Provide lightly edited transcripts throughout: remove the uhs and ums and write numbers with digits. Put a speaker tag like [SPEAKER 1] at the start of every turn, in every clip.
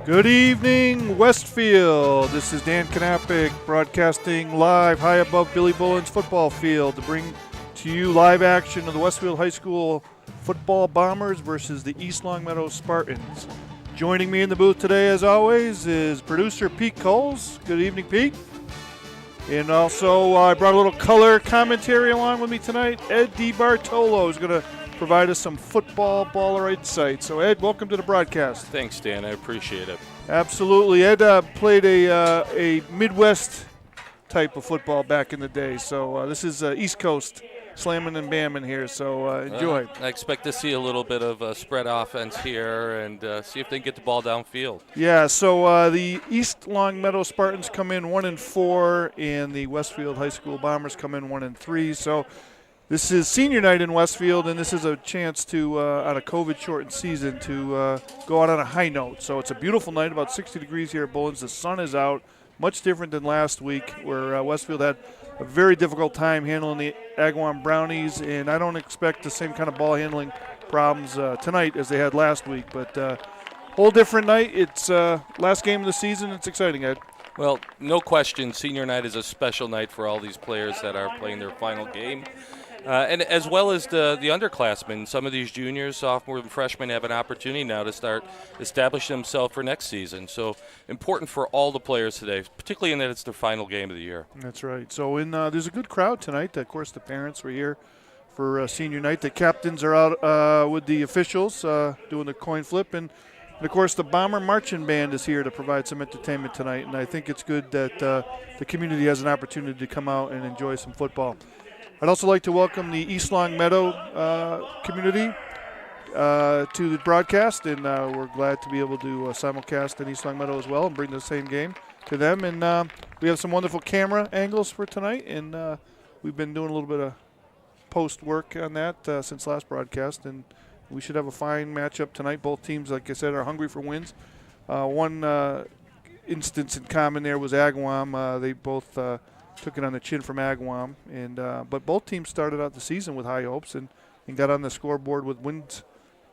[SPEAKER 1] Good evening, Westfield. This is Dan Knappich broadcasting live high above Billy Bullen's football field to bring to you live action of the Westfield High School football Bombers versus the East Longmeadow Spartans. Joining me in the booth today, as always, is producer Pete Coles. Good evening, Pete. And also, I brought a little color commentary along with me tonight. Ed DiBartolo is going to provide us some football baller insight. So, Ed, welcome to the broadcast.
[SPEAKER 2] Thanks, Dan. I appreciate it.
[SPEAKER 1] Absolutely. Ed played a Midwest type of football back in the day. So this is East Coast slamming and bamming here. So enjoy.
[SPEAKER 2] I expect to see a little bit of spread offense here and see if they can get the ball downfield.
[SPEAKER 1] Yeah, so the East Longmeadow Spartans come in 1-4, and the Westfield High School Bombers come in 1-3. So this is senior night in Westfield, and this is a chance to, on a COVID-shortened season, to go out on a high note. So it's a beautiful night, about 60 degrees here at Bullens. The sun is out, much different than last week where Westfield had a very difficult time handling the Agawam Brownies, and I don't expect the same kind of ball handling problems tonight as they had last week. But whole different night. It's last game of the season. It's exciting, Ed.
[SPEAKER 2] Well, no question, senior night is a special night for all these players that are playing their final game. And as well as the underclassmen, some of these juniors, sophomores, and freshmen have an opportunity now to start establishing themselves for next season. So important for all the players today, particularly in that it's their final game of the year.
[SPEAKER 1] That's right. So there's a good crowd tonight. Of course, the parents were here for senior night. The captains are out with the officials doing the coin flip. And, of course, the Bomber Marching Band is here to provide some entertainment tonight. And I think it's good that the community has an opportunity to come out and enjoy some football. I'd also like to welcome the East Longmeadow community to the broadcast, and we're glad to be able to simulcast in East Longmeadow as well and bring the same game to them. And we have some wonderful camera angles for tonight, and we've been doing a little bit of post work on that since last broadcast, and we should have a fine matchup tonight. Both teams, like I said, are hungry for wins. One instance in common there was Agawam. They both took it on the chin from Agawam, and but both teams started out the season with high hopes and got on the scoreboard with wins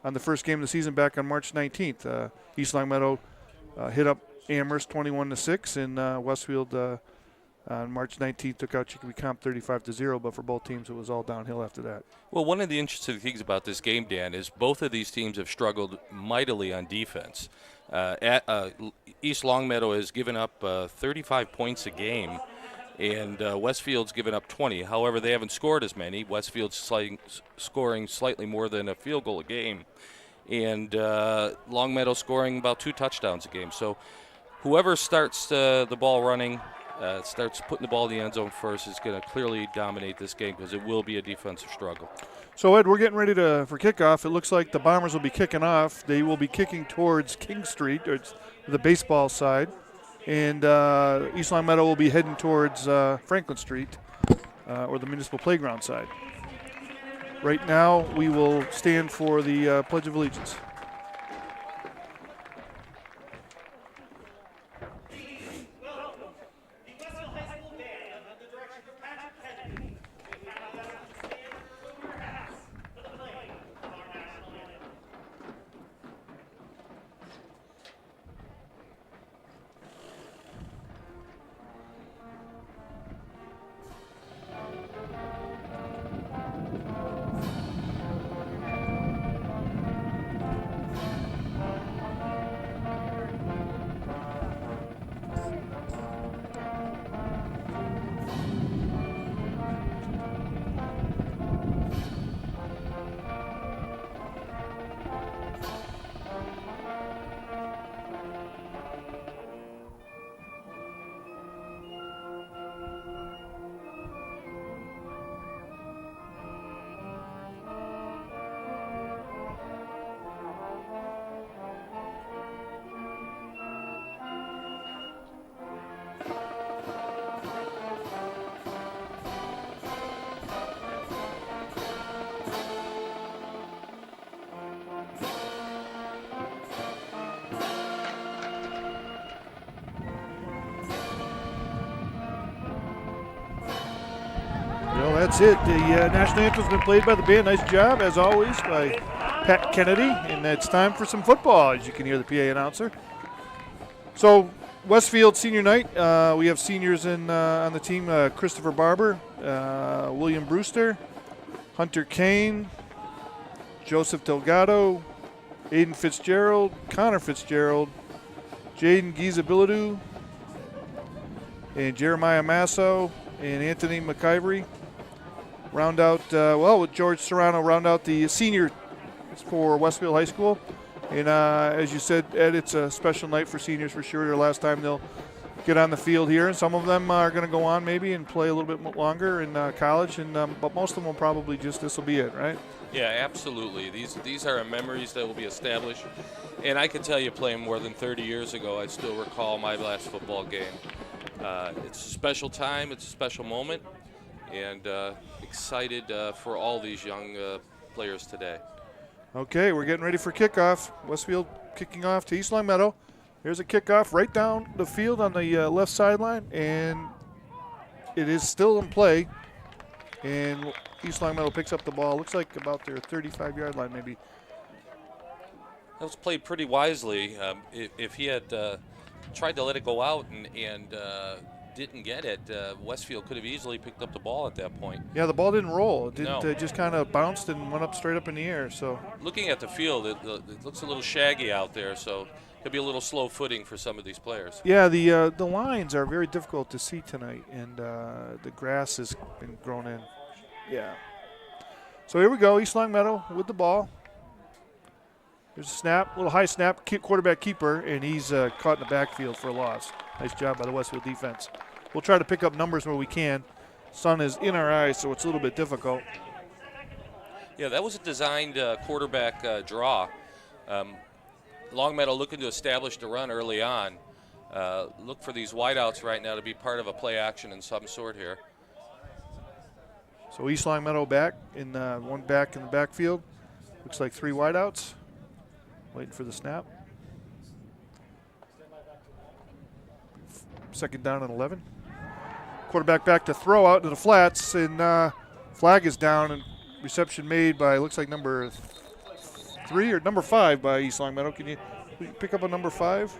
[SPEAKER 1] on the first game of the season back on March 19th. East Longmeadow hit up Amherst 21-6, and Westfield on March 19th took out Chicopee Comp 35-0. But for both teams, it was all downhill after that.
[SPEAKER 2] Well, one of the interesting things about this game, Dan, is both of these teams have struggled mightily on defense. East Longmeadow has given up 35 points a game, and Westfield's given up 20. However, they haven't scored as many. Westfield's scoring slightly more than a field goal a game, and Longmeadow scoring about 2 touchdowns a game. So whoever starts the ball running, starts putting the ball in the end zone first, is going to clearly dominate this game because it will be a defensive struggle.
[SPEAKER 1] So, Ed, we're getting ready for kickoff. It looks like the Bombers will be kicking off. They will be kicking towards King Street, or the baseball side. And East Longmeadow will be heading towards Franklin Street or the municipal playground side. Right now, we will stand for the Pledge of Allegiance. Well, that's it. The national anthem's been played by the band. Nice job, as always, by Pat Kennedy. And it's time for some football, as you can hear the PA announcer. So Westfield senior night. We have seniors on the team: Christopher Barber, William Brewster, Hunter Kane, Joseph Delgado, Aiden Fitzgerald, Connor Fitzgerald, Jaden Gizabiladu, and Jeremiah Masso, and Anthony McIvory. Round out, with George Serrano, round out the senior for Westfield High School. And as you said, Ed, it's a special night for seniors for sure. Their last time they'll get on the field here. And some of them are going to go on maybe and play a little bit longer in college. But most of them will probably this will be it, right?
[SPEAKER 2] Yeah, absolutely. These are memories that will be established. And I can tell you, playing more than 30 years ago, I still recall my last football game. It's a special time. It's a special moment. And excited for all these young players today.
[SPEAKER 1] Okay, we're getting ready for kickoff. Westfield kicking off to East Longmeadow. Here's a kickoff right down the field on the left sideline, and it is still in play. And East Longmeadow picks up the ball. Looks like about their 35-yard line, maybe.
[SPEAKER 2] That was played pretty wisely. If he had tried to let it go out and didn't get it, Westfield could have easily picked up the ball at that point.
[SPEAKER 1] Yeah, the ball didn't roll. It
[SPEAKER 2] No.
[SPEAKER 1] just kind of bounced and went up straight up in the air. So
[SPEAKER 2] looking at the field, it looks a little shaggy out there, so could be a little slow footing for some of these players.
[SPEAKER 1] yeah, the lines are very difficult to see tonight, and the grass has been grown in. Yeah. So here we go, East Longmeadow with the ball. There's a snap, little high snap, quarterback keeper, and he's caught in the backfield for a loss. Nice job by the Westfield defense. We'll try to pick up numbers where we can. Sun is in our eyes, so it's a little bit difficult.
[SPEAKER 2] Yeah, that was a designed quarterback draw. Longmeadow looking to establish the run early on. Look for these wideouts right now to be part of a play action in some sort here.
[SPEAKER 1] So East Longmeadow back in one back in the backfield. Looks like three wideouts. Waiting for the snap. Second down and 11. Quarterback back to throw out into the flats, and flag is down, and reception made by, looks like number 3 or number 5 by East Longmeadow. Can you pick up a number 5?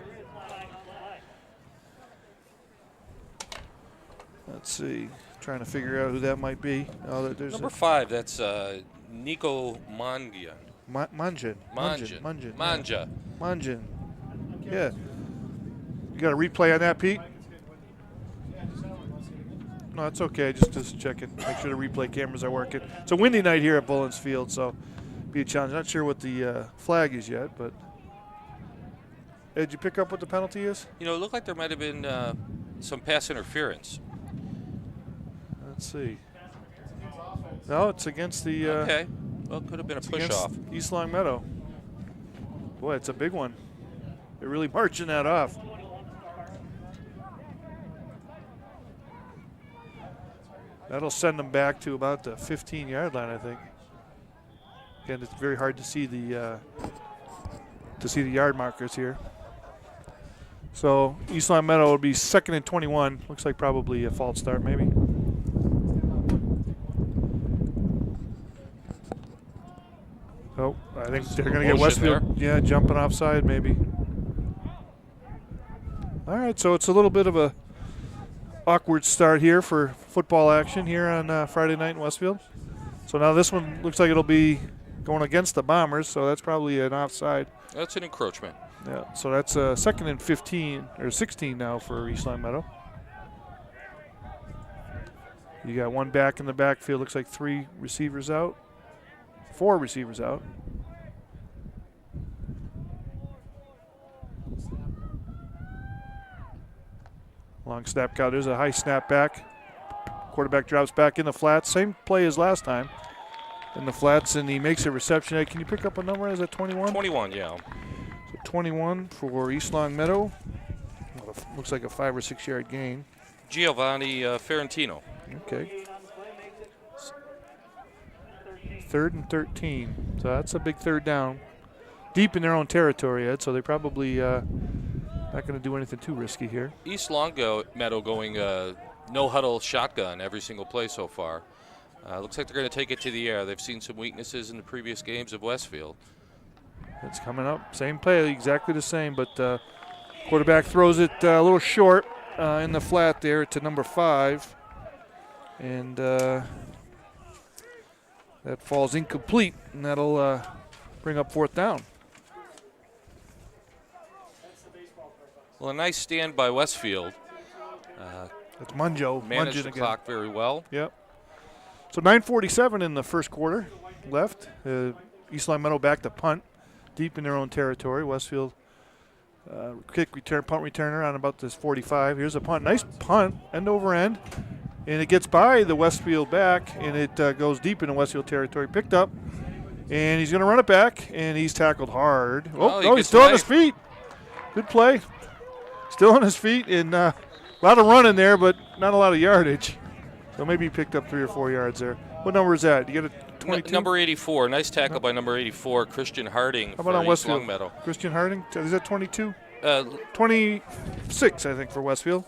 [SPEAKER 1] Let's see. Trying to figure out who that might be. Oh, there's
[SPEAKER 2] number 5, that's Nico Mangia.
[SPEAKER 1] Manjin.
[SPEAKER 2] Manja.
[SPEAKER 1] Yeah. You got a replay on that, Pete? No, it's okay. Just checking. Make sure the replay cameras are working. It's a windy night here at Bullens Field, so be a challenge. Not sure what the flag is yet, but did you pick up what the penalty is?
[SPEAKER 2] You know, it looked like there might have been some pass interference.
[SPEAKER 1] Let's see. No, it's against the.
[SPEAKER 2] Okay. Well, it could have been a push-off.
[SPEAKER 1] East Longmeadow. Boy, it's a big one. They're really marching that off. That'll send them back to about the 15-yard line, I think. Again, it's very hard to see the yard markers here. So East Longmeadow will be 2nd and 21. Looks like probably a false start, maybe. Oh, I think they're going to get Westfield. Yeah, jumping offside, maybe. All right, so it's a little bit of a awkward start here for football action here on Friday night in Westfield. So now this one looks like it'll be going against the Bombers, so that's probably an offside.
[SPEAKER 2] That's an encroachment.
[SPEAKER 1] Yeah, so that's 2nd and 15 or 16 now for East Longmeadow. You got one back in the backfield. Looks like 4 receivers out. Long snap count. There's a high snap back. Quarterback drops back in the flats. Same play as last time in the flats, and he makes a reception. Hey, can you pick up a number? Is that 21?
[SPEAKER 2] 21, yeah.
[SPEAKER 1] So 21 for East Longmeadow. Looks like a 5 or 6 yard gain.
[SPEAKER 2] Giovanni Ferrantino.
[SPEAKER 1] Okay. 3rd and 13. So that's a big third down. Deep in their own territory, Ed, so they probably not going to do anything too risky here.
[SPEAKER 2] East Longmeadow going no huddle shotgun every single play so far. Looks like they're going to take it to the air. They've seen some weaknesses in the previous games of Westfield.
[SPEAKER 1] It's coming up. Same play, exactly the same, but Quarterback throws it a little short in the flat there to number 5. And that falls incomplete, and that'll bring up 4th down.
[SPEAKER 2] Well, a nice stand by Westfield.
[SPEAKER 1] That's Munjo.
[SPEAKER 2] Managed the
[SPEAKER 1] again.
[SPEAKER 2] clock very well.
[SPEAKER 1] Yep. So 9:47 in the first quarter left. East Longmeadow back to punt deep in their own territory. Westfield punt returner on about this 45. Here's a punt. Nice punt, end over end. And it gets by the Westfield back, and it goes deep into Westfield territory. Picked up, and he's going to run it back, and he's tackled hard. He's still on his feet. Good play. Still on his feet, and a lot of running there, but not a lot of yardage. So maybe he picked up 3 or 4 yards there. What number is that? You get a 22?
[SPEAKER 2] Number 84. Nice tackle by number 84, Christian Harding.
[SPEAKER 1] How about on Westfield?
[SPEAKER 2] Longmeadow.
[SPEAKER 1] Christian Harding? Is that 22? 26, I think, for Westfield.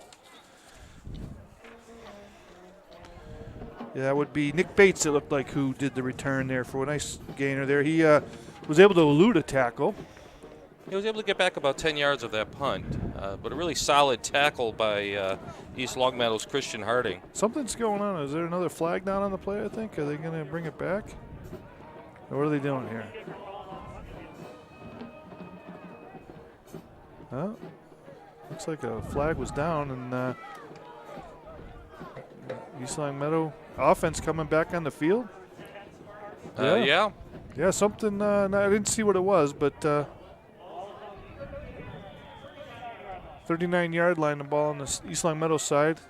[SPEAKER 1] Yeah, that would be Nick Bates, it looked like, who did the return there for a nice gainer there. He was able to elude a tackle.
[SPEAKER 2] He was able to get back about 10 yards of that punt, but a really solid tackle by East Longmeadow's Christian Harding.
[SPEAKER 1] Something's going on. Is there another flag down on the play, I think? Are they going to bring it back? Or what are they doing here? Well, looks like a flag was down, and East Longmeadow offense coming back on the field.
[SPEAKER 2] Yeah.
[SPEAKER 1] Yeah, something. I didn't see what it was, but 39-yard line, the ball on the East Longmeadow side.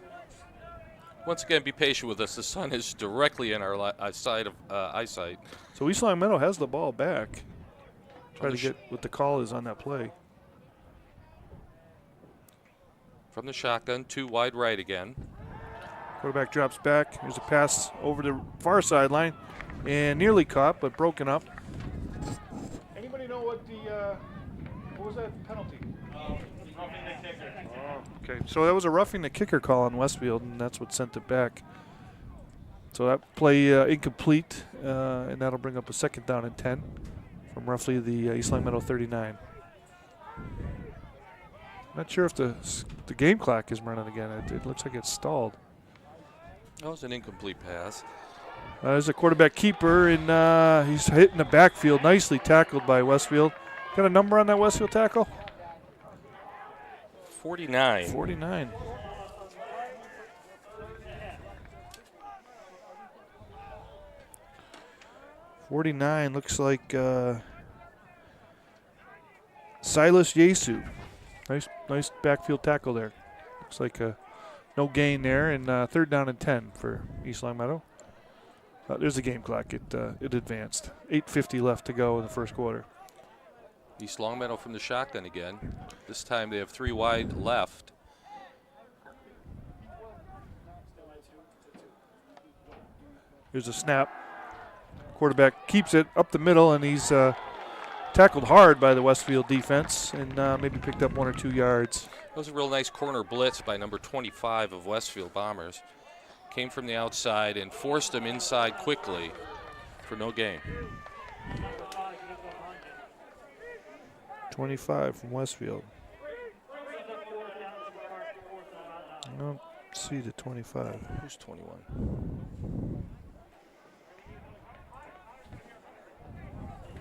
[SPEAKER 2] Once again, be patient with us. The sun is directly in our side of eyesight.
[SPEAKER 1] So East Longmeadow has the ball back. Try to get what the call is on that play.
[SPEAKER 2] From the shotgun, 2 wide right again.
[SPEAKER 1] Quarterback drops back. There's a pass over the far sideline, and nearly caught, but broken up. Anybody know what was that penalty? Roughing the kicker. Oh, okay. So that was a roughing the kicker call on Westfield, and that's what sent it back. So that play incomplete, and that'll bring up a 2nd down and 10 from roughly the East Longmeadow 39. Not sure if the game clock is running again. It looks like it's stalled.
[SPEAKER 2] That was an incomplete pass.
[SPEAKER 1] There's a quarterback keeper, and he's hitting the backfield. Nicely tackled by Westfield. Got a number on that Westfield tackle?
[SPEAKER 2] 49.
[SPEAKER 1] 49. Looks like Silas Yesu. Nice backfield tackle there. Looks like no gain there, and 3rd down and 10 for East Longmeadow. There's the game clock. It advanced. 8:50 left to go in the first quarter.
[SPEAKER 2] East Longmeadow from the shotgun again. This time they have 3 wide left.
[SPEAKER 1] Here's a snap. Quarterback keeps it up the middle, and he's tackled hard by the Westfield defense, and maybe picked up 1 or 2 yards.
[SPEAKER 2] That was a real nice corner blitz by number 25 of Westfield Bombers. Came from the outside and forced him inside quickly for no gain.
[SPEAKER 1] 25 from Westfield. I don't see the 25.
[SPEAKER 2] Who's 21?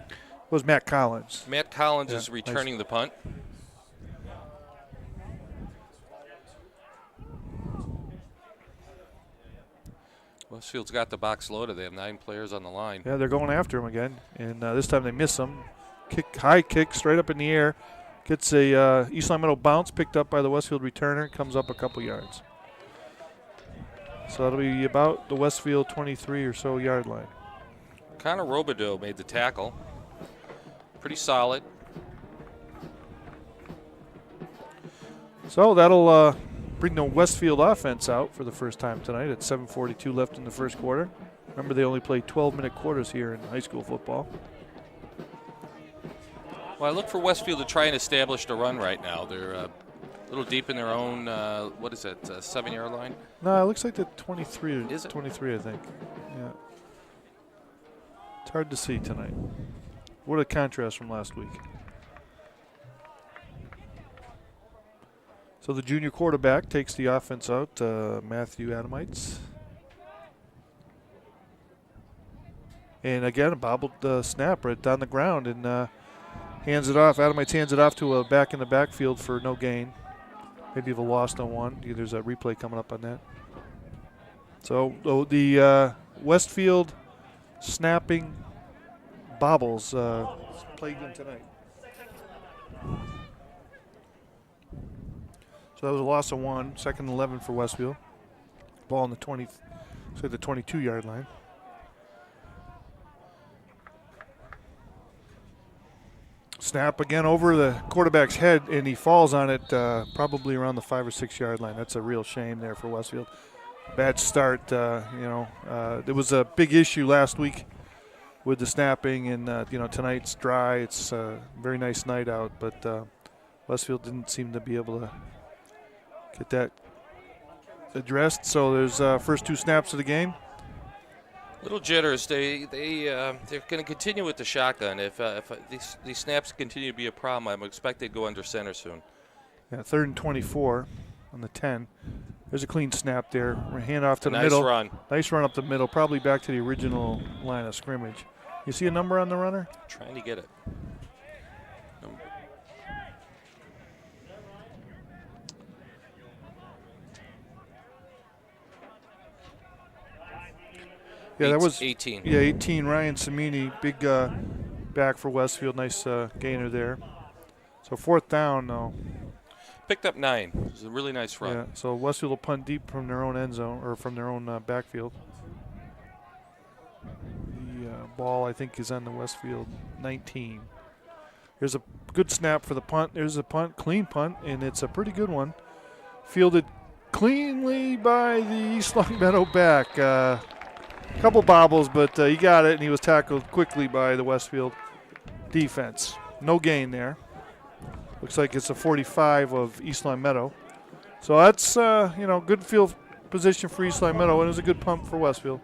[SPEAKER 1] It was Matt Collins.
[SPEAKER 2] Matt Collins is returning the punt. Westfield's got the box loaded. They have 9 players on the line.
[SPEAKER 1] Yeah, they're going after him again, and this time they miss him. High kick straight up in the air. Gets a East Longmeadow bounce, picked up by the Westfield returner, comes up a couple yards. So that'll be about the Westfield 23 or so yard line.
[SPEAKER 2] Connor Robideau made the tackle. Pretty solid.
[SPEAKER 1] So that'll bring the Westfield offense out for the first time tonight at 7:42 left in the first quarter. Remember, they only play 12-minute quarters here in high school football.
[SPEAKER 2] Well, I look for Westfield to try and establish the run right now. They're a little deep in their own, 7-yard line?
[SPEAKER 1] No, it looks like the 23.
[SPEAKER 2] Is it?
[SPEAKER 1] 23, I think. Yeah. It's hard to see tonight. What a contrast from last week. So the junior quarterback takes the offense out, Matthew Adamites. And again, a bobbled snap right down the ground and hands it off. Adamites hands it off to a back in the backfield for no gain. Maybe of a lost on one. There's a replay coming up on that. So the Westfield snapping bobbles plagued them tonight. So that was a loss of one. 2nd and 11 for Westfield. Ball on the 22-yard line. Snap again over the quarterback's head, and he falls on it probably around the 5 or 6 yard line. That's a real shame there for Westfield. Bad start. There was a big issue last week with the snapping, and tonight's dry. It's a very nice night out, but Westfield didn't seem to be able to get that addressed. So there's first 2 snaps of the game.
[SPEAKER 2] Little jitters. They're going to continue with the shotgun. If these snaps continue to be a problem, I'm expecting to go under center soon.
[SPEAKER 1] Yeah, 3rd and 24 on the 10. There's a clean snap there. Hand off to the middle. Nice run up the middle, probably back to the original line of scrimmage. You see a number on the runner?
[SPEAKER 2] Trying to get it.
[SPEAKER 1] Yeah, that was
[SPEAKER 2] 18.
[SPEAKER 1] Yeah, 18. Ryan Samini, big back for Westfield. Nice gainer there. So 4th down now.
[SPEAKER 2] Picked up 9. It was a really nice run.
[SPEAKER 1] Yeah, so Westfield will punt deep from their own end zone, or from their own backfield. The ball, I think, is on the Westfield 19. Here's a good snap for the punt. There's a punt, clean punt, and it's a pretty good one. Fielded cleanly by the East Longmeadow back. Couple bobbles, but he got it, and he was tackled quickly by the Westfield defense. No gain there. Looks like it's a 45 of East Longmeadow. So that's, good field position for East Longmeadow, and it was a good pump for Westfield.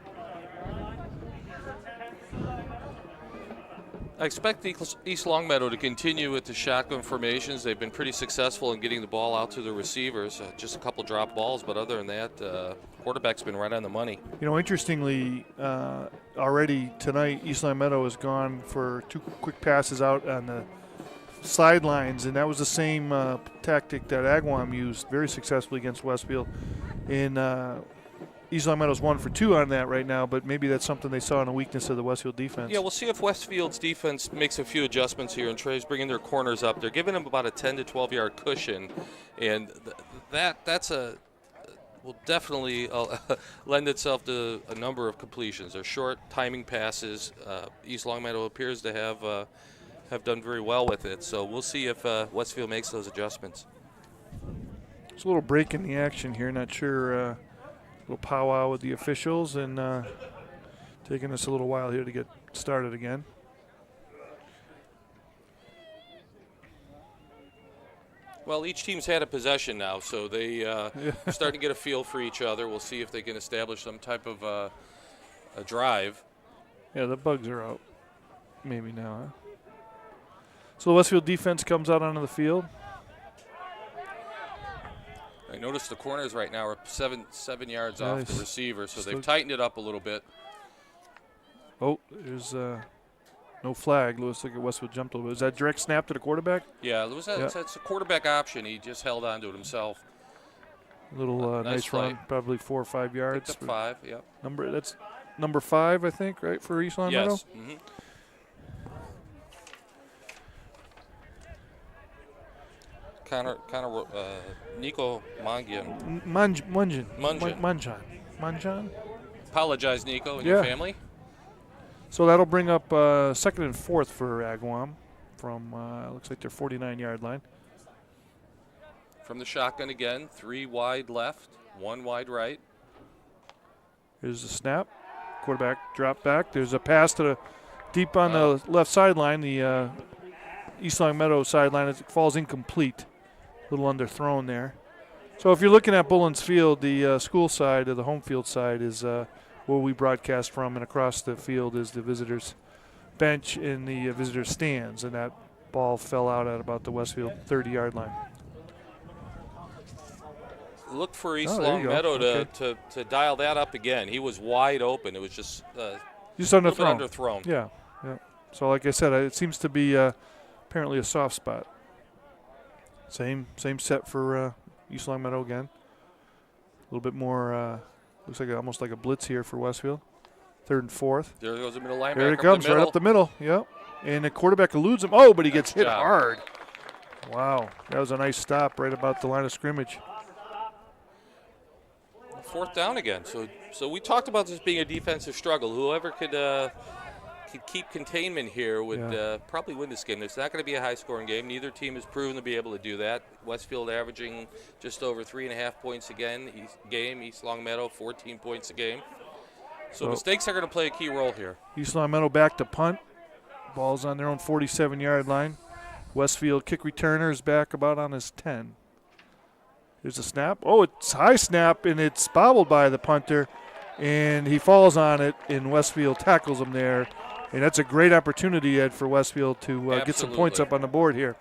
[SPEAKER 2] I expect East Longmeadow to continue with the shotgun formations. They've been pretty successful in getting the ball out to the receivers. Just a couple drop balls, but other than that, quarterback's been right on the money.
[SPEAKER 1] Interestingly, already tonight, East Longmeadow has gone for 2 quick passes out on the sidelines, and that was the same tactic that Agawam used very successfully against Westfield. And East Longmeadow's 1 for 2 on that right now, but maybe that's something they saw in a weakness of the Westfield defense.
[SPEAKER 2] Yeah, we'll see if Westfield's defense makes a few adjustments here and tries bringing their corners up. They're giving them about a 10 to 12-yard cushion, and that's will definitely lend itself to a number of completions. They're short timing passes. East Longmeadow appears to have done very well with it, so we'll see if Westfield makes those adjustments.
[SPEAKER 1] There's a little break in the action here. Not sure. Little powwow with the officials, and taking us a little while here to get started again.
[SPEAKER 2] Well, each team's had a possession now, so they are starting to get a feel for each other. We'll see if they can establish some type of a drive.
[SPEAKER 1] Yeah, the bugs are out. Maybe now, huh? So the Westfield defense comes out onto the field.
[SPEAKER 2] I noticed the corners right now are 7 yards off the receiver, so they've tightened it up a little bit.
[SPEAKER 1] Oh, there's no flag. Looks like Westfield jumped a little bit. Is that direct snap to the quarterback?
[SPEAKER 2] Yeah, it's a quarterback option. He just held on to it himself.
[SPEAKER 1] A little nice run, probably 4 or 5 yards.
[SPEAKER 2] Picked up 5, yep.
[SPEAKER 1] That's number 5, I think, right, for East Longmeadow?
[SPEAKER 2] Yes. Mm-hmm. Nico Mangian.
[SPEAKER 1] Munjan.
[SPEAKER 2] Apologize, Nico, and your family.
[SPEAKER 1] So that'll bring up 2nd and 4th for Agawam from, looks like their 49-yard line.
[SPEAKER 2] From the shotgun again, 3 wide left, 1 wide right.
[SPEAKER 1] Here's the snap. Quarterback drop back. There's a pass to the deep on the left sideline, the East Longmeadow sideline. It falls incomplete. A little underthrown there. So if you're looking at Bullens Field, the school side or the home field side is where we broadcast from, and across the field is the visitors' bench in the visitors' stands, and that ball fell out at about the Westfield 30-yard line.
[SPEAKER 2] Look for East
[SPEAKER 1] Oh, there you go.
[SPEAKER 2] Longmeadow
[SPEAKER 1] Okay.
[SPEAKER 2] to dial that up again. He was wide open. It was just
[SPEAKER 1] Just
[SPEAKER 2] a little bit
[SPEAKER 1] underthrown.
[SPEAKER 2] underthrown.
[SPEAKER 1] Yeah. So like I said, it seems to be apparently a soft spot. Same set for East Longmeadow again. A little bit more, looks like almost like a blitz here for Westfield. 3rd and 4th.
[SPEAKER 2] There goes the middle linebacker.
[SPEAKER 1] There it comes, right up the middle. Yep. And the quarterback eludes him. Oh, but he gets hit hard. Wow. That was a nice stop right about the line of scrimmage.
[SPEAKER 2] 4th down again. So we talked about this being a defensive struggle. Whoever could keep containment here would probably win this game. It's not going to be a high-scoring game. Neither team has proven to be able to do that. Westfield averaging just over 3.5 points a game. East Longmeadow 14 points a game. So mistakes are going to play a key role here.
[SPEAKER 1] East Longmeadow back to punt. Ball's on their own 47-yard line. Westfield kick returner is back about on his 10. Here's a snap. Oh, it's high snap, and it's bobbled by the punter, and he falls on it, and Westfield tackles him there. And that's a great opportunity, Ed, for Westfield to get some points up on the board here.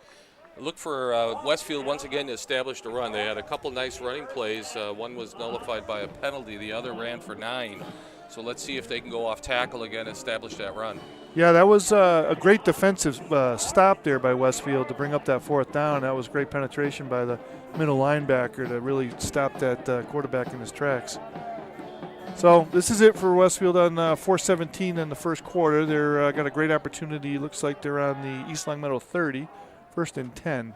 [SPEAKER 2] Look for Westfield once again to establish the run. They had a couple nice running plays. One was nullified by a penalty. The other ran for 9. So let's see if they can go off tackle again and establish that run.
[SPEAKER 1] Yeah, that was a great defensive stop there by Westfield to bring up that 4th down. That was great penetration by the middle linebacker to really stop that quarterback in his tracks. So this is it for Westfield on 4:17 in the first quarter. They're got a great opportunity. Looks like they're on the East Longmeadow 30, 1st and 10.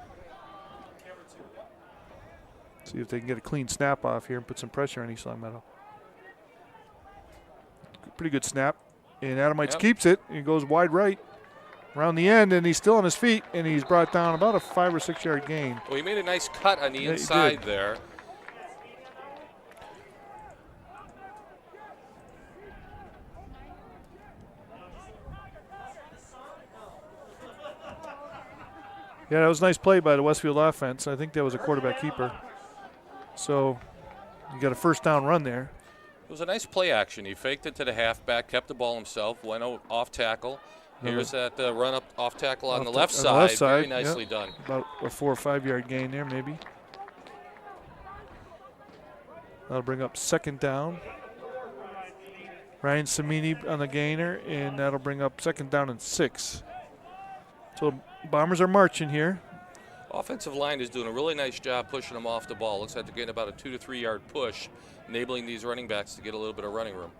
[SPEAKER 1] See if they can get a clean snap off here and put some pressure on East Longmeadow. Pretty good snap. And Adamites keeps it. He goes wide right around the end, and he's still on his feet, and he's brought down about a 5 or 6 yard gain.
[SPEAKER 2] Well, he made a nice cut on the inside there.
[SPEAKER 1] Yeah, that was a nice play by the Westfield offense. I think that was a quarterback keeper. So you got a 1st down run there.
[SPEAKER 2] It was a nice play action. He faked it to the halfback, kept the ball himself, went off tackle. Here's that run up off tackle on the left side. Very nicely done. About
[SPEAKER 1] a 4 or 5 yard gain there, maybe. That'll bring up 2nd down. Ryan Samini on the gainer, and that'll bring up 2nd down and 6. So Bombers are marching here.
[SPEAKER 2] Offensive line is doing a really nice job pushing them off the ball. Looks like they're getting about a 2 to 3 yard push, enabling these running backs to get a little bit of running room.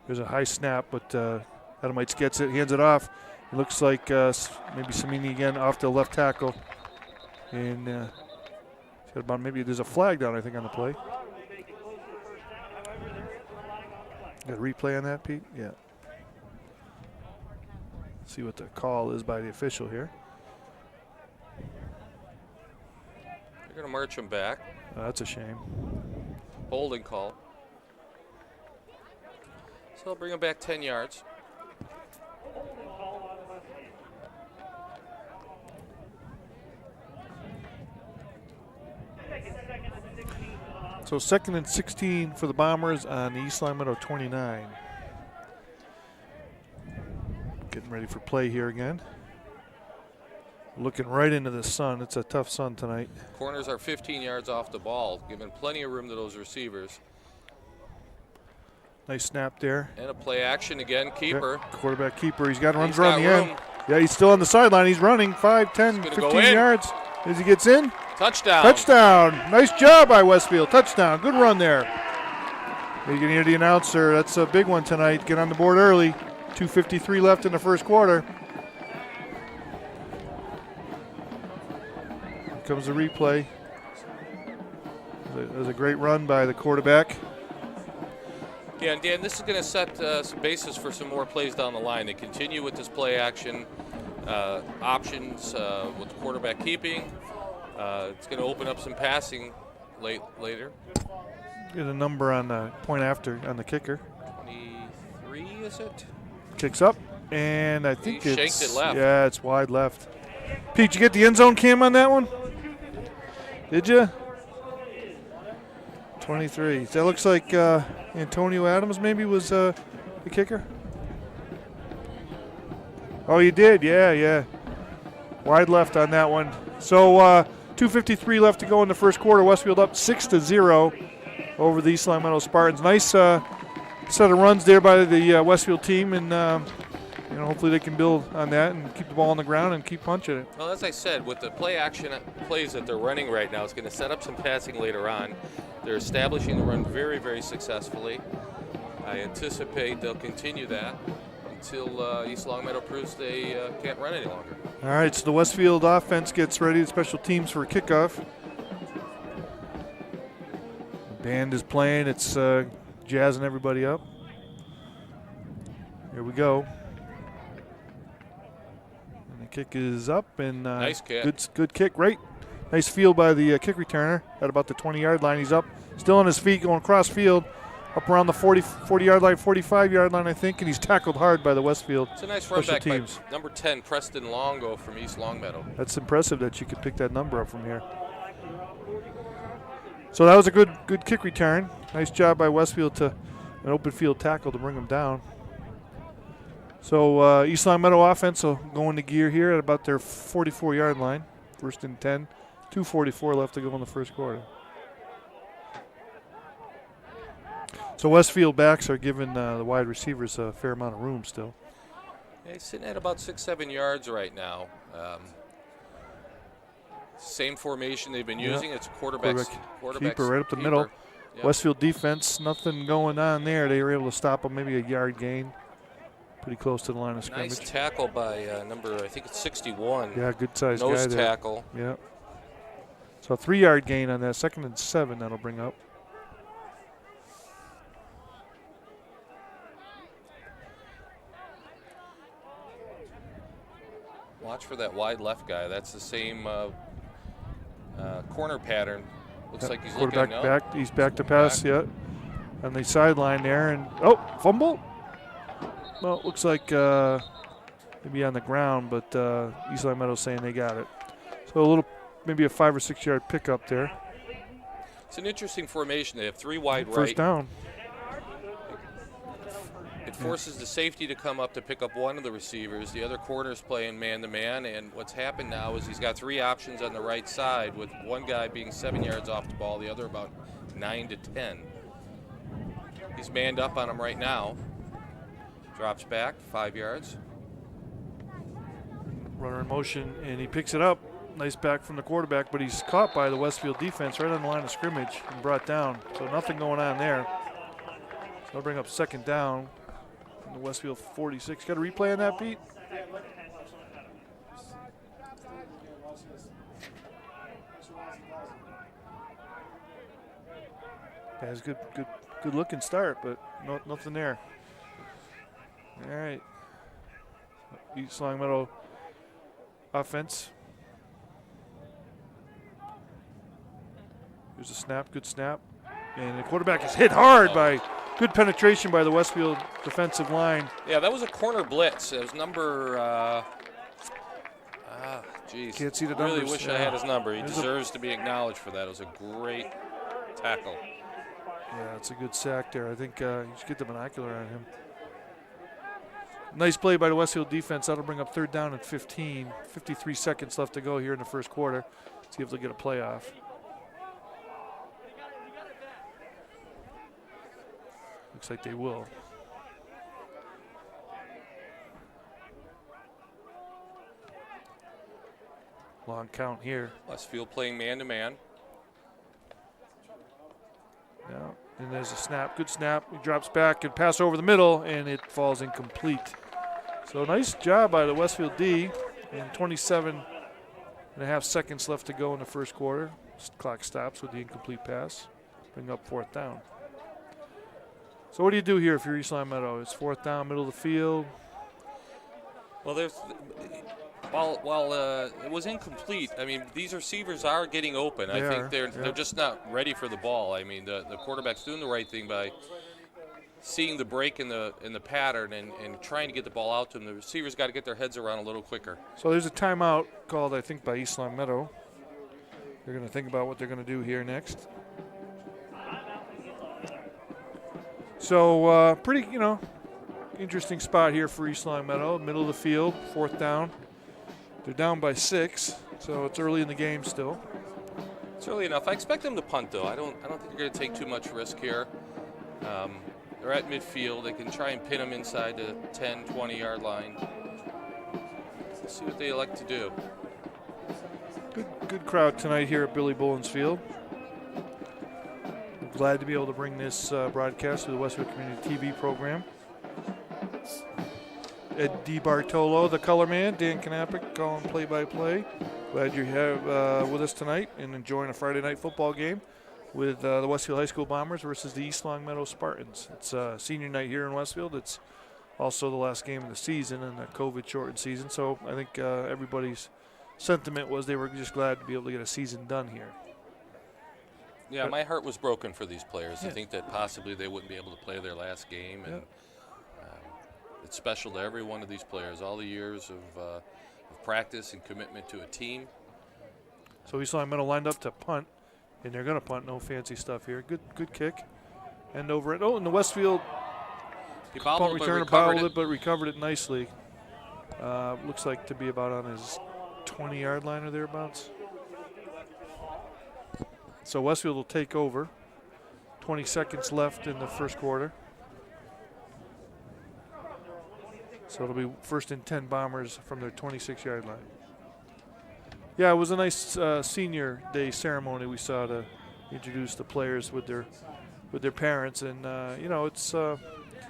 [SPEAKER 1] There's a high snap, but Adamites gets it, hands it off. It looks like maybe Samini again off the left tackle. And got about maybe there's a flag down, I think, on the play. Got a replay on that, Pete? Yeah. See what the call is by the official here.
[SPEAKER 2] They're going to march him back.
[SPEAKER 1] Oh, that's a shame.
[SPEAKER 2] Holding call. So I'll bring him back 10 yards.
[SPEAKER 1] So 2nd and 16 for the Bombers on the East Longmeadow 29. Getting ready for play here again. Looking right into the sun. It's a tough sun tonight.
[SPEAKER 2] Corners are 15 yards off the ball, giving plenty of room to those receivers.
[SPEAKER 1] Nice snap there.
[SPEAKER 2] And a play action again, keeper.
[SPEAKER 1] Yep. Quarterback keeper. He's got runs
[SPEAKER 2] He's
[SPEAKER 1] around
[SPEAKER 2] got
[SPEAKER 1] the
[SPEAKER 2] room.
[SPEAKER 1] end. Yeah, he's still on the sideline. He's running 5, 10, 15 yards. As he gets in.
[SPEAKER 2] Touchdown.
[SPEAKER 1] Touchdown. Nice job by Westfield. Touchdown. Good run there. You can hear the announcer. That's a big one tonight. Get on the board early. 2:53 left in the first quarter. Here comes the replay. That was a great run by the quarterback.
[SPEAKER 2] Yeah, and Dan, this is going to set some basis for some more plays down the line. They continue with this play action options with the quarterback keeping. It's going to open up some passing later.
[SPEAKER 1] Get a number on the point after on the kicker.
[SPEAKER 2] 23, is it?
[SPEAKER 1] Kicks up, and I think
[SPEAKER 2] He
[SPEAKER 1] it's
[SPEAKER 2] shanked it left.
[SPEAKER 1] Yeah, it's wide left. Pete, you get the end zone cam on that one? Did you? 23. That looks like Antonio Adams maybe was the kicker. Oh, you did? Yeah. Wide left on that one. So 2:53 left to go in the first quarter. Westfield up 6-0 over the East Longmeadow Spartans. Nice set of runs there by the Westfield team, and hopefully they can build on that and keep the ball on the ground and keep punching it.
[SPEAKER 2] Well, as I said, with the play action plays that they're running right now, it's going to set up some passing later on. They're establishing the run very, very successfully. I anticipate they'll continue that until East Longmeadow proves they can't run any longer.
[SPEAKER 1] All right, so the Westfield offense gets ready, the special teams for kickoff. The band is playing, it's jazzing everybody up. Here we go. And the kick is up, and
[SPEAKER 2] nice kick.
[SPEAKER 1] Good kick, right? Nice field by the kick returner at about the 20-yard line. He's up, still on his feet, going cross field. Up around the 40-yard line, 45-yard line, I think, and he's tackled hard by the Westfield.
[SPEAKER 2] It's a nice run back
[SPEAKER 1] teams.
[SPEAKER 2] by number 10, Preston Longo from East Longmeadow.
[SPEAKER 1] That's impressive that you could pick that number up from here. So that was a good kick return. Nice job by Westfield to an open field tackle to bring him down. So East Longmeadow offense will go into gear here at about their 44-yard line. First and 10, 2:44 left to go in the first quarter. So Westfield backs are giving the wide receivers a fair amount of room still.
[SPEAKER 2] Yeah, he's sitting at about 6-7 yards right now. Same formation they've been using. It's quarterback
[SPEAKER 1] keeper right up the middle. Yep. Westfield defense, nothing going on there. They were able to stop him, maybe a yard gain. Pretty close to the line of scrimmage.
[SPEAKER 2] Nice tackle by number, I think it's 61.
[SPEAKER 1] Yeah, good size guy there.
[SPEAKER 2] Nose tackle.
[SPEAKER 1] Yeah. So a 3-yard gain on that. 2nd and 7 that'll bring up.
[SPEAKER 2] Watch for that wide left guy. That's the same corner pattern. Looks like he's
[SPEAKER 1] quarterback
[SPEAKER 2] looking
[SPEAKER 1] back. He's back to pass. Yeah, on the sideline there, and fumble. Well, it looks like maybe on the ground, but East Longmeadow's saying they got it. So maybe a 5 or 6 yard pickup there.
[SPEAKER 2] It's an interesting formation. They have 3 wide right.
[SPEAKER 1] First down.
[SPEAKER 2] It forces the safety to come up to pick up one of the receivers. The other corner's playing man-to-man, and what's happened now is he's got 3 options on the right side, with one guy being 7 yards off the ball, the other about 9 to 10. He's manned up on him right now. Drops back 5 yards.
[SPEAKER 1] Runner in motion, and he picks it up. Nice back from the quarterback, but he's caught by the Westfield defense right on the line of scrimmage and brought down. So nothing going on there. So they'll bring up 2nd down. The Westfield 46. Got a replay on that, Pete? Yeah, it's good looking start, but nothing there. All right. East Longmeadow offense. Here's a snap, good snap. And the quarterback is hit hard by good penetration by the Westfield defensive line.
[SPEAKER 2] Yeah, that was a corner blitz. It was number,
[SPEAKER 1] Can't see the numbers.
[SPEAKER 2] Really wish I had his number. He deserves to be acknowledged for that. It was a great tackle.
[SPEAKER 1] Yeah, it's a good sack there. I think you should get the binocular on him. Nice play by the Westfield defense. That'll bring up 3rd down and 15. 53 seconds left to go here in the first quarter. See if they'll get a playoff. Looks like they will. Long count here.
[SPEAKER 2] Westfield playing man-to-man.
[SPEAKER 1] Yeah, and there's a snap. Good snap. He drops back and pass over the middle, and it falls incomplete. So nice job by the Westfield D. And 27.5 seconds left to go in the first quarter. Clock stops with the incomplete pass. Bring up 4th down. So what do you do here if you're East Longmeadow? It's 4th down, middle of the field.
[SPEAKER 2] Well, while it was incomplete, I mean, these receivers are getting open. I think they're just not ready for the ball. I mean, the quarterback's doing the right thing by seeing the break in the pattern and trying to get the ball out to them. The receivers got to get their heads around a little quicker.
[SPEAKER 1] So there's a timeout called, I think, by East Longmeadow. They're going to think about what they're going to do here next. So pretty, interesting spot here for East Longmeadow. Middle of the field, 4th down. They're down by 6, so it's early in the game still.
[SPEAKER 2] It's early enough. I expect them to punt, though. I don't think they're going to take too much risk here. They're at midfield. They can try and pin them inside the 10, 20-yard line. Let's see what they elect to do.
[SPEAKER 1] Good crowd tonight here at Billy Bullens Field. I'm glad to be able to bring this broadcast to the Westfield Community TV program. Ed DiBartolo, the color man, Dan Knappich calling play-by-play. Glad you have with us tonight and enjoying a Friday night football game with the Westfield High School Bombers versus the East Longmeadow Spartans. It's senior night here in Westfield. It's also the last game of the season and the COVID-shortened season, so I think everybody's sentiment was they were just glad to be able to get a season done here.
[SPEAKER 2] Yeah, my heart was broken for these players.
[SPEAKER 1] Yeah.
[SPEAKER 2] I think that possibly they wouldn't be able to play their last game, and it's special to every one of these players, all the years of practice and commitment to a team.
[SPEAKER 1] So East Longmeadow lined up to punt, and they're going to punt. No fancy stuff here. Good kick. And over it. Oh, and the Westfield
[SPEAKER 2] He
[SPEAKER 1] punt
[SPEAKER 2] bobbled,
[SPEAKER 1] return
[SPEAKER 2] but
[SPEAKER 1] bobbled
[SPEAKER 2] recovered
[SPEAKER 1] it, but recovered it nicely. Looks like to be about on his 20-yard line or thereabouts. So Westfield will take over. 20 seconds left in the first quarter. So it'll be first and 10 Bombers from their 26-yard line. Yeah, it was a nice senior day ceremony we saw to introduce the players with their parents, and it's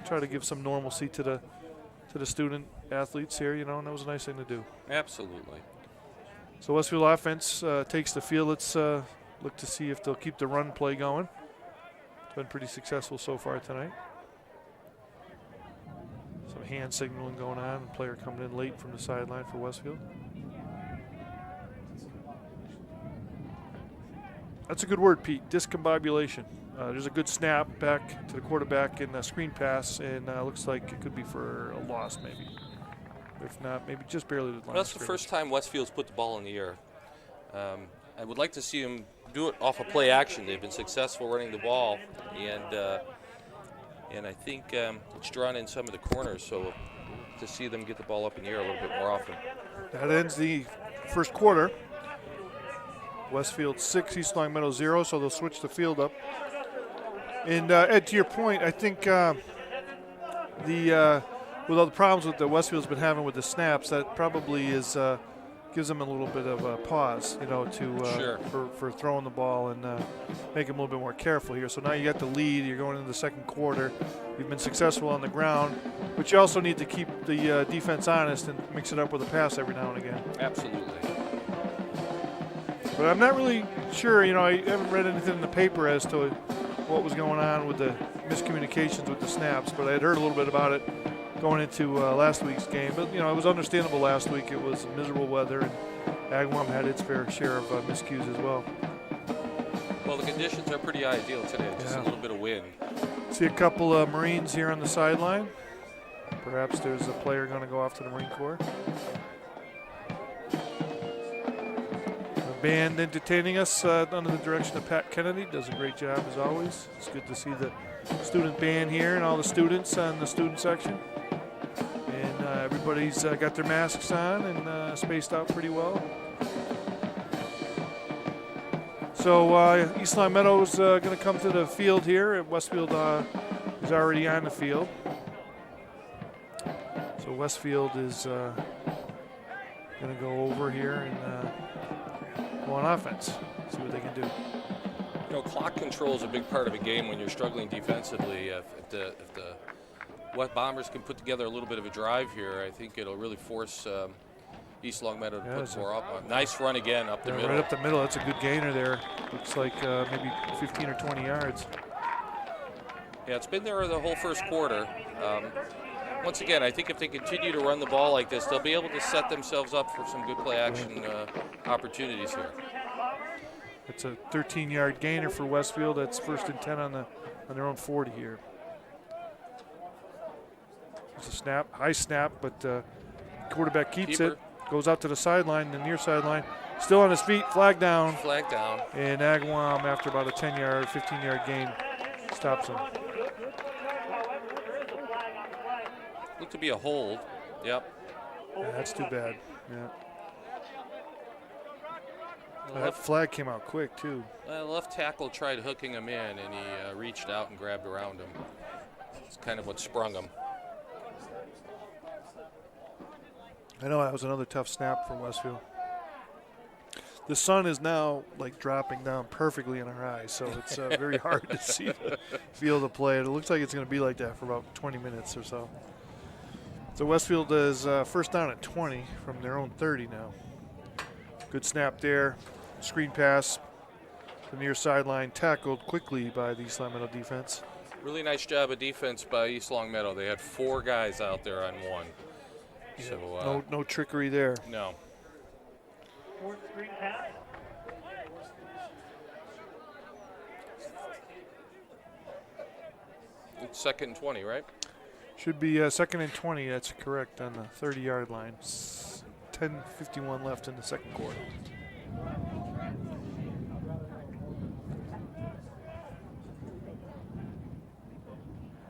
[SPEAKER 1] try to give some normalcy to the student athletes here, and that was a nice thing to do.
[SPEAKER 2] Absolutely.
[SPEAKER 1] So Westfield offense takes the field. Let's look to see if they'll keep the run play going. It's been pretty successful so far tonight. Some hand signaling going on. A player coming in late from the sideline for Westfield. That's a good word, Pete. Discombobulation. There's a good snap back to the quarterback in a screen pass, and looks like it could be for a loss maybe. If not, maybe just barely.
[SPEAKER 2] Well, that's the first time Westfield's put the ball in the air. I would like to see them do it off of play action. They've been successful running the ball, and I think it's drawn in some of the corners, so to see them get the ball up in the air a little bit more often.
[SPEAKER 1] That ends the first quarter. Westfield 6, East Longmeadow 0, so they'll switch the field up. And Ed, to your point, I think with all the problems that the Westfield's been having with the snaps, that probably gives them a little bit of a pause,
[SPEAKER 2] Sure.
[SPEAKER 1] for throwing the ball and make them a little bit more careful here. So now you got the lead. You're going into the second quarter. You've been successful on the ground, but you also need to keep the defense honest and mix it up with a pass every now and again.
[SPEAKER 2] Absolutely.
[SPEAKER 1] But I'm not really sure. I haven't read anything in the paper as to what was going on with the miscommunications with the snaps, but I had heard a little bit about it going into last week's game. But, it was understandable last week. It was miserable weather, and Agawam had its fair share of miscues as well.
[SPEAKER 2] Well, the conditions are pretty ideal today. Just a little bit of wind.
[SPEAKER 1] See a couple of Marines here on the sideline. Perhaps there's a player going to go off to the Marine Corps. The band entertaining us under the direction of Pat Kennedy. Does a great job as always. It's good to see the student band here and all the students on the student section. And everybody's got their masks on and spaced out pretty well. So East Longmeadow is going to come to the field here. Westfield is already on the field. So Westfield is going to go over here and go on offense, see what they can do.
[SPEAKER 2] Clock control is a big part of a game when you're struggling defensively. If the West Bombers can put together a little bit of a drive here, I think it'll really force East Longmeadow to put more up. Nice run again up the middle.
[SPEAKER 1] Right up the middle. That's a good gainer there. Looks like maybe 15 or 20 yards.
[SPEAKER 2] Yeah, it's been there the whole first quarter. Once again, I think if they continue to run the ball like this, they'll be able to set themselves up for some good play action opportunities here.
[SPEAKER 1] It's a 13-yard gainer for Westfield. That's first and 10 on their own 40 here. It's a snap, high snap, but quarterback keeps it. Goes out to the sideline, the near sideline. Still on his feet, flag down.
[SPEAKER 2] Flag down.
[SPEAKER 1] And Agawam, after about a 10-yard, 15-yard gain, stops him.
[SPEAKER 2] Looked to be a hold. Yep.
[SPEAKER 1] Yeah, that's too bad. Yeah. That flag came out quick, too.
[SPEAKER 2] Left tackle tried hooking him in, and he reached out and grabbed around him. It's kind of what sprung him.
[SPEAKER 1] I know that was another tough snap from Westfield. The sun is now like dropping down perfectly in our eyes, so it's very hard to see the field of play. It looks like it's going to be like that for about 20 minutes or so. So Westfield is first down at 20 from their own 30 now. Good snap there. Screen pass to the near sideline, tackled quickly by the East Longmeadow defense.
[SPEAKER 2] Really nice job of defense by East Longmeadow. They had 4 guys out there on one.
[SPEAKER 1] Yeah,
[SPEAKER 2] So
[SPEAKER 1] no trickery there.
[SPEAKER 2] No. It's 2nd and 20, right?
[SPEAKER 1] Should be 2nd and 20. That's correct on the 30-yard line. 10:51 left in the second quarter.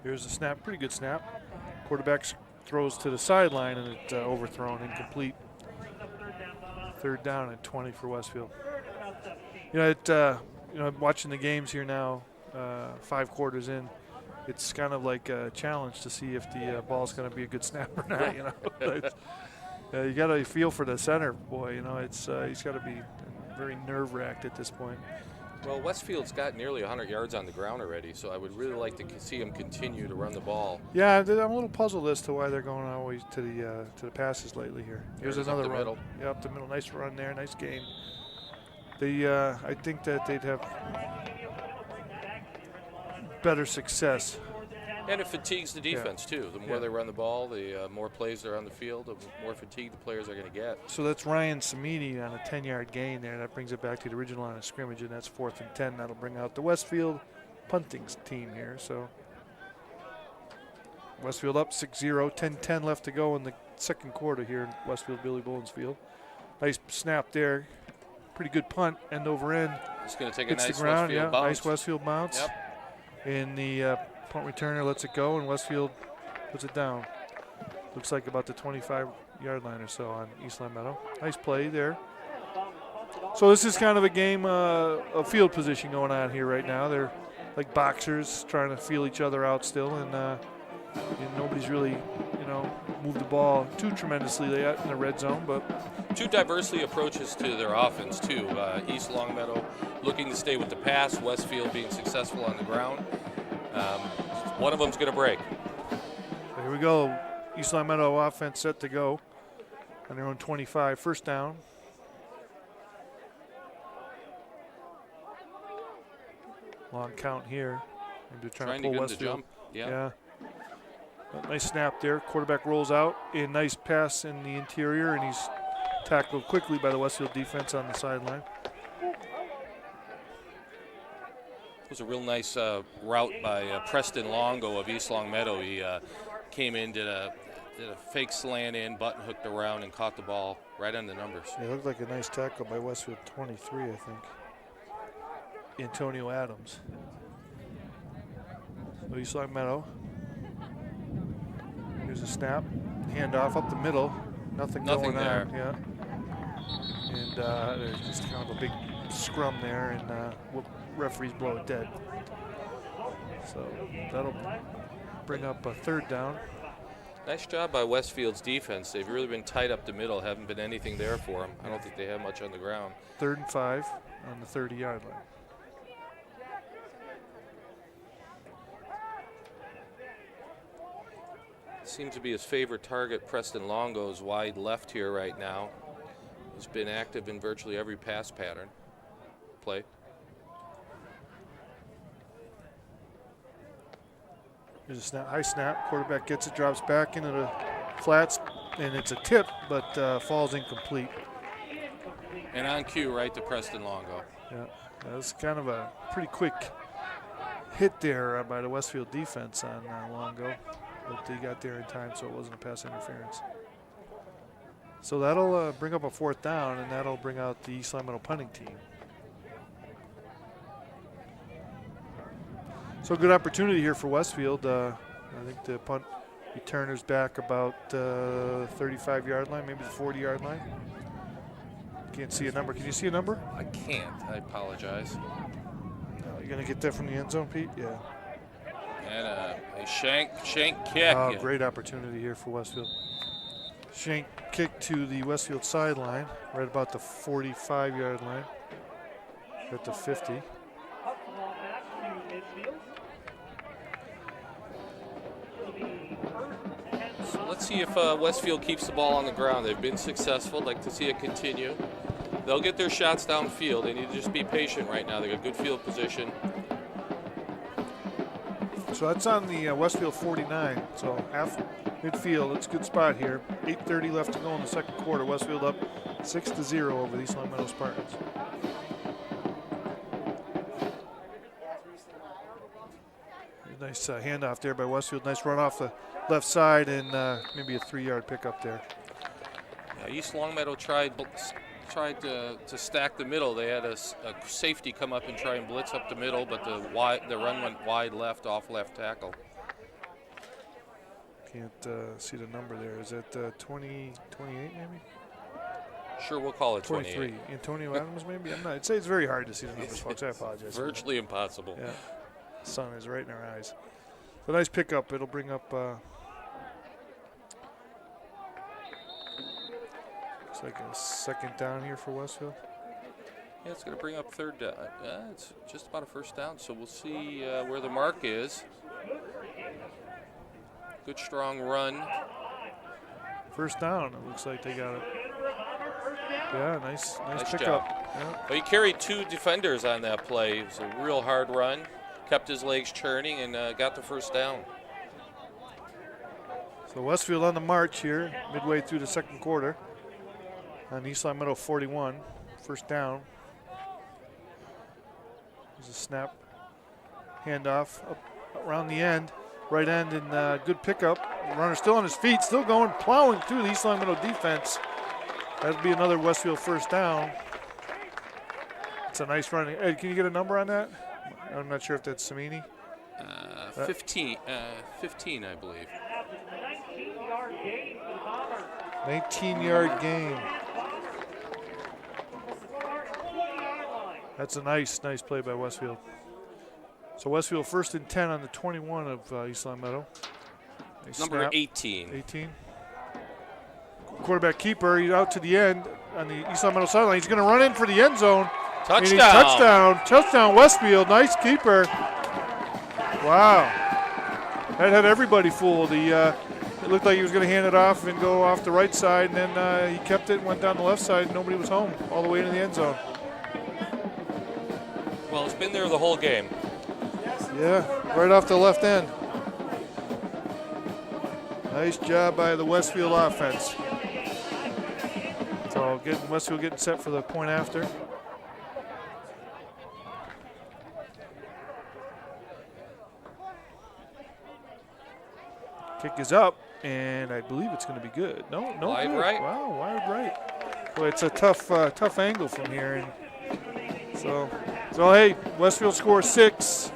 [SPEAKER 1] Here's the snap. Pretty good snap. Quarterback throws to the sideline, and it overthrown, incomplete. 3rd down and 20 for Westfield. Watching the games here now, 5 quarters in, it's kind of like a challenge to see if the ball's going to be a good snap or not. You got to feel for the center boy. He's got to be very nerve-wracked at this point.
[SPEAKER 2] Well, Westfield's got nearly 100 yards on the ground already, so I would really like to see him continue to run the ball.
[SPEAKER 1] Yeah, I'm a little puzzled as to why they're going always to the passes lately here. Here's another run.
[SPEAKER 2] Middle.
[SPEAKER 1] Yeah, up the middle. Nice run there. Nice game. I think that they'd have better success.
[SPEAKER 2] And it fatigues the defense, too. The more they run the ball, the more plays they're on the field, the more fatigued the players are going to get.
[SPEAKER 1] So that's Ryan Samini on a 10-yard gain there. That brings it back to the original line of scrimmage, and that's 4th and 10. That'll bring out the Westfield punting team here. So Westfield up 6-0, 10-10 left to go in the second quarter here in Westfield Billy Bowen's field. Nice snap there. Pretty good punt, end over end.
[SPEAKER 2] It's going to take
[SPEAKER 1] Hits
[SPEAKER 2] a nice
[SPEAKER 1] the ground,
[SPEAKER 2] Westfield bounce.
[SPEAKER 1] Nice Westfield bounce.
[SPEAKER 2] Yep.
[SPEAKER 1] And the punt returner lets it go, and Westfield puts it down. Looks like about the 25-yard line or so on East Longmeadow. Nice play there. So this is kind of a game of field position going on here right now. They're like boxers trying to feel each other out still, and nobody's really, moved the ball too tremendously in the red zone. But
[SPEAKER 2] 2 diversely approaches to their offense, too. East Longmeadow looking to stay with the pass, Westfield being successful on the ground. One of them's going to break.
[SPEAKER 1] So here we go. East Longmeadow offense set to go on their own 25. First down. Long count here. Maybe they're trying to pull Westfield.
[SPEAKER 2] To jump. Yeah.
[SPEAKER 1] Nice snap there. Quarterback rolls out. A nice pass in the interior, and he's tackled quickly by the Westfield defense on the sideline.
[SPEAKER 2] It was a real nice route by Preston Longo of East Longmeadow. He came in, did a fake slant in, button hooked around, and caught the ball right on the numbers.
[SPEAKER 1] Yeah, it looked like a nice tackle by Westfield 23, I think. Antonio Adams. So East Longmeadow. Here's a snap. Handoff up the middle. Nothing going
[SPEAKER 2] there.
[SPEAKER 1] on. Yeah. And there's just kind of a big scrum there, and referees blow it dead. So that'll bring up a 3rd down.
[SPEAKER 2] Nice job by Westfield's defense. They've really been tight up the middle. Haven't been anything there for them. I don't think they have much on the ground.
[SPEAKER 1] 3rd and 5 on the 30-yard line.
[SPEAKER 2] Seems to be his favorite target. Preston Longo's wide left here right now. He's been active in virtually every pass pattern play.
[SPEAKER 1] There's a snap, high snap. Quarterback gets it, drops back into the flats, and it's a tip, but falls incomplete.
[SPEAKER 2] And on cue, right to Preston Longo.
[SPEAKER 1] Yeah, that was kind of a pretty quick hit there by the Westfield defense on Longo, but they got there in time, so it wasn't a pass interference. So that'll bring up a 4th down, and that'll bring out the East Longmeadow punting team. So good opportunity here for Westfield. I think the punt returner's back about 35-yard line, maybe the 40-yard line. Can't see a number. Can you see a number?
[SPEAKER 2] I can't. I apologize.
[SPEAKER 1] You're going to get that from the end zone, Pete? Yeah.
[SPEAKER 2] And a shank kick.
[SPEAKER 1] Oh, great opportunity here for Westfield. Shank kick to the Westfield sideline, right about the 45-yard line. At the 50.
[SPEAKER 2] So let's see if Westfield keeps the ball on the ground. They've been successful. I'd like to see it continue. They'll get their shots downfield. They need to just be patient right now. They got good field position.
[SPEAKER 1] So that's on the Westfield 49. So half midfield. It's a good spot here. 8:30 left to go in the second quarter. Westfield up 6-0 over the East Longmeadow Spartans. Nice handoff there by Westfield. Nice run off the left side and maybe a 3-yard pickup there.
[SPEAKER 2] Yeah, East Longmeadow tried to stack the middle. They had a safety come up and try and blitz up the middle, but the run went wide left off left tackle.
[SPEAKER 1] Can't see the number there. Is it 20, 28 maybe?
[SPEAKER 2] Sure, we'll call it
[SPEAKER 1] 23.
[SPEAKER 2] 28.
[SPEAKER 1] Antonio Adams maybe? I'd say it's very hard to see the numbers, folks. I apologize.
[SPEAKER 2] Virtually impossible.
[SPEAKER 1] Yeah. The sun is right in our eyes. It's a nice pickup. It'll bring up looks like a second down here for Westfield.
[SPEAKER 2] Yeah, it's going to bring up third down. It's just about a first down, so we'll see where the mark is. Good strong run.
[SPEAKER 1] First down. It looks like they got it. Yeah, nice pickup.
[SPEAKER 2] Job.
[SPEAKER 1] Yeah.
[SPEAKER 2] Well, he carried 2 defenders on that play. It was a real hard run. Kept his legs churning and got the first down.
[SPEAKER 1] So Westfield on the march here, midway through the second quarter. On East Longmeadow 41, first down. There's a snap, handoff up around the end, right end, and good pickup. The runner still on his feet, still going, plowing through the East Longmeadow defense. That'd be another Westfield first down. It's a nice run. Ed, can you get a number on that? I'm not sure if that's Samini.
[SPEAKER 2] 15, I believe.
[SPEAKER 1] 19-yard gain. That's a nice play by Westfield. So Westfield first and 10 on the 21 of East Longmeadow.
[SPEAKER 2] Number 18.
[SPEAKER 1] 18. Quarterback keeper, he's out to the end on the East Longmeadow sideline. He's going to run in for the end zone.
[SPEAKER 2] Touchdown.
[SPEAKER 1] Touchdown, Westfield. Nice keeper. Wow. That had everybody fooled. It looked like he was going to hand it off and go off the right side, and then he kept it and went down the left side. Nobody was home all the way into the end zone.
[SPEAKER 2] Well, it's been there the whole game.
[SPEAKER 1] Yeah, right off the left end. Nice job by the Westfield offense. So Westfield getting set for the point after. Kick is up, and I believe it's going to be good. No,
[SPEAKER 2] wide
[SPEAKER 1] good.
[SPEAKER 2] right.
[SPEAKER 1] Wow, wide right. Well, it's a tough angle from here, and so hey, Westfield scores 6,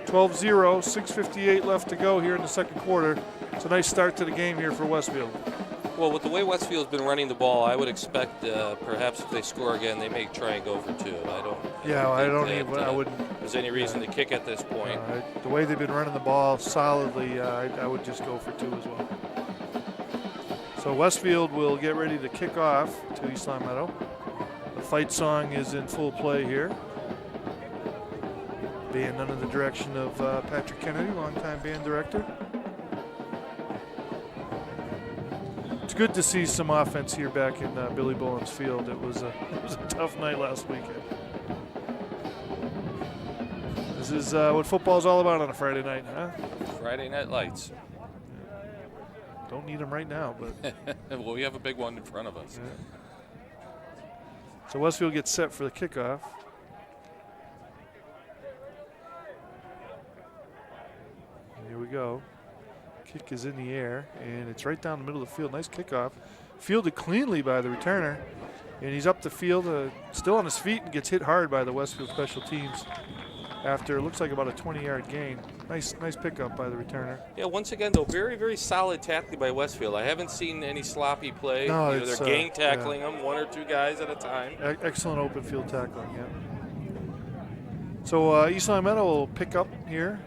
[SPEAKER 1] 12-0, 6:58 left to go here in the second quarter. It's a nice start to the game here for Westfield.
[SPEAKER 2] Well, with the way Westfield's been running the ball, I would expect perhaps if they score again, they may try and go for 2. I wouldn't. There's any reason to kick at this point.
[SPEAKER 1] The way they've been running the ball solidly, I would just go for 2 as well. So Westfield will get ready to kick off to East Longmeadow. The fight song is in full play here. Band under the direction of Patrick Kennedy, longtime band director. It's good to see some offense here back in Billy Bullen's field. It was a tough night last weekend. This is what football's all about on a Friday night, huh?
[SPEAKER 2] Friday Night Lights.
[SPEAKER 1] Don't need them right now, but
[SPEAKER 2] well, we have a big one in front of us.
[SPEAKER 1] Yeah. So Westfield gets set for the kickoff. Here we go. Kick is in the air, and it's right down the middle of the field. Nice kickoff. Fielded cleanly by the returner, and he's up the field, still on his feet, and gets hit hard by the Westfield special teams. after it looks like about a 20-yard gain. Nice pickup by the returner.
[SPEAKER 2] Yeah, once again, though, very, very solid tackling by Westfield. I haven't seen any sloppy play.
[SPEAKER 1] No,
[SPEAKER 2] they're gang tackling them, 1 or 2 guys at a time.
[SPEAKER 1] Excellent open field tackling, yeah. So East Longmeadow will pick up here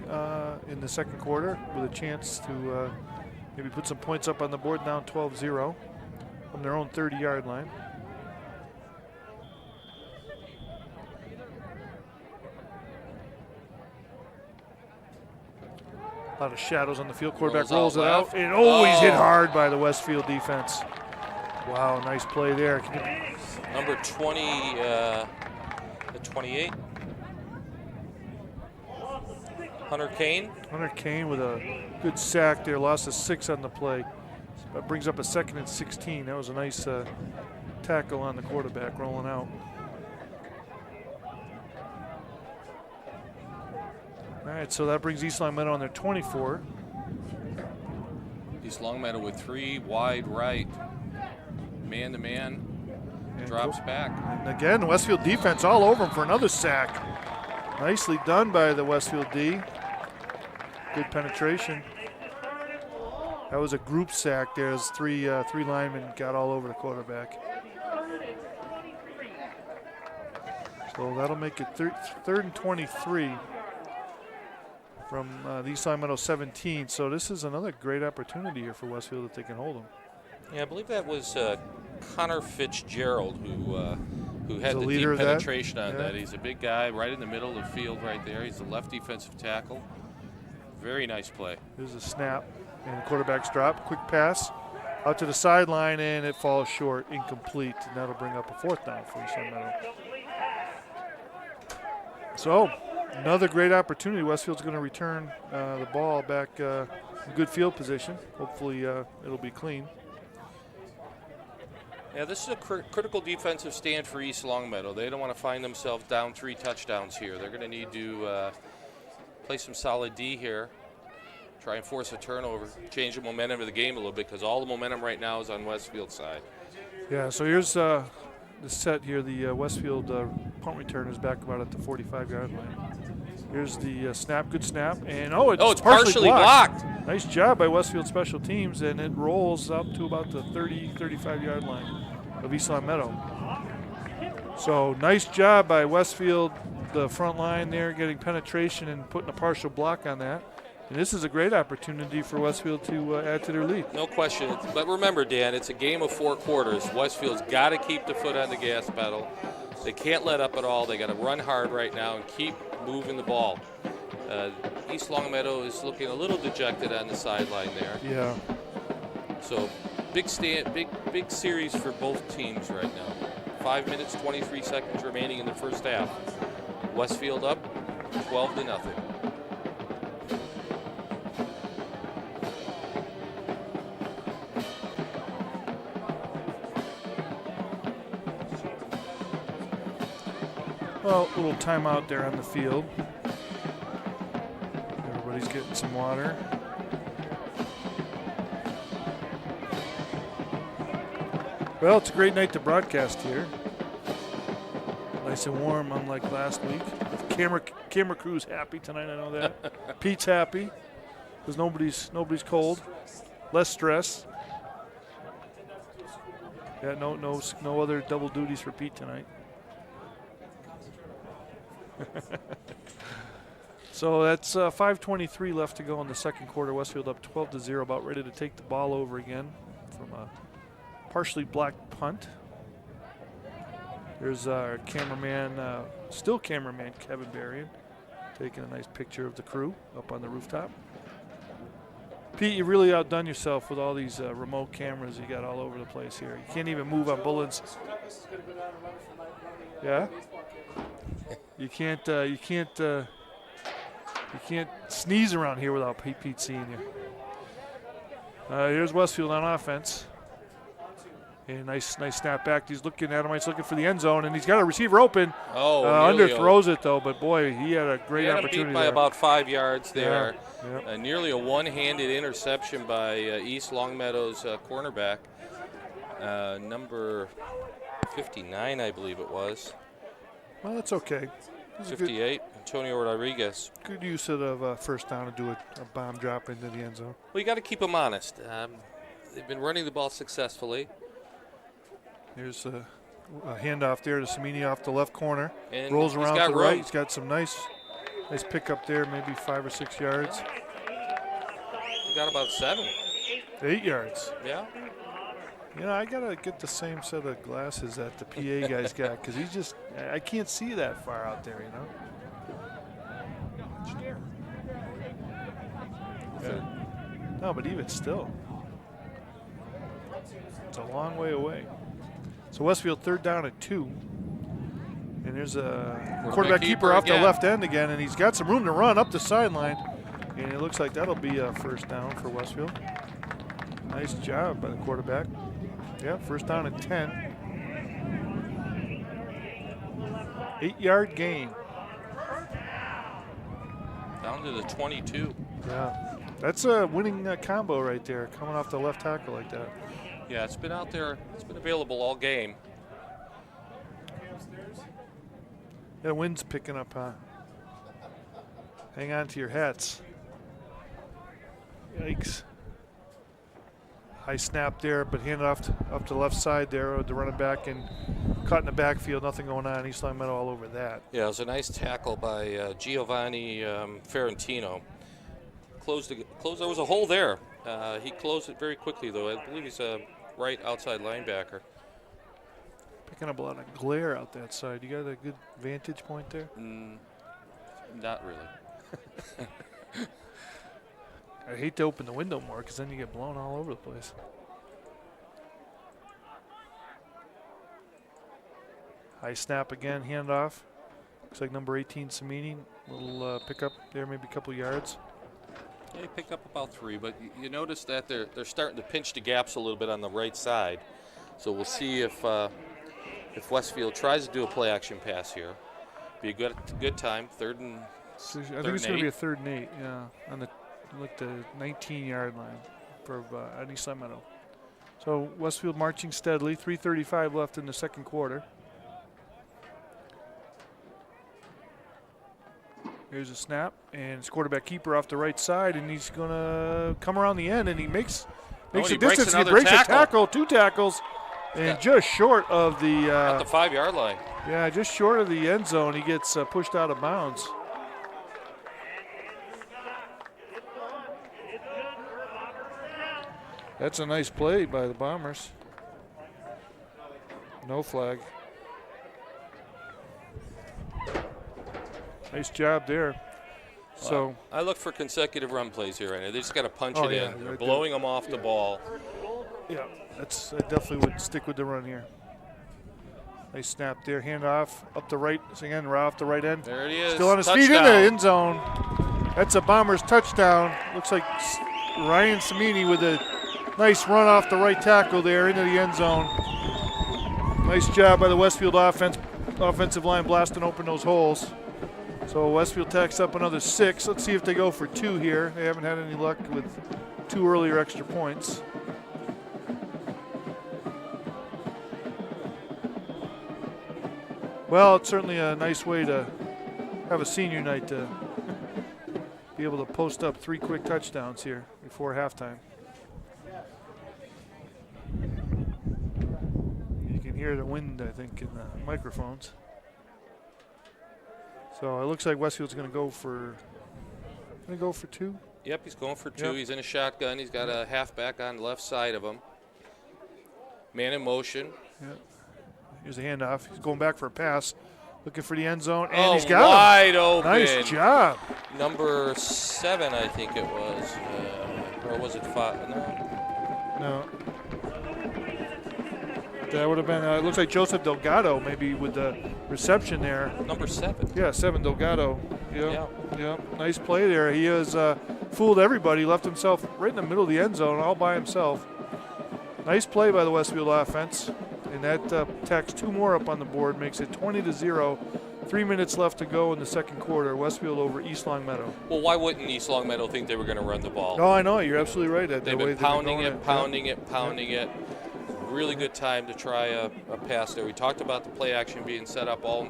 [SPEAKER 1] in the second quarter with a chance to maybe put some points up on the board, down 12-0 from their own 30-yard line. A lot of shadows on the field. Quarterback rolls it out. And always hit hard by the Westfield defense. Wow, nice play there.
[SPEAKER 2] Number 20, 28. Hunter Kane.
[SPEAKER 1] Hunter Kane with a good sack there. Lost a 6 on the play. That brings up a 2nd and 16. That was a nice tackle on the quarterback rolling out. All right, so that brings East Longmeadow on their 24.
[SPEAKER 2] East Longmeadow with 3 wide right. Man-to-man. Drops back.
[SPEAKER 1] And again, Westfield defense all over him for another sack. Nicely done by the Westfield D. Good penetration. That was a group sack there as three linemen got all over the quarterback. So that'll make it 3rd and 23 from the East Longmeadow 17. So this is another great opportunity here for Westfield if they can hold them.
[SPEAKER 2] Yeah, I believe that was Connor Fitzgerald who had the deep
[SPEAKER 1] of
[SPEAKER 2] penetration
[SPEAKER 1] that.
[SPEAKER 2] on that. He's a big guy right in the middle of the field right there. He's the left defensive tackle. Very nice play.
[SPEAKER 1] Here's a snap, and the quarterback's drop. Quick pass out to the sideline, and it falls short, incomplete. And that'll bring up a 4th down for East Longmeadow. So another great opportunity. Westfield's going to return the ball back in good field position. Hopefully it'll be clean.
[SPEAKER 2] Yeah, this is a critical defensive stand for East Longmeadow. They don't want to find themselves down 3 touchdowns here. They're going to need to play some solid D here, try and force a turnover, change the momentum of the game a little bit because all the momentum right now is on Westfield's side.
[SPEAKER 1] Yeah, so here's the set here. The Westfield punt return is back about at the 45-yard line. Here's the snap, good snap, and it's partially blocked. Nice job by Westfield special teams, and it rolls up to about the 35-yard line of East Longmeadow. So nice job by Westfield, the front line there, getting penetration and putting a partial block on that. And this is a great opportunity for Westfield to add to their lead.
[SPEAKER 2] No question. But remember, Dan, it's a game of 4 quarters. Westfield's got to keep the foot on the gas pedal. They can't let up at all. They got to run hard right now and keep moving the ball. East Longmeadow is looking a little dejected on the sideline there.
[SPEAKER 1] Yeah.
[SPEAKER 2] So big series for both teams right now. 5 minutes, 23 seconds remaining in the first half. Westfield up 12-0.
[SPEAKER 1] Well, a little timeout there on the field. Everybody's getting some water. Well, it's a great night to broadcast here. Nice and warm, unlike last week. Camera crew's happy tonight, I know that. Pete's happy because nobody's cold. Less stress. Yeah, no other double duties for Pete tonight. So that's 5:23 left to go in the second quarter. Westfield up 12-0, about ready to take the ball over again from a partially blocked punt. There's our still cameraman Kevin Berrien, taking a nice picture of the crew up on the rooftop. Pete, you really outdone yourself with all these remote cameras you got all over the place here. You can't even move on bullets. Yeah. You can't sneeze around here without Pete seeing you. Here's Westfield on offense. And nice snap back. He's looking at him. He's looking for the end zone, and he's got a receiver open. Underthrows it though, but boy, he had a great opportunity.
[SPEAKER 2] Beat by about 5 yards there.
[SPEAKER 1] Yeah.
[SPEAKER 2] Nearly a one-handed interception by East Longmeadow's cornerback, number 59, I believe it was.
[SPEAKER 1] Well, that's okay.
[SPEAKER 2] 58, Antonio Rodriguez.
[SPEAKER 1] Good use of first down to do a bomb drop into the end zone.
[SPEAKER 2] Well, you got to keep them honest. They've been running the ball successfully.
[SPEAKER 1] There's a handoff there to Samini off the left corner.
[SPEAKER 2] And
[SPEAKER 1] rolls around
[SPEAKER 2] got
[SPEAKER 1] to the
[SPEAKER 2] room.
[SPEAKER 1] right. He's got some nice pickup there, maybe 5 or 6 yards.
[SPEAKER 2] He got about 7.
[SPEAKER 1] 8 yards.
[SPEAKER 2] Yeah.
[SPEAKER 1] You know, I got to get the same set of glasses that the PA guy's got because he's just, I can't see that far out there, you know. Yeah. No, but even still, it's a long way away. So Westfield 3rd down at 2. And there's a quarterback keeper off the left end again, and he's got some room to run up the sideline. And it looks like that'll be a first down for Westfield. Nice job by the quarterback. Yeah, first down at 10. 8-yard gain.
[SPEAKER 2] Down to the 22.
[SPEAKER 1] Yeah, that's a winning combo right there, coming off the left tackle like that.
[SPEAKER 2] Yeah, it's been out there. It's been available all game.
[SPEAKER 1] Yeah, wind's picking up, huh? Hang on to your hats. Yikes. High snap there, but handed off to the left side there with the running back and caught in the backfield. Nothing going on. East Longmeadow all over that.
[SPEAKER 2] Yeah, it was a nice tackle by Giovanni Ferrantino. Closed. There was a hole there. He closed it very quickly, though. I believe he's a right outside linebacker.
[SPEAKER 1] Picking up a lot of glare out that side. You got a good vantage point there?
[SPEAKER 2] Not really.
[SPEAKER 1] I hate to open the window more because then you get blown all over the place. High snap again, handoff. Looks like number 18, Samini. Little pickup there, maybe a couple yards.
[SPEAKER 2] Yeah, he picked up about 3, but you notice that they're starting to pinch the gaps a little bit on the right side. So we'll see if Westfield tries to do a play action pass here. Be a good time. Third and
[SPEAKER 1] I think it's going to be a 3rd and 8. Yeah, on the 19-yard line for East Longmeadow. So Westfield marching steadily. 3:35 left in the second quarter. Here's a snap, and it's quarterback keeper off the right side, and he's going to come around the end, and he makes a distance. He breaks a tackle, 2 tackles, and just short of the
[SPEAKER 2] at the 5-yard line.
[SPEAKER 1] Yeah, just short of the end zone. He gets pushed out of bounds. That's a nice play by the Bombers. No flag. Nice job there. So
[SPEAKER 2] I look for consecutive run plays here right now. They just got to punch it in. They're
[SPEAKER 1] right
[SPEAKER 2] blowing them off the ball.
[SPEAKER 1] yeah, I definitely would stick with the run here. Nice snap there, handoff up the right. So again, right off the right end.
[SPEAKER 2] There it is.
[SPEAKER 1] Still on his feet in the end zone. That's a Bombers touchdown. Looks like Ryan Samini with a nice run off the right tackle there into the end zone. Nice job by the Westfield offensive line blasting open those holes. So Westfield tacks up another 6. Let's see if they go for 2 here. They haven't had any luck with 2 earlier extra points. Well, it's certainly a nice way to have a senior night to be able to post up 3 quick touchdowns here before halftime. You can hear the wind, I think, in the microphones. So it looks like Westfield's going to go for 2.
[SPEAKER 2] Yep, he's going for 2.
[SPEAKER 1] Yep.
[SPEAKER 2] He's in a shotgun. He's got a halfback on the left side of him. Man in motion.
[SPEAKER 1] Yep. Here's a handoff. He's going back for a pass, looking for the end zone, and he's got
[SPEAKER 2] wide
[SPEAKER 1] him.
[SPEAKER 2] open.
[SPEAKER 1] Nice job.
[SPEAKER 2] Number 7, I think it was, or was it 5?
[SPEAKER 1] No. That would have been. It looks like Joseph Delgado maybe with the reception there.
[SPEAKER 2] Number 7.
[SPEAKER 1] Yeah, 7 Delgado.
[SPEAKER 2] Yeah.
[SPEAKER 1] Nice play there. He has fooled everybody. Left himself right in the middle of the end zone, all by himself. Nice play by the Westfield offense, and that tacks 2 more up on the board, makes it 20-0. 3 minutes left to go in the second quarter. Westfield over East Longmeadow.
[SPEAKER 2] Well, why wouldn't East Longmeadow think they were going to run the ball?
[SPEAKER 1] No, I know. You're absolutely right.
[SPEAKER 2] They've been pounding it. really good time to try a pass there. We talked about the play action being set up all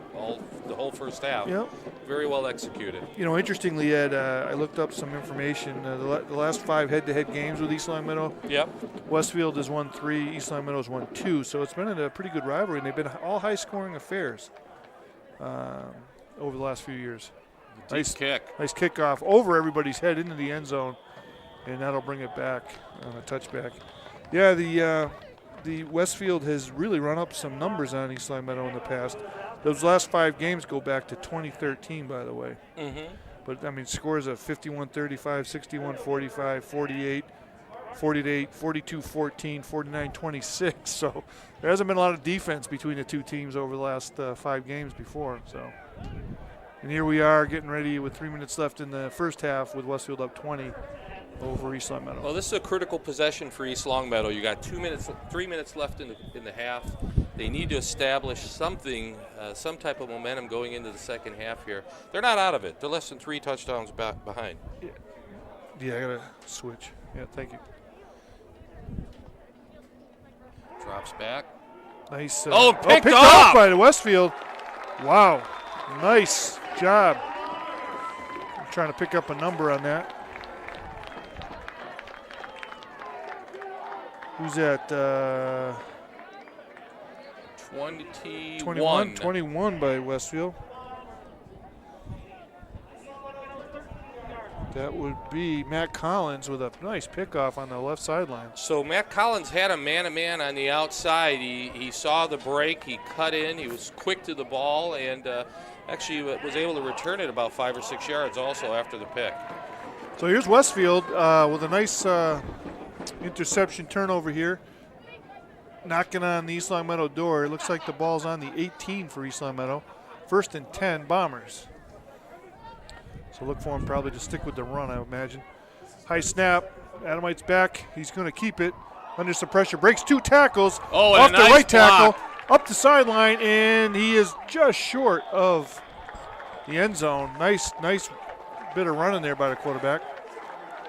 [SPEAKER 2] the whole first half.
[SPEAKER 1] Yep.
[SPEAKER 2] Very well executed.
[SPEAKER 1] You know, interestingly, Ed, I looked up some information. The last 5 head-to-head games with East Longmeadow,
[SPEAKER 2] Yep.
[SPEAKER 1] Westfield has won 3, East Longmeadow has won 2. So it's been a pretty good rivalry, and they've been all high-scoring affairs over the last few years.
[SPEAKER 2] Nice kick.
[SPEAKER 1] Nice kickoff over everybody's head into the end zone, and that'll bring it back on a touchback. Yeah, the Westfield has really run up some numbers on East Longmeadow in the past. Those last 5 games go back to 2013, by the way.
[SPEAKER 2] Mm-hmm.
[SPEAKER 1] But, I mean, scores of 51-35, 61-45, 48, 48, 42-14, 49-26. So there hasn't been a lot of defense between the two teams over the last 5 games before. So, and here we are getting ready with 3 minutes left in the first half with Westfield up 20 over East Longmeadow.
[SPEAKER 2] Well, this is a critical possession for East Longmeadow. You got 3 minutes left in the half. They need to establish something, some type of momentum going into the second half here. They're not out of it. They're less than 3 touchdowns behind.
[SPEAKER 1] Yeah, I got to switch. Yeah, thank you.
[SPEAKER 2] Drops back.
[SPEAKER 1] Nice.
[SPEAKER 2] Picked
[SPEAKER 1] off
[SPEAKER 2] off
[SPEAKER 1] by the Westfield. Wow. Nice job. I'm trying to pick up a number on that. Who's that? 21 by Westfield. That would be Matt Collins with a nice pickoff on the left sideline.
[SPEAKER 2] So Matt Collins had a man-to-man on the outside. He saw the break. He cut in. He was quick to the ball, and actually was able to return it about 5 or 6 yards also after the pick.
[SPEAKER 1] So here's Westfield with a nice interception turnover here. Knocking on the East Longmeadow door. It looks like the ball's on the 18 for East Longmeadow. 1st and 10, Bombers. So look for him probably to stick with the run, I would imagine. High snap. Adamite's back. He's going to keep it under some pressure. Breaks 2 tackles. Off the right tackle. Up the sideline, and he is just short of the end zone. Nice bit of running there by the quarterback.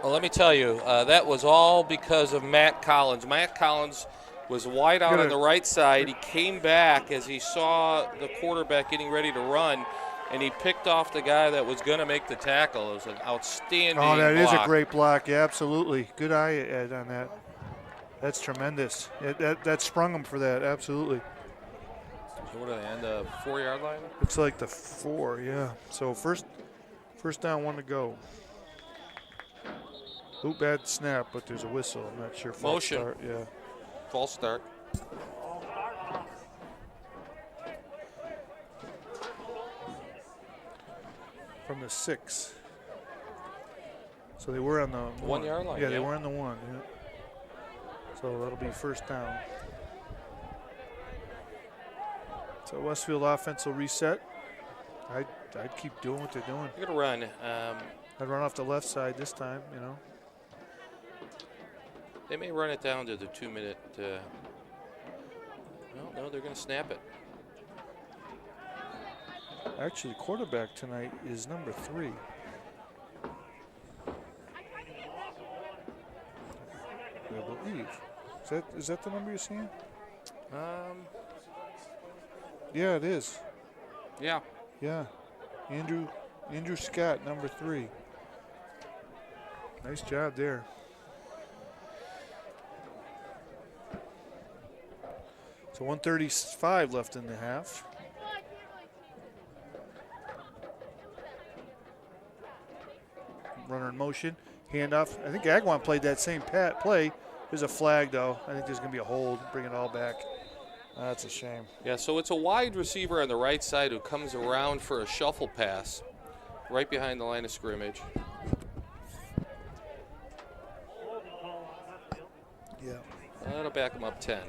[SPEAKER 2] Well, let me tell you, that was all because of Matt Collins. Matt Collins was wide out on the right side. He came back as he saw the quarterback getting ready to run, and he picked off the guy that was going to make the tackle. It was an outstanding block.
[SPEAKER 1] That is a great block. Yeah, absolutely. Good eye, Ed, on that. That's tremendous. That sprung him for that, absolutely.
[SPEAKER 2] So what are they, on the 4-yard line?
[SPEAKER 1] Looks like the 4, yeah. So first down, 1 to go. Bad snap, but there's a whistle. I'm not sure.
[SPEAKER 2] Motion.
[SPEAKER 1] Start, yeah.
[SPEAKER 2] False start.
[SPEAKER 1] From the 6. So they were on the
[SPEAKER 2] 1 yard line.
[SPEAKER 1] Yeah, they were on the 1. Yeah. So that'll be first down. So Westfield offense will reset. I'd keep doing what they're doing.
[SPEAKER 2] They're going to run.
[SPEAKER 1] I'd run off the left side this time, you know.
[SPEAKER 2] They may run it down to the 2-minute. No, they're going to snap it.
[SPEAKER 1] Actually, the quarterback tonight is number 3. I believe. Is that the number you're seeing? Yeah, it is.
[SPEAKER 2] Yeah.
[SPEAKER 1] Yeah. Andrew Scott, number 3. Nice job there. So 1:35 left in the half. Runner in motion. Handoff. I think Agwan played that same play. There's a flag, though. I think there's going to be a hold. Bring it all back. That's a shame.
[SPEAKER 2] Yeah, so it's a wide receiver on the right side who comes around for a shuffle pass right behind the line of scrimmage.
[SPEAKER 1] Yeah.
[SPEAKER 2] That'll back him up 10.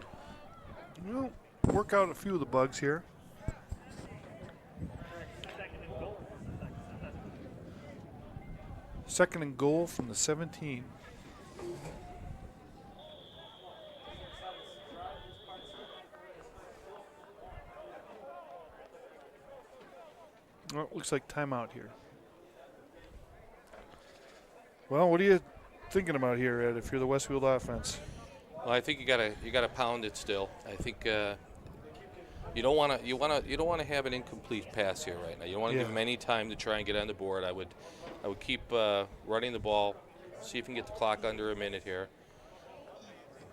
[SPEAKER 1] We'll work out a few of the bugs here. Second and goal from the 17. Well, looks like timeout here. Well, what are you thinking about here, Ed, if you're the Westfield offense?
[SPEAKER 2] Well, I think you gotta pound it still. I think you don't want to have an incomplete pass here right now. You don't want to give them any time to try and get on the board. I would keep running the ball, see if you can get the clock under a minute here,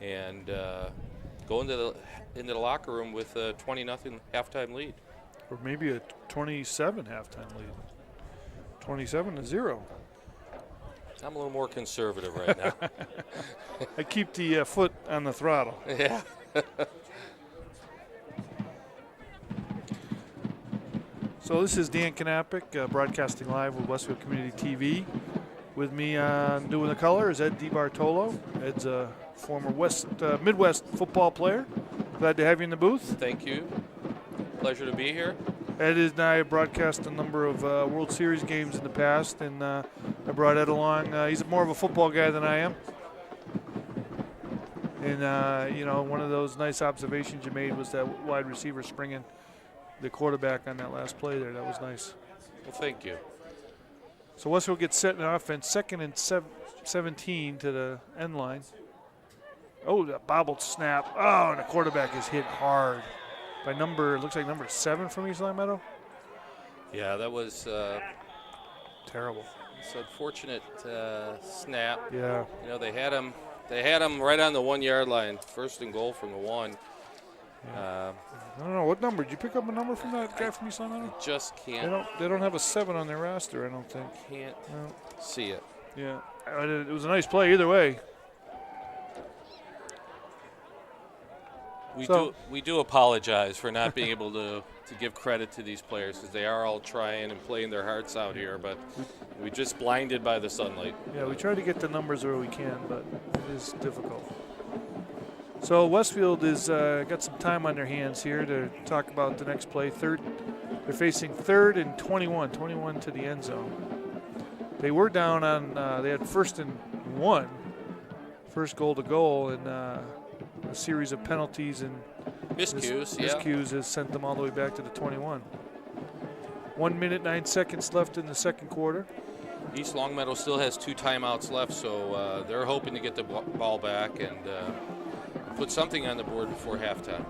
[SPEAKER 2] and go into the locker room with a 20-0 halftime lead.
[SPEAKER 1] Or maybe a 27 halftime lead. 27-0.
[SPEAKER 2] I'm a little more conservative right now.
[SPEAKER 1] I keep the foot on the throttle.
[SPEAKER 2] Yeah.
[SPEAKER 1] So this is Dan Knappich, broadcasting live with Westfield Community TV. With me doing the color is Ed DiBartolo. Ed's a former Midwest football player. Glad to have you in the booth.
[SPEAKER 2] Thank you. Pleasure to be here.
[SPEAKER 1] Ed and I have broadcast a number of World Series games in the past, and I brought Ed along. He's more of a football guy than I am. And, one of those nice observations you made was that wide receiver springing the quarterback on that last play there. That was nice.
[SPEAKER 2] Well, thank you.
[SPEAKER 1] So Westfield gets set in offense, 2nd and 17 to the end line. Oh, that bobbled snap. Oh, and the quarterback is hit hard by looks like number 7 from East Longmeadow.
[SPEAKER 2] Yeah, that was
[SPEAKER 1] terrible.
[SPEAKER 2] It's an unfortunate snap.
[SPEAKER 1] Yeah.
[SPEAKER 2] They had him right on the 1 yard line, 1st and goal from the 1.
[SPEAKER 1] Yeah. I don't know what number. Did you pick up a number from that guy from East Longmeadow?
[SPEAKER 2] Just can't.
[SPEAKER 1] They don't have a 7 on their roster, I don't think.
[SPEAKER 2] Can't see it.
[SPEAKER 1] Yeah, it was a nice play either way.
[SPEAKER 2] We do apologize for not being able to give credit to these players, because they are all trying and playing their hearts out here, but we're just blinded by the sunlight.
[SPEAKER 1] Yeah, we try to get the numbers where we can, but it is difficult. So Westfield is got some time on their hands here to talk about the next play. They're facing 3rd and 21 to the end zone. They were down on, they had 1st and 1, first goal to goal, and a series of penalties and miscues has sent them all the way back to the 21. 1 minute, 9 seconds left in the second quarter.
[SPEAKER 2] East Longmeadow still has 2 timeouts left, so they're hoping to get the ball back and put something on the board before halftime.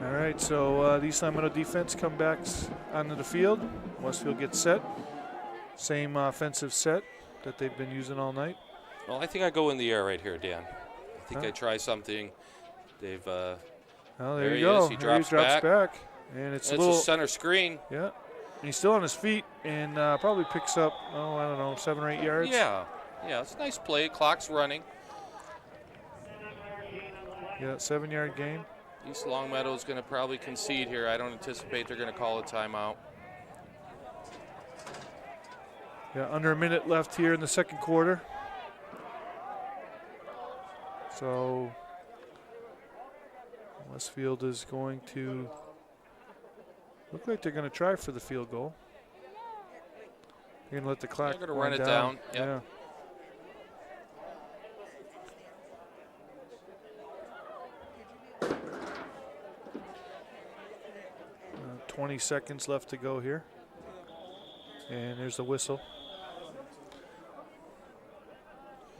[SPEAKER 1] All right, so the East Longmeadow defense comes back onto the field. Westfield gets set. Same offensive set that they've been using all night.
[SPEAKER 2] Well, I think I go in the air right here, Dan. I think I try something. They've.
[SPEAKER 1] Oh, there
[SPEAKER 2] he
[SPEAKER 1] you go.
[SPEAKER 2] is. He drops back.
[SPEAKER 1] And it's
[SPEAKER 2] a
[SPEAKER 1] little
[SPEAKER 2] center screen.
[SPEAKER 1] Yeah. And he's still on his feet and probably picks up, 7 or 8 yards.
[SPEAKER 2] Yeah, it's a nice play. Clock's running.
[SPEAKER 1] Yeah, 7-yard gain.
[SPEAKER 2] East Longmeadow is going to probably concede here. I don't anticipate they're going to call a timeout.
[SPEAKER 1] Yeah, under a minute left here in the second quarter. So Westfield is going to look like they're going to try for the field goal. They're going to let the clock
[SPEAKER 2] They're going to run it down. Yep.
[SPEAKER 1] Yeah. 20 seconds left to go here. And there's the whistle.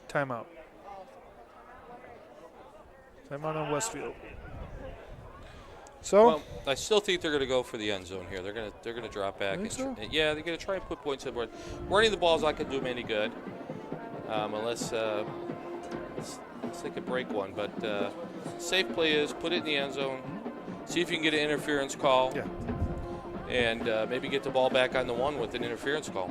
[SPEAKER 1] Timeout. Timeout on Westfield. So,
[SPEAKER 2] well, I still think they're going to go for the end zone here. They're going to drop back. Yeah, they're going to try and put points on the board. Running the ball is not going to do them any good, unless they could break one. But safe play is put it in the end zone. See if you can get an interference call.
[SPEAKER 1] Yeah.
[SPEAKER 2] And maybe get the ball back on the 1 with an interference call.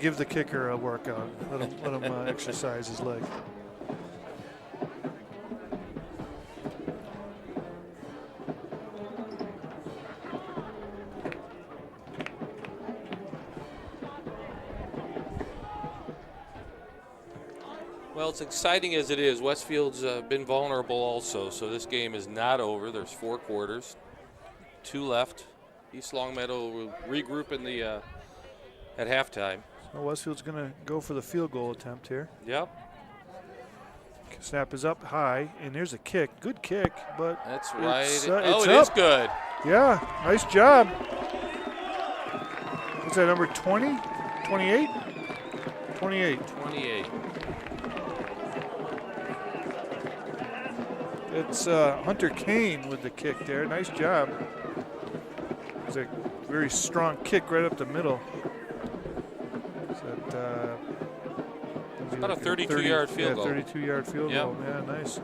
[SPEAKER 1] Give the kicker a workout. Let him exercise his leg.
[SPEAKER 2] Well, as exciting as it is, Westfield's been vulnerable also, so this game is not over. There's 4 quarters, 2 left. East Longmeadow will regroup in the at halftime.
[SPEAKER 1] So Westfield's going to go for the field goal attempt here.
[SPEAKER 2] Yep.
[SPEAKER 1] Snap is up high, and there's a kick. Good kick, but
[SPEAKER 2] that's right.
[SPEAKER 1] It's
[SPEAKER 2] it
[SPEAKER 1] up.
[SPEAKER 2] Is good.
[SPEAKER 1] Yeah, nice job. What's that, number 20? 28? 28.
[SPEAKER 2] 28.
[SPEAKER 1] It's Hunter Kane with the kick there. Nice job. It's a very strong kick right up the middle.
[SPEAKER 2] It's about a 32-yard field goal.
[SPEAKER 1] 32-yard field
[SPEAKER 2] Yep.
[SPEAKER 1] goal. Yeah, nice.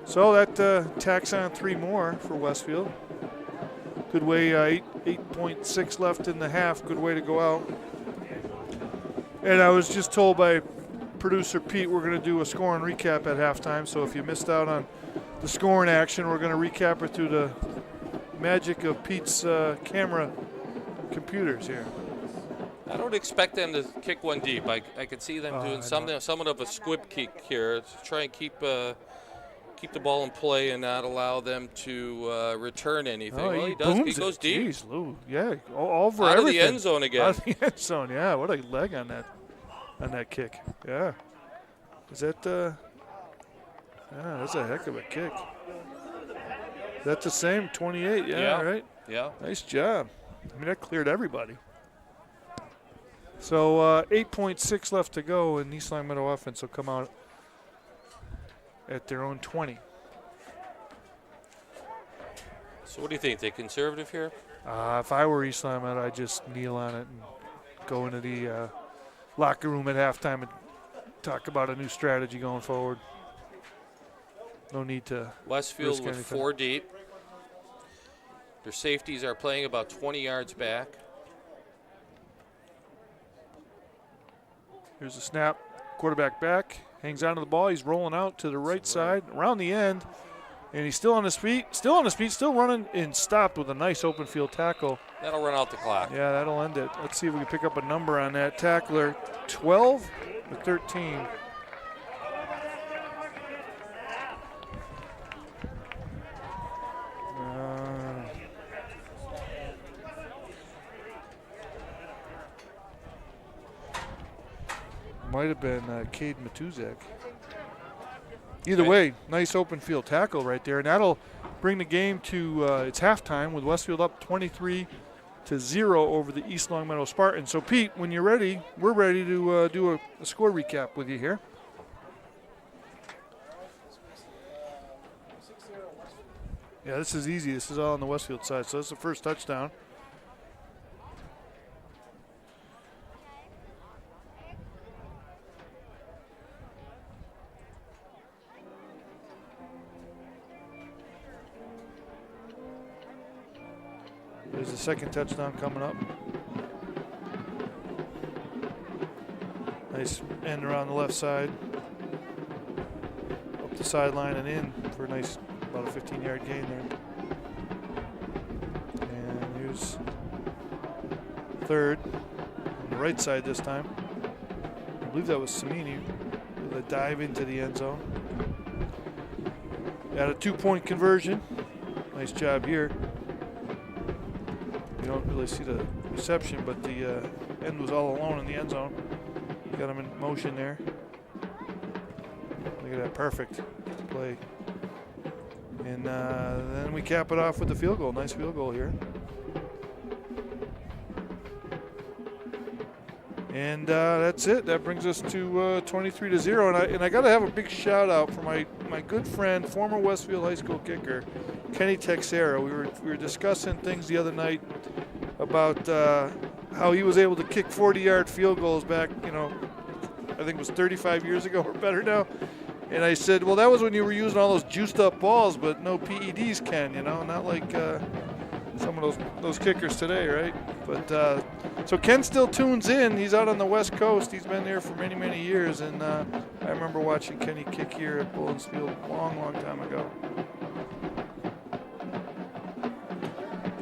[SPEAKER 1] So that tacks on 3 more for Westfield. Good way, 8.6 left in the half. Good way to go out. And I was just told by producer Pete we're going to do a scoring recap at halftime. So if you missed out on the scoring action, we're going to recap it through the magic of Pete's camera computers here.
[SPEAKER 2] I don't expect them to kick one deep. I could see them doing somewhat of a squib kick here to try and keep the ball in play and not allow them to return anything.
[SPEAKER 1] Oh,
[SPEAKER 2] well, he does. He goes deep.
[SPEAKER 1] Jeez, Lou. Yeah, all over
[SPEAKER 2] out
[SPEAKER 1] everything.
[SPEAKER 2] of the end zone again.
[SPEAKER 1] Out of the end zone. Yeah, what a leg on that kick. Yeah. Is that? Yeah, that's a heck of a kick. That's the same 28. Yeah, right.
[SPEAKER 2] Yeah.
[SPEAKER 1] Nice job. I mean, that cleared everybody. So 8.6 left to go, and East Longmeadow offense will come out at their own 20.
[SPEAKER 2] So what do you think? They conservative here?
[SPEAKER 1] If I were East Longmeadow, I'd just kneel on it and go into the locker room at halftime and talk about a new strategy going forward. No need to.
[SPEAKER 2] Westfield with 4 deep. Their safeties are playing about 20 yards back.
[SPEAKER 1] Here's a snap. Quarterback back. Hangs onto the ball. He's rolling out to the right side, around the end. And he's still on his feet. Still running and stopped with a nice open field tackle.
[SPEAKER 2] That'll run out the clock.
[SPEAKER 1] Yeah, that'll end it. Let's see if we can pick up a number on that tackler. 12 or 13. Might have been Cade Matuzak. Either way, nice open field tackle right there, and that'll bring the game to its halftime with Westfield up 23-0 over the East Longmeadow Spartans. So, Pete, when you're ready, we're ready to do a score recap with you here. Yeah, this is easy. This is all on the Westfield side. So that's the first touchdown. There's the second touchdown coming up. Nice end around the left side. Up the sideline and in for a nice, about a 15-yard gain there. And here's third on the right side this time. I believe that was Samini with a dive into the end zone. Got a 2-point conversion. Nice job here. You don't really see the reception, but the end was all alone in the end zone. Got him in motion there. Look at that, perfect play. And then we cap it off with the field goal. Nice field goal here. And that's it. That brings us to 23-0. And I got to have a big shout out for my good friend, former Westfield High School kicker, Kenny Texera. We were discussing things the other night about how he was able to kick 40-yard field goals back, I think it was 35 years ago or better now. And I said, well, that was when you were using all those juiced up balls, but no PEDs, Ken, not like some of those kickers today, right? But so Ken still tunes in. He's out on the West Coast. He's been there for many, many years. And I remember watching Kenny kick here at Bullens Field a long, long time ago.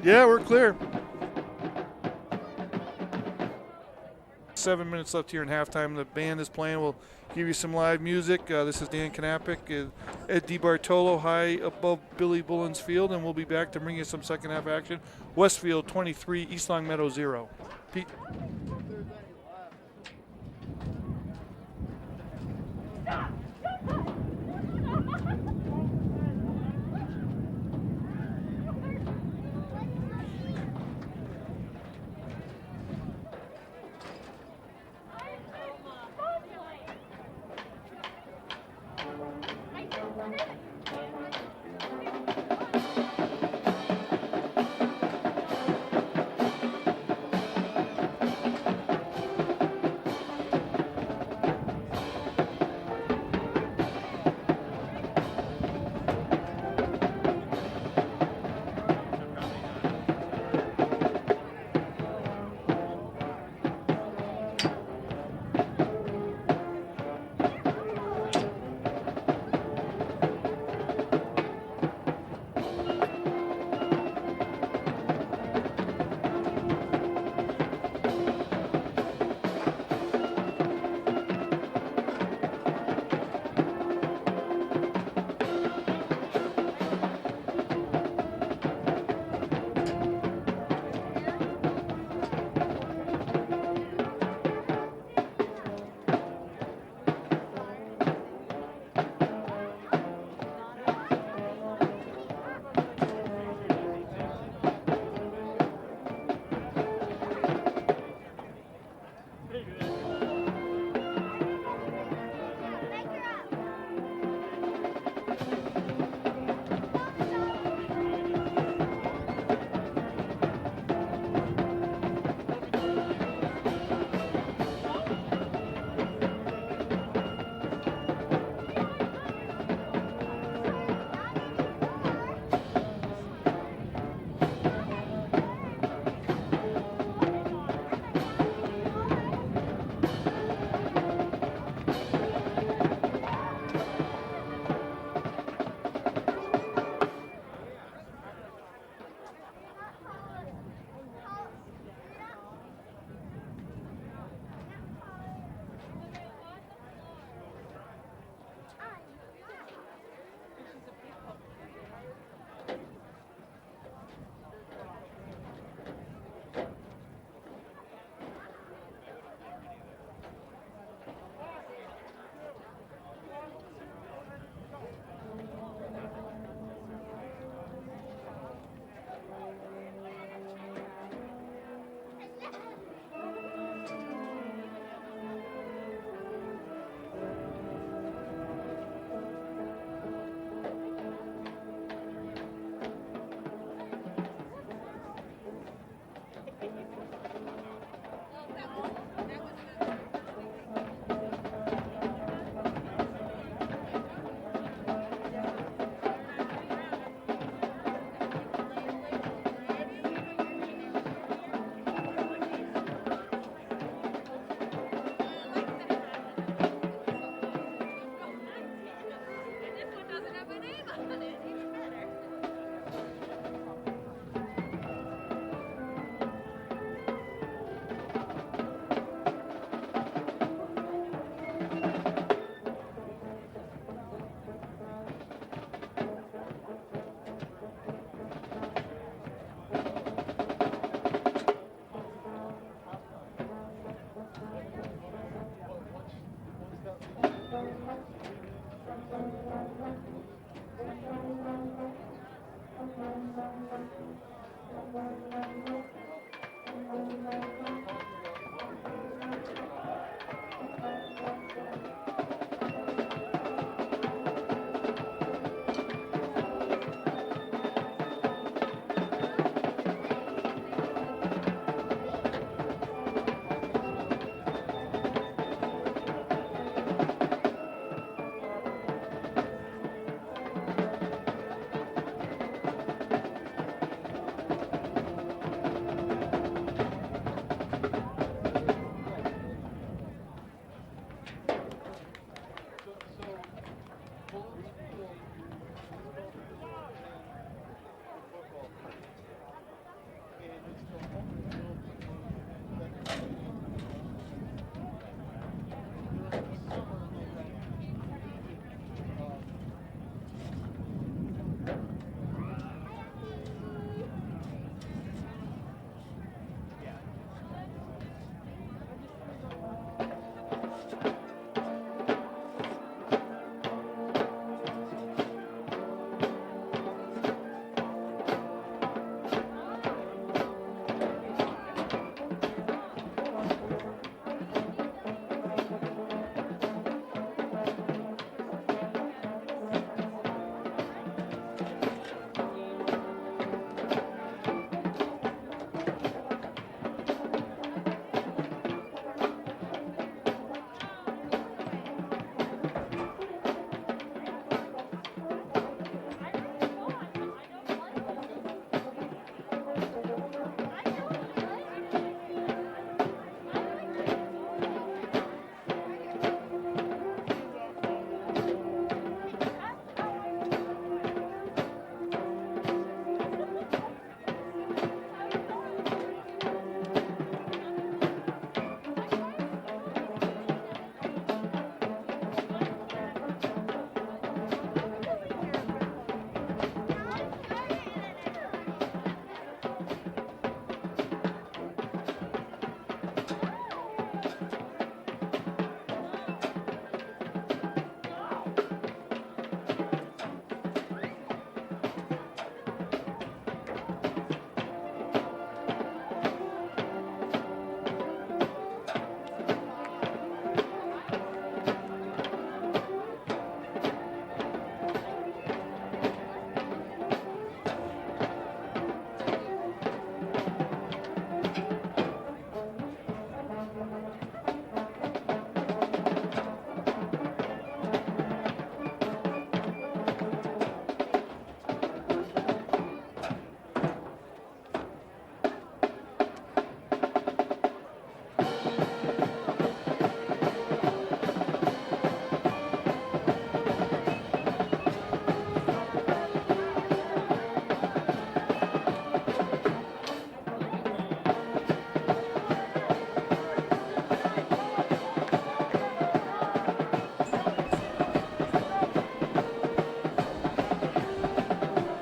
[SPEAKER 1] Yeah, we're clear. 7 minutes left here in halftime. The band is playing. We'll give you some live music. This is Dan Knappich, Ed DiBartolo high above Billy Bullens Field, and we'll be back to bring you some second half action. Westfield 23, East Longmeadow 0. Pete.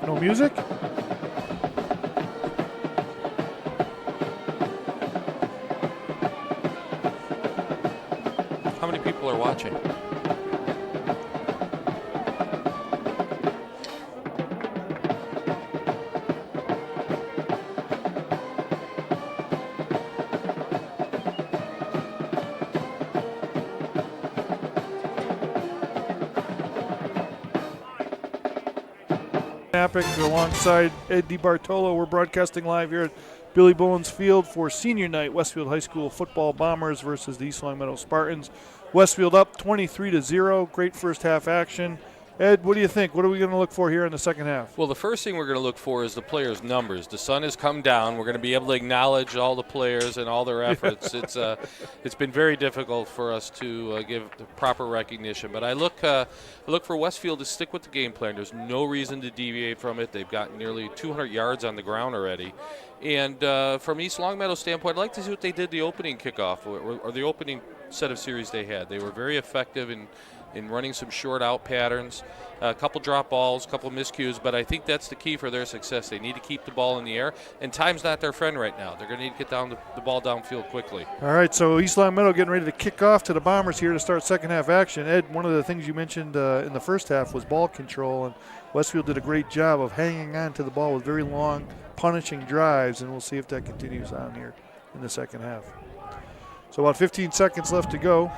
[SPEAKER 1] No music?
[SPEAKER 2] How many people are watching?
[SPEAKER 1] Alongside Ed DiBartolo, we're broadcasting live here at Billy Bones Field for senior night. Westfield High School football Bombers versus the East Longmeadow Spartans. Westfield up 23-0. Great first half action. Ed, what do you think? What are we going to look for here in the second half?
[SPEAKER 2] Well, the first thing we're going to look for is the players' numbers. The sun has come down. We're going to be able to acknowledge all the players and all their efforts. It's been very difficult for us to give the proper recognition. But I look for Westfield to stick with the game plan. There's no reason to deviate from it. They've got nearly 200 yards on the ground already. And from East Longmeadow standpoint, I'd like to see what they did the opening kickoff or the opening set of series they had. They were very effective in running some short out patterns, a couple drop balls, a couple miscues, but I think that's the key for their success. They need to keep the ball in the air, and time's not their friend right now. They're going to need to get the ball downfield quickly.
[SPEAKER 1] All right, so East Longmeadow getting ready to kick off to the Bombers here to start second half action. Ed, one of the things you mentioned in the first half was ball control, and Westfield did a great job of hanging on to the ball with very long, punishing drives, and we'll see if that continues on here in the second half. So about 15 seconds left to go.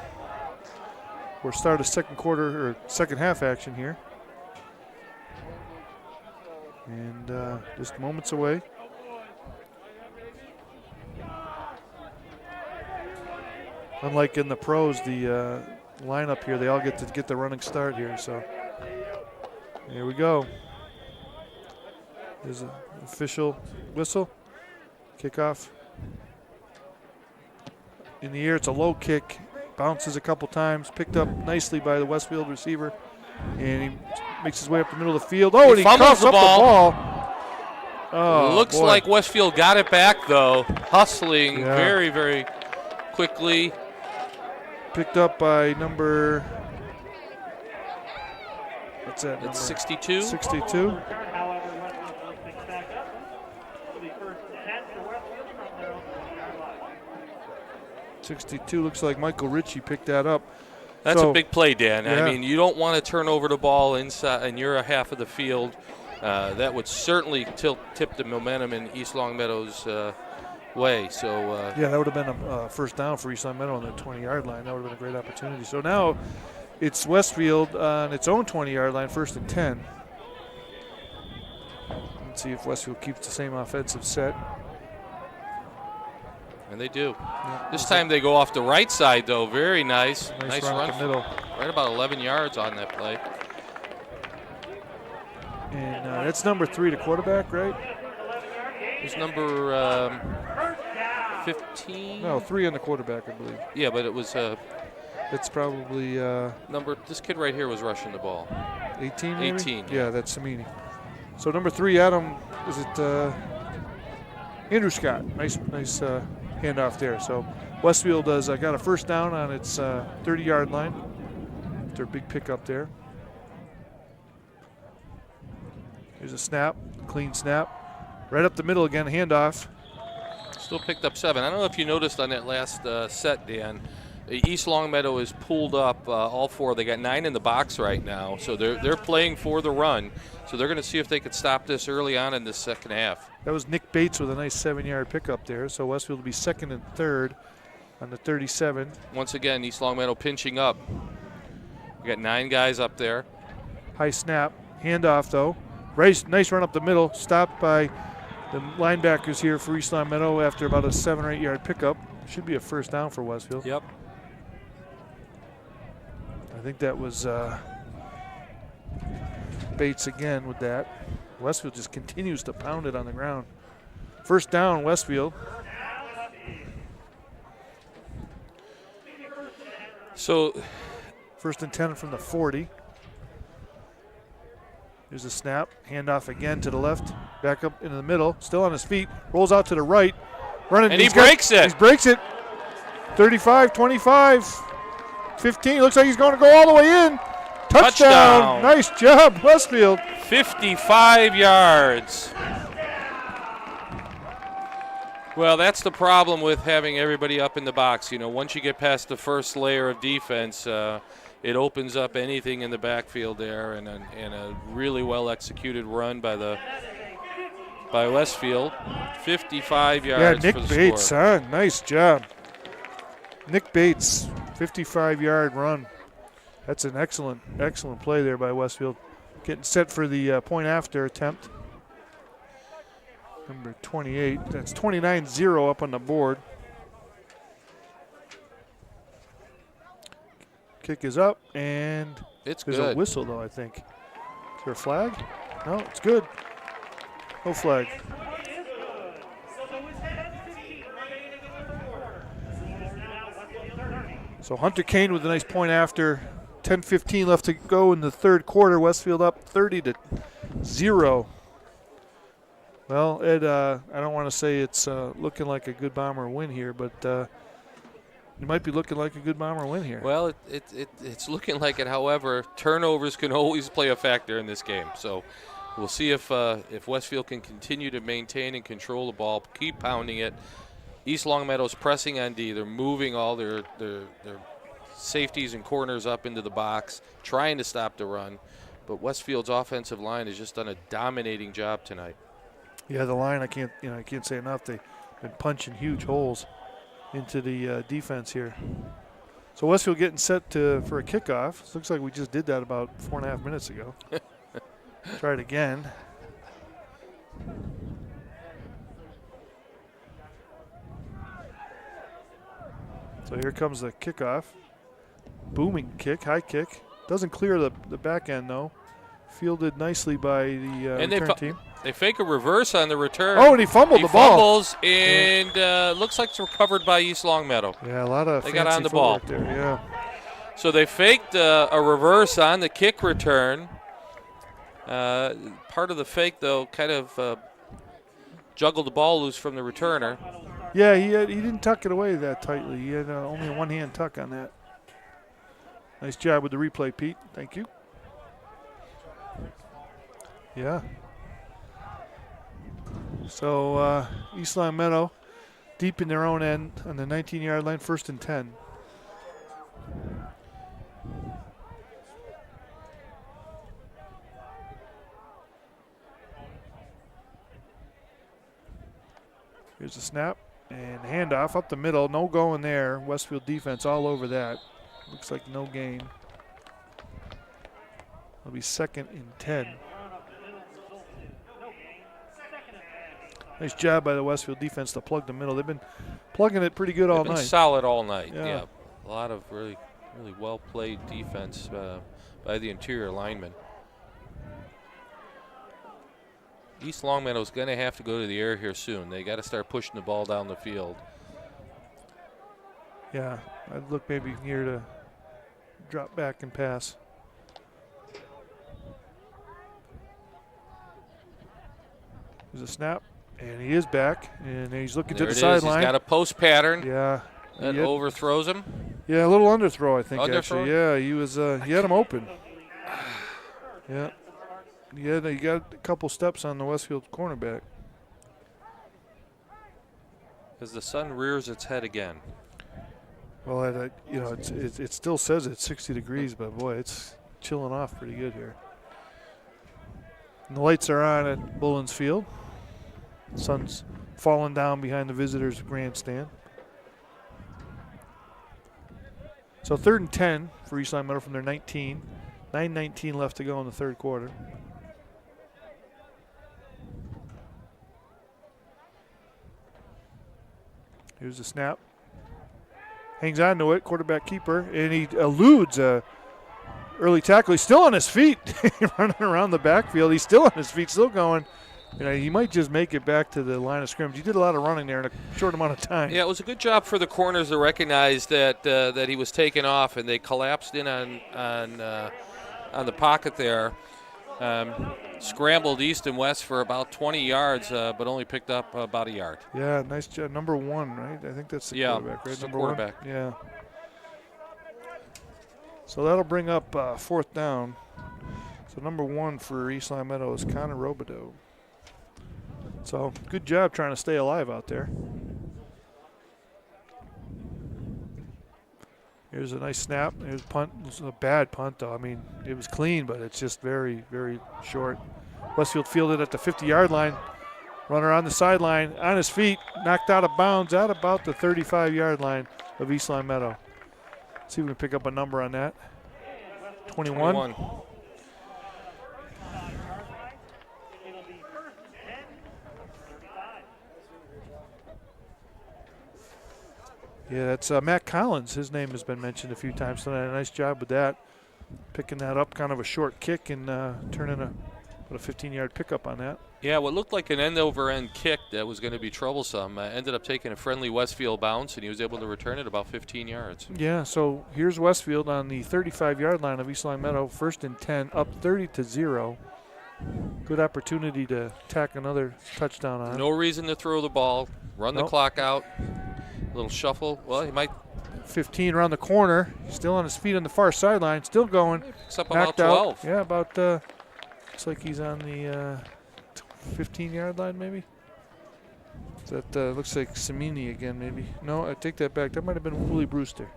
[SPEAKER 1] We'll start a second half action here. And just moments away. Unlike in the pros, the lineup here, they all get to get the running start here. So here we go. There's an official whistle. Kickoff. In the air, it's a low kick. Bounces a couple times. Picked up nicely by the Westfield receiver. And he makes his way up the middle of the field. Oh, and he
[SPEAKER 2] fumbles
[SPEAKER 1] coughs up the ball. Oh,
[SPEAKER 2] looks
[SPEAKER 1] boy.
[SPEAKER 2] like Westfield got it back, though. Hustling very, very quickly.
[SPEAKER 1] Picked up by number, what's that?
[SPEAKER 2] It's 62.
[SPEAKER 1] 62. 62 looks like Michael Ritchie picked that up.
[SPEAKER 2] That's a big play, Dan.
[SPEAKER 1] Yeah.
[SPEAKER 2] I mean, you don't want to turn over the ball inside, and you're a half of the field. That would certainly tip the momentum in East Longmeadow's way. So
[SPEAKER 1] yeah, that would have been a first down for East Longmeadow on the 20-yard line. That would have been a great opportunity. So now it's Westfield on its own 20-yard line, 1st and 10. Let's see if Westfield keeps the same offensive set.
[SPEAKER 2] And they do.
[SPEAKER 1] Yeah,
[SPEAKER 2] this time they go off the right side, though. Very nice.
[SPEAKER 1] Nice run up the middle.
[SPEAKER 2] Right about 11 yards on that play.
[SPEAKER 1] And that's number 3, the quarterback, right?
[SPEAKER 2] It's number 15.
[SPEAKER 1] No, 3 on the quarterback, I believe.
[SPEAKER 2] Yeah, but it was
[SPEAKER 1] it's probably
[SPEAKER 2] this kid right here was rushing the ball.
[SPEAKER 1] 18 maybe?
[SPEAKER 2] 18.
[SPEAKER 1] Yeah, that's Samini. So number 3, Adam, is it Andrew Scott? Nice handoff there. So Westfield has got a first down on its 30-yard line. Their big pickup there. Here's a snap, clean snap. Right up the middle again, handoff.
[SPEAKER 2] Still picked up 7. I don't know if you noticed on that last set, Dan. East Longmeadow is pulled up all 4. They got 9 in the box right now, so they're playing for the run. So they're going to see if they could stop this early on in the second half.
[SPEAKER 1] That was Nick Bates with a nice 7-yard pickup there. So Westfield will be 2nd and 3rd on the 37.
[SPEAKER 2] Once again, East Longmeadow pinching up. We got 9 guys up there.
[SPEAKER 1] High snap, handoff though. Nice run up the middle, stopped by the linebackers here for East Longmeadow after about a 7 or 8 yard pickup. Should be a first down for Westfield.
[SPEAKER 2] Yep.
[SPEAKER 1] I think that was Bates again with that. Westfield just continues to pound it on the ground. First down, Westfield.
[SPEAKER 2] So
[SPEAKER 1] 1st and 10 from the 40. Here's a snap, handoff again to the left, back up into the middle, still on his feet, rolls out to the right, running.
[SPEAKER 2] And he breaks it.
[SPEAKER 1] He breaks it. 35, 25, 15. Looks like he's going to go all the way in. Touchdown. Nice job, Westfield.
[SPEAKER 2] 55 yards. Well, that's the problem with having everybody up in the box. You know, once you get past the first layer of defense, it opens up anything in the backfield there, and a really well executed run by Westfield. 55 yards.
[SPEAKER 1] Yeah,
[SPEAKER 2] for
[SPEAKER 1] Nick
[SPEAKER 2] the
[SPEAKER 1] Bates,
[SPEAKER 2] score.
[SPEAKER 1] nice job. Nick Bates, 55-yard run. That's an excellent play there by Westfield. Getting set for the point after attempt. Number 28. That's 29-0 up on the board. Kick is up, and
[SPEAKER 2] It's
[SPEAKER 1] there's
[SPEAKER 2] good.
[SPEAKER 1] a whistle, though, I think. Is there a flag? No, it's good. No flag. So Hunter Kane with a nice point after. 10:15 left to go in the third quarter. Westfield up 30-0. Well, Ed, I don't want to say it's looking like a good Bomber win here, but it might be looking like a good Bomber win here.
[SPEAKER 2] Well, it's looking like it. However, turnovers can always play a factor in this game. So we'll see if Westfield can continue to maintain and control the ball, keep pounding it. East Longmeadow's pressing on D. They're moving all their safeties and corners up into the box, trying to stop the run. But Westfield's offensive line has just done a dominating job tonight.
[SPEAKER 1] Yeah, the line, I can't say enough. They've been punching huge holes into the defense here. So Westfield getting set for a kickoff. It looks like we just did that about 4.5 minutes ago. Try it again. So here comes the kickoff. Booming kick, high kick. Doesn't clear the back end, though. Fielded nicely by the return team.
[SPEAKER 2] They fake a reverse on the return.
[SPEAKER 1] Oh, and he fumbled the ball.
[SPEAKER 2] Fumbles, and looks like it's recovered by East Longmeadow.
[SPEAKER 1] Yeah, a lot of
[SPEAKER 2] they got on the ball
[SPEAKER 1] there. Yeah.
[SPEAKER 2] So they faked a reverse on the kick return. Part of the fake, though, kind of juggled the ball loose from the returner.
[SPEAKER 1] Yeah, he didn't tuck it away that tightly. He had only a one-hand tuck on that. Nice job with the replay, Pete. Thank you. Yeah. So East Longmeadow deep in their own end on the 19-yard line, 1st and 10. Here's a snap and handoff up the middle. No going there. Westfield defense all over that. Looks like no gain. It'll be 2nd and 10. Nice job by the Westfield defense to plug the middle. They've been plugging it pretty good all
[SPEAKER 2] They've been
[SPEAKER 1] night.
[SPEAKER 2] Solid all night.
[SPEAKER 1] Yeah.
[SPEAKER 2] A lot of really well played defense by the interior linemen. East Longmeadow's going to have to go to the air here soon. They got to start pushing the ball down the field.
[SPEAKER 1] Yeah, I'd look maybe here to drop back and pass. There's a snap, and he is back, and he's looking to the sideline.
[SPEAKER 2] He's got a post pattern.
[SPEAKER 1] Yeah.
[SPEAKER 2] That overthrows him.
[SPEAKER 1] Yeah, a little underthrow, I think,
[SPEAKER 2] Underthrow?
[SPEAKER 1] actually. Yeah, he was. He had him open. Yeah. Yeah, he got a couple steps on the Westfield cornerback.
[SPEAKER 2] As the sun rears its head again.
[SPEAKER 1] Well, it still says it's 60 degrees, but boy, it's chilling off pretty good here. And the lights are on at Bullens Field. Sun's falling down behind the visitors' grandstand. So 3rd and 10 for East Longmeadow from their 19. 9:19 left to go in the 3rd quarter. Here's the snap. Hangs on to it, quarterback keeper, and he eludes a early tackle. He's still on his feet, running around the backfield. He's still on his feet, still going. He might just make it back to the line of scrimmage. He did a lot of running there in a short amount of time.
[SPEAKER 2] Yeah, it was a good job for the corners to recognize that that he was taken off, and they collapsed in on the pocket there. Scrambled east and west for about 20 yards, but only picked up about a yard.
[SPEAKER 1] Yeah, nice job. Number 1, right? I think that's the quarterback, right?
[SPEAKER 2] Number quarterback.
[SPEAKER 1] 1? Yeah. So that'll bring up 4th down. So number 1 for East Longmeadow is Connor Robideau. So good job trying to stay alive out there. Here's a nice snap. Here's a punt. It was a bad punt, though. I mean, it was clean, but it's just very, very short. Westfield fielded at the 50-yard line. Runner on the sideline, on his feet, knocked out of bounds at about the 35-yard line of East Longmeadow. See if we can pick up a number on that. 21. Yeah, that's Matt Collins. His name has been mentioned a few times tonight. A nice job with that. Picking that up, kind of a short kick, and turning a 15-yard pickup on that.
[SPEAKER 2] Yeah, what looked like an end-over-end kick that was going to be troublesome ended up taking a friendly Westfield bounce, and he was able to return it about 15 yards.
[SPEAKER 1] Yeah, so here's Westfield on the 35-yard line of East Longmeadow, 1st and 10, up 30-0. Good opportunity to tack another touchdown on.
[SPEAKER 2] No reason to throw the ball. Run the clock out. Little shuffle. Well, he might.
[SPEAKER 1] 15 around the corner. Still on his feet on the far sideline. Still going.
[SPEAKER 2] Picks up about 12.
[SPEAKER 1] Out. Yeah, about. Looks like he's on the 15-yard line, maybe. That looks like Samini again, maybe. No, I take that back. That might have been Willie Brewster.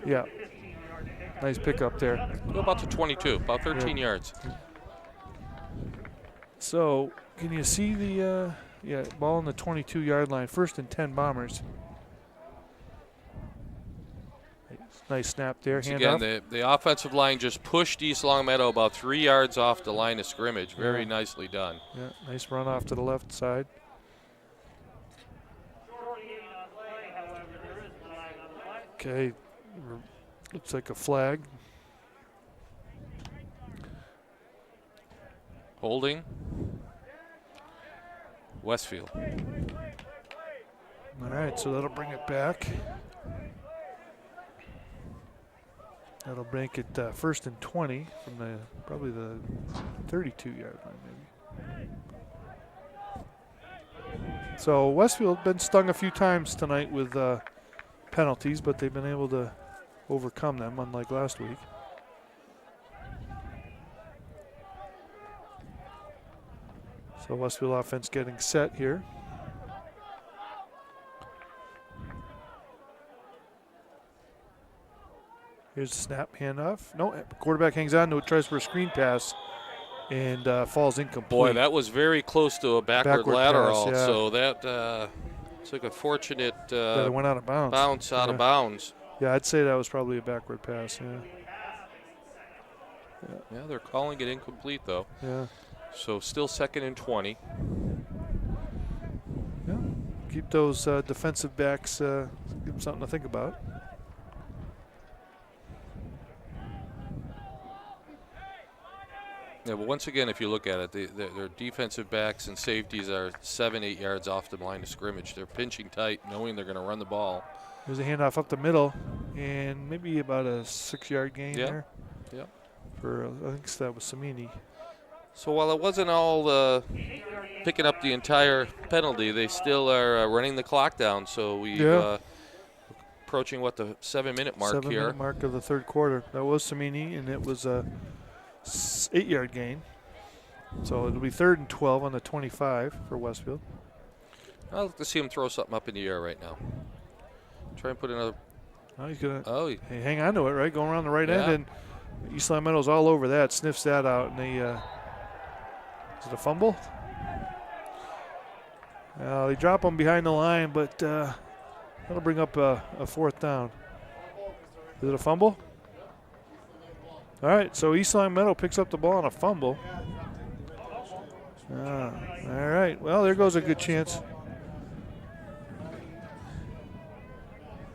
[SPEAKER 1] Yeah. Nice pickup there.
[SPEAKER 2] Go about to 22, about 13 yards.
[SPEAKER 1] So, can you see the ball on the 22-yard line? 1st and 10 Bombers. Nice snap there.
[SPEAKER 2] Once again, the offensive line just pushed East Longmeadow about 3 yards off the line of scrimmage. Very nicely done.
[SPEAKER 1] Yeah, nice run off to the left side. Okay, looks like a flag.
[SPEAKER 2] Holding. Westfield.
[SPEAKER 1] All right, so that'll bring it back. That'll make it 1st and 20 from probably the 32-yard line, maybe. So Westfield been stung a few times tonight with penalties, but they've been able to overcome them, unlike last week. So Westfield offense getting set here. Here's the snap, handoff. No, quarterback hangs on to it, tries for a screen pass, and falls incomplete.
[SPEAKER 2] Boy, that was very close to a backward lateral.
[SPEAKER 1] Pass, yeah.
[SPEAKER 2] So that took a fortunate
[SPEAKER 1] that it went out of bounds.
[SPEAKER 2] Bounce out of bounds.
[SPEAKER 1] Yeah, I'd say that was probably a backward pass,
[SPEAKER 2] Yeah, they're calling it incomplete, though.
[SPEAKER 1] Yeah.
[SPEAKER 2] So still 2nd and 20.
[SPEAKER 1] Yeah, keep those defensive backs, give them something to think about.
[SPEAKER 2] Yeah, but once again, if you look at it, their defensive backs and safeties are 7-8 yards off the line of scrimmage. They're pinching tight, knowing they're going to run the ball.
[SPEAKER 1] There's a handoff up the middle, and maybe about a 6-yard gain there.
[SPEAKER 2] Yep.
[SPEAKER 1] For I think that was Samini.
[SPEAKER 2] So while it wasn't all picking up the entire penalty, they still are running the clock down. So we're approaching the 7-minute mark here.
[SPEAKER 1] 7-minute mark of the 3rd quarter. That was Samini, and it was a 8-yard gain. So it'll be 3rd and 12 on the 25 for Westfield.
[SPEAKER 2] I'd like to see him throw something up in the air right now. Try and put another.
[SPEAKER 1] Oh, he's gonna.
[SPEAKER 2] Oh,
[SPEAKER 1] hang on to it, right? Going around the right end, and East Longmeadow's all over that. Sniffs that out, and they. Is it a fumble? They drop him behind the line, but that'll bring up a 4th down. Is it a fumble? All right, so East Longmeadow picks up the ball on a fumble. All right, well, there goes a good chance.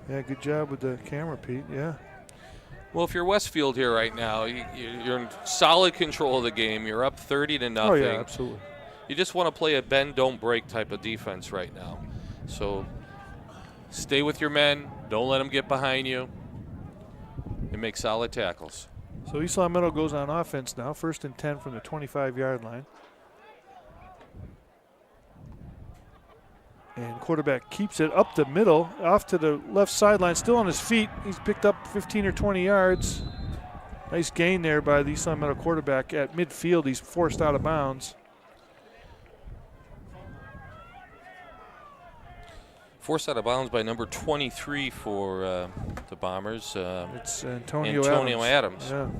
[SPEAKER 1] Yeah, good job with the camera, Pete, yeah.
[SPEAKER 2] Well, if you're Westfield here right now, you're in solid control of the game. You're up 30-0.
[SPEAKER 1] Oh, yeah, absolutely.
[SPEAKER 2] You just want to play a bend, don't break type of defense right now. So stay with your men. Don't let them get behind you. And make solid tackles.
[SPEAKER 1] So East Longmeadow goes on offense now, 1st and 10 from the 25-yard line. And quarterback keeps it up the middle, off to the left sideline, still on his feet. He's picked up 15 or 20 yards. Nice gain there by the East Longmeadow quarterback at midfield. He's forced out of bounds.
[SPEAKER 2] Forced out of bounds by number 23 for the Bombers.
[SPEAKER 1] It's Antonio
[SPEAKER 2] Adams.
[SPEAKER 1] Yeah.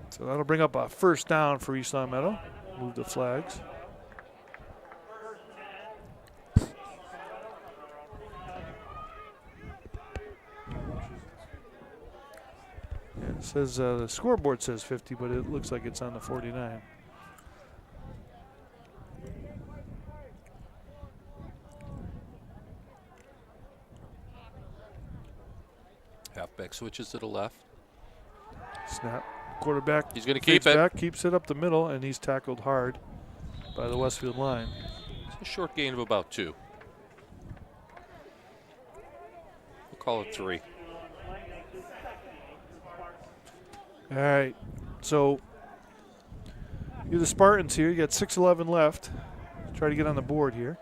[SPEAKER 1] So that'll bring up a 1st down for East Longmeadow. Move the flags. It says the scoreboard says 50, but it looks like it's on the 49.
[SPEAKER 2] Halfback switches to the left.
[SPEAKER 1] Snap. Quarterback.
[SPEAKER 2] He's going to keep it.
[SPEAKER 1] Back, keeps it up the middle, and he's tackled hard by the Westfield line.
[SPEAKER 2] It's a short gain of about 2. We'll call it 3.
[SPEAKER 1] All right, so you're the Spartans here. You got 6:11 left. Try to get on the board here.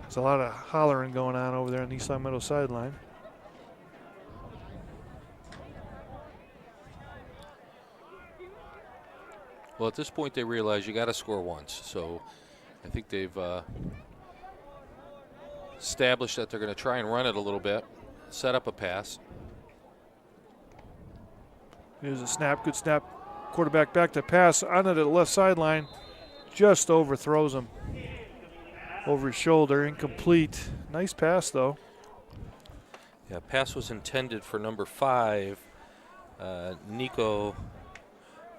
[SPEAKER 1] There's a lot of hollering going on over there on the East Longmeadow sideline.
[SPEAKER 2] Well, at this point, they realize you got to score once. So I think they've established that they're going to try and run it a little bit, set up a pass.
[SPEAKER 1] Here's a snap, good snap. Quarterback back to pass onto the left sideline, just overthrows him over his shoulder, incomplete. Nice pass though.
[SPEAKER 2] Yeah, pass was intended for number 5, Nico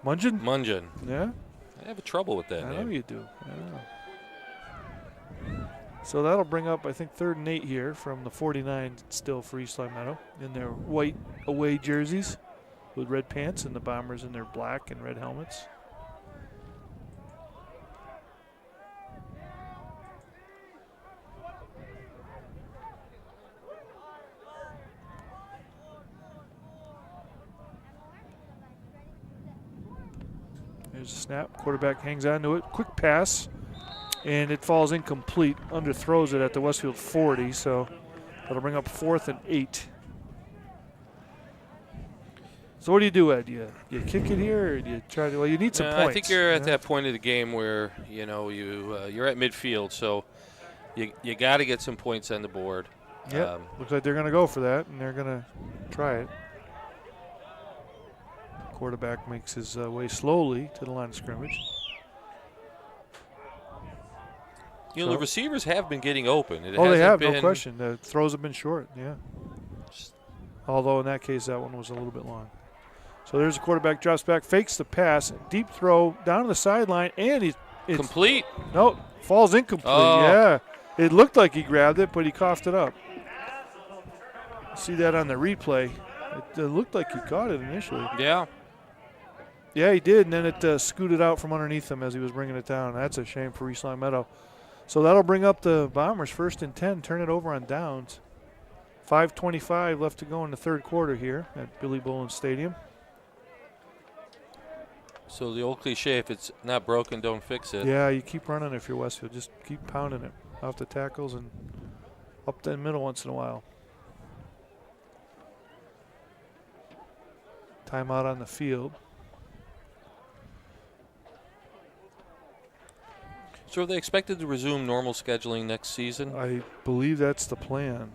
[SPEAKER 1] Munjan? Yeah.
[SPEAKER 2] I have trouble with that
[SPEAKER 1] I
[SPEAKER 2] name.
[SPEAKER 1] know you do. Yeah. So that'll bring up, I think, 3rd and 8 here from the 49 still for East Longmeadow in their white away jerseys with red pants, and the Bombers in their black and red helmets. There's a snap. Quarterback hangs on to it. Quick pass, and it falls incomplete. Underthrows it at the Westfield 40, so that'll bring up 4th and 8. So what do you do, Ed? You kick it here, or do you try to? Well, you need some points.
[SPEAKER 2] I think you're at that point of the game where you're at midfield, so you got to get some points on the board.
[SPEAKER 1] Yeah, looks like they're going to go for that, and they're going to try it. Quarterback makes his way slowly to the line of scrimmage.
[SPEAKER 2] The receivers have been getting open.
[SPEAKER 1] They have, no question. The throws have been short, yeah. Although in that case, that one was a little bit long. So there's a quarterback, drops back, fakes the pass, deep throw down to the sideline, and it's
[SPEAKER 2] complete.
[SPEAKER 1] No, falls incomplete.
[SPEAKER 2] Oh.
[SPEAKER 1] Yeah, it looked like he grabbed it, but he coughed it up. See that on the replay. It looked like he caught it initially.
[SPEAKER 2] Yeah.
[SPEAKER 1] Yeah, he did, and then it scooted out from underneath him as he was bringing it down. That's a shame for East Longmeadow. So that'll bring up the Bombers 1st and 10, turn it over on downs. 5:25 left to go in the 3rd quarter here at Billy Bullen Stadium.
[SPEAKER 2] So the old cliche, if it's not broken, don't fix it.
[SPEAKER 1] Yeah, you keep running if you're Westfield. Just keep pounding it off the tackles and up the middle once in a while. Timeout on the field.
[SPEAKER 2] So are they expected to resume normal scheduling next season?
[SPEAKER 1] I believe that's the plan.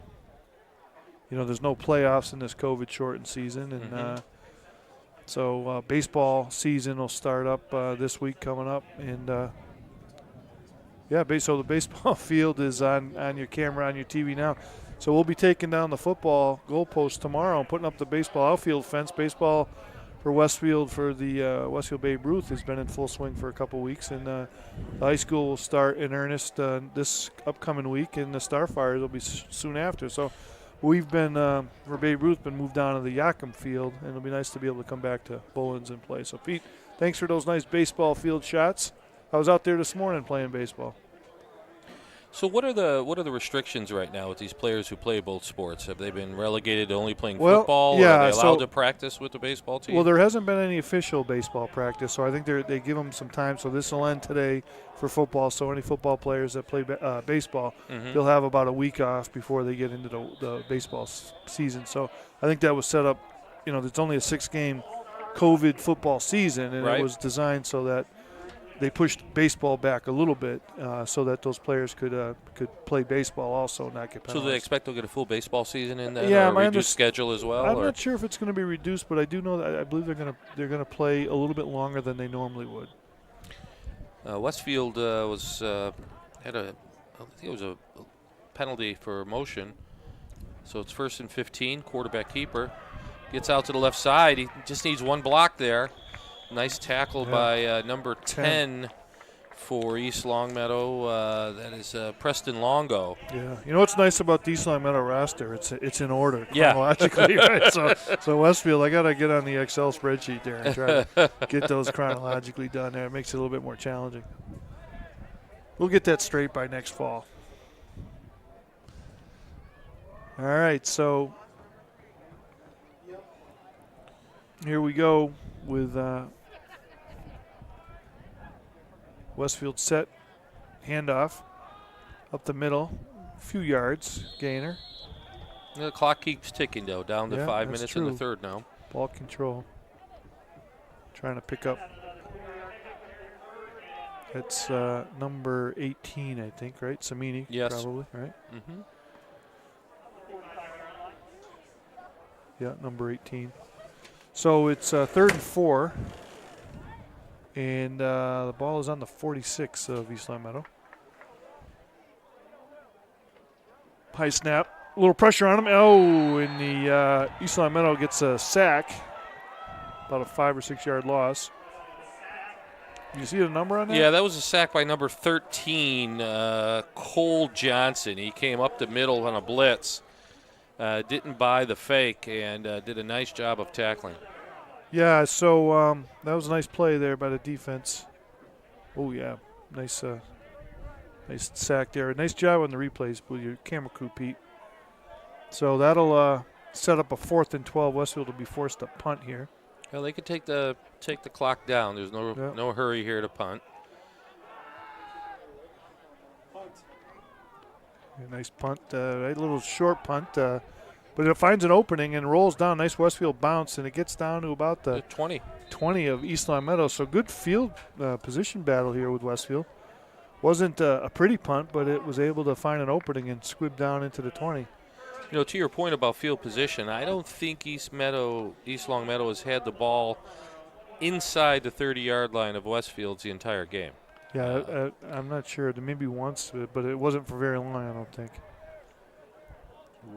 [SPEAKER 1] There's no playoffs in this COVID-shortened season, and so baseball season will start up this week coming up, and so the baseball field is on your camera on your TV now. So we'll be taking down the football goalpost tomorrow and putting up the baseball outfield fence. Baseball for Westfield, for the Westfield Babe Ruth, has been in full swing for a couple weeks, and the high school will start in earnest this upcoming week, and the Starfires will be soon after. So we've been, for Babe Ruth, been moved down to the Yackham field, and it'll be nice to be able to come back to Bullens and play. So Pete, thanks for those nice baseball field shots. I was out there this morning playing baseball.
[SPEAKER 2] So what are the restrictions right now with these players who play both sports? Have they been relegated to only playing football?
[SPEAKER 1] Yeah,
[SPEAKER 2] or are they allowed to practice with the baseball team?
[SPEAKER 1] Well, there hasn't been any official baseball practice, so I think they give them some time. So this will end today for football. So any football players that play baseball, they'll have about a week off before they get into the baseball season. So I think that was set up. It's only a 6-game COVID football season, and it was designed so that they pushed baseball back a little bit so that those players could play baseball also and not get penalized.
[SPEAKER 2] So they expect they'll get a full baseball season in then,
[SPEAKER 1] yeah,
[SPEAKER 2] or a reduced schedule as well?
[SPEAKER 1] I'm not sure if it's going to be reduced, but I do know that I believe they're going to play a little bit longer than they normally would.
[SPEAKER 2] Westfield had I think it was a penalty for motion. So it's 1st and 15. Quarterback keeper gets out to the left side. He just needs one block there. Nice tackle by number 10 for East Longmeadow. That is Preston Longo.
[SPEAKER 1] Yeah, what's nice about the East Longmeadow roster? It's in order chronologically, right? So Westfield, I got to get on the Excel spreadsheet there and try to get those chronologically done there. It makes it a little bit more challenging. We'll get that straight by next fall. All right, so here we go with Westfield set, handoff, up the middle, a few yards, gainer.
[SPEAKER 2] The clock keeps ticking, though, down to 5 minutes
[SPEAKER 1] true.
[SPEAKER 2] in the 3rd now.
[SPEAKER 1] Ball control. Trying to pick up. It's number 18, I think, right? Samini,
[SPEAKER 2] yes.
[SPEAKER 1] Probably, right? Yeah, number 18. So it's 3rd and 4. And the ball is on the 46 of East Longmeadow. High snap. A little pressure on him. Oh, and the East Longmeadow gets a sack. About a 5 or 6 yard loss. You see the number on that?
[SPEAKER 2] Yeah, that was a sack by number 13, Cole Johnson. He came up the middle on a blitz, didn't buy the fake, and did a nice job of tackling.
[SPEAKER 1] Yeah, so that was a nice play there by the defense. Oh, yeah. Nice sack there. Nice job on the replays with your camera crew, Pete. So that'll set up a 4th and 12. Westfield will be forced to punt here.
[SPEAKER 2] Well, they could take the clock down. There's no hurry here to punt.
[SPEAKER 1] A nice punt, a little short punt, but it finds an opening and rolls down. Nice Westfield bounce, and it gets down to about the 20 of East Longmeadow. So good field position battle here with Westfield. Wasn't a pretty punt, but it was able to find an opening and squib down into the 20.
[SPEAKER 2] You know, to your point about field position, I don't think East Longmeadow has had the ball inside the 30-yard line of Westfield's the entire game.
[SPEAKER 1] Yeah, I'm not sure. Maybe once, but it wasn't for very long, I don't think.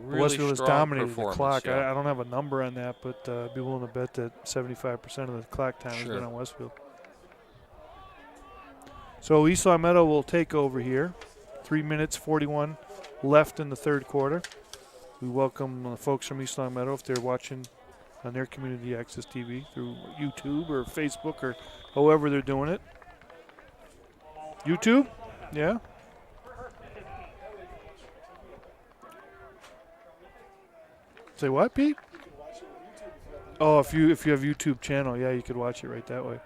[SPEAKER 2] Really
[SPEAKER 1] Westfield has dominated the clock.
[SPEAKER 2] Yeah.
[SPEAKER 1] I don't have a number on that, but I'd be willing to bet that 75% of the clock time has been on Westfield. So East Longmeadow will take over here. 3 minutes, 41 left in the third quarter. We welcome the folks from East Longmeadow if they're watching on their community access TV through YouTube or Facebook or however they're doing it. YouTube? Yeah. Say what, Pete? Oh, if you have YouTube channel, yeah, you could watch it right that way.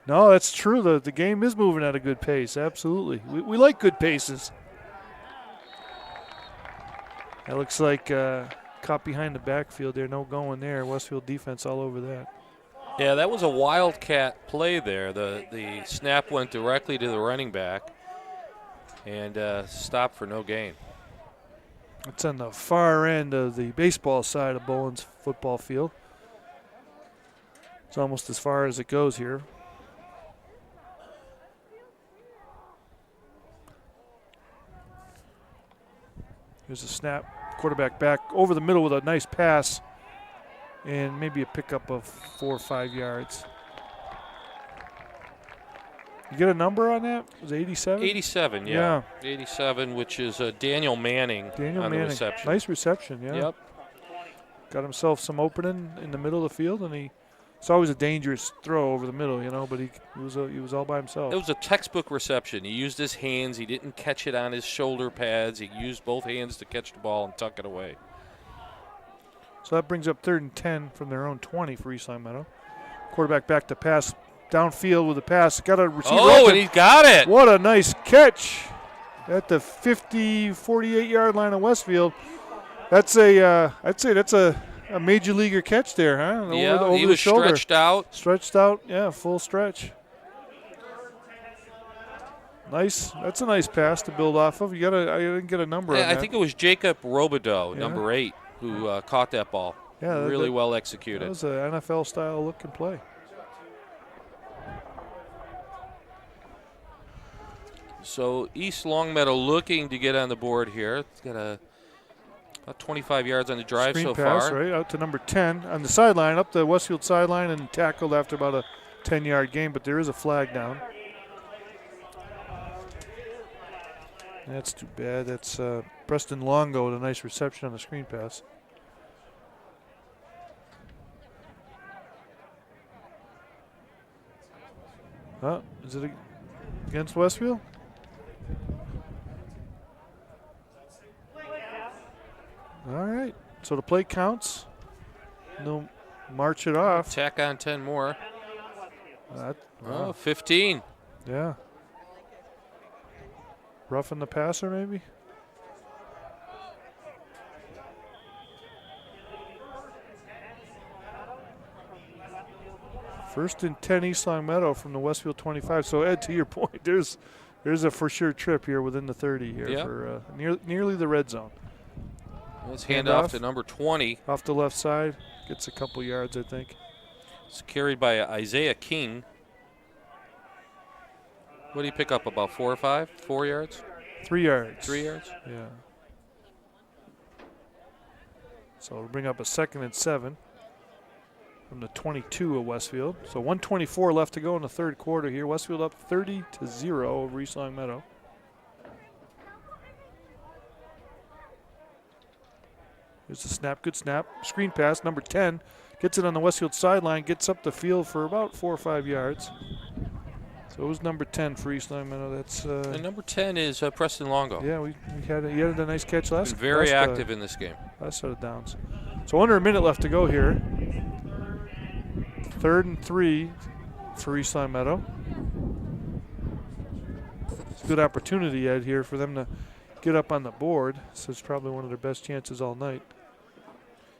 [SPEAKER 1] No, that's true. The game is moving at a good pace. Absolutely. We like good paces. That looks like caught behind the backfield there. No going there. Westfield defense all over that.
[SPEAKER 2] Yeah, that was a wildcat play there. The snap went directly to the running back and stopped for no gain.
[SPEAKER 1] It's on the far end of the baseball side of Bowen's football field. It's almost as far as it goes here. Here's a snap. Quarterback back over the middle with a nice pass and maybe a pickup of 4 or 5 yards. You get a number on that? Was it 87?
[SPEAKER 2] 87, yeah. 87, which is Daniel Manning on the reception.
[SPEAKER 1] Nice reception, yeah.
[SPEAKER 2] Yep.
[SPEAKER 1] Got himself some opening in the middle of the field, and it's always a dangerous throw over the middle, but he was all by himself.
[SPEAKER 2] It was a textbook reception. He used his hands. He didn't catch it on his shoulder pads. He used both hands to catch the ball and tuck it away.
[SPEAKER 1] So that brings up 3rd and 10 from their own 20 for East Longmeadow. Quarterback back to pass. Downfield with a pass. Got a receiver.
[SPEAKER 2] Oh, and he got it.
[SPEAKER 1] What a nice catch at the 50, 48-yard line of Westfield. That's I'd say that's a major leaguer catch there, huh?
[SPEAKER 2] Yeah,
[SPEAKER 1] over
[SPEAKER 2] he
[SPEAKER 1] the
[SPEAKER 2] was
[SPEAKER 1] shoulder.
[SPEAKER 2] stretched out.
[SPEAKER 1] Stretched out, yeah, full stretch. Nice. That's a nice pass to build off of. I didn't get a number on that.
[SPEAKER 2] I think it was Jacob Robideau, number 8, who caught that ball. Yeah, really well executed.
[SPEAKER 1] That was an NFL-style look and play.
[SPEAKER 2] So East Longmeadow looking to get on the board here. It's got about 25 yards on the drive
[SPEAKER 1] Screen
[SPEAKER 2] so
[SPEAKER 1] pass,
[SPEAKER 2] far.
[SPEAKER 1] Right out to number 10 on the sideline, up the Westfield sideline, and tackled after about a 10-yard gain, but there is a flag down. That's too bad. That's Preston Longo with a nice reception on the screen pass. Is it against Westfield? All right. So the play counts. They'll march it off.
[SPEAKER 2] Tack on 10 more.
[SPEAKER 1] 15.
[SPEAKER 2] 15.
[SPEAKER 1] Yeah. Roughing the passer, maybe? First and 10 East Longmeadow from the Westfield 25. So, Ed, to your point, there's There's a for sure trip here within the 30 here for nearly the red zone.
[SPEAKER 2] Let's hand off to number 20.
[SPEAKER 1] Off the left side. Gets a couple yards, I think.
[SPEAKER 2] It's carried by Isaiah King. What do you pick up, about 4 or 5? 4 yards?
[SPEAKER 1] 3 yards.
[SPEAKER 2] 3 yards?
[SPEAKER 1] Yeah. So it'll bring up a 2nd and 7 from the 22 of Westfield. So 1:24 left to go in the third quarter here. Westfield up 30-0 over East Longmeadow. Here's the snap, good snap. Screen pass, number 10. Gets it on the Westfield sideline, gets up the field for about 4 or 5 yards. So it was number 10 for East Longmeadow. That's
[SPEAKER 2] and number 10 is Preston Longo.
[SPEAKER 1] Yeah, he had a nice catch last.
[SPEAKER 2] Been very active in this game.
[SPEAKER 1] Last set of downs. So under a minute left to go here. 3rd and 3 for East Longmeadow. It's a good opportunity, Ed, here for them to get up on the board. So it's probably one of their best chances all night.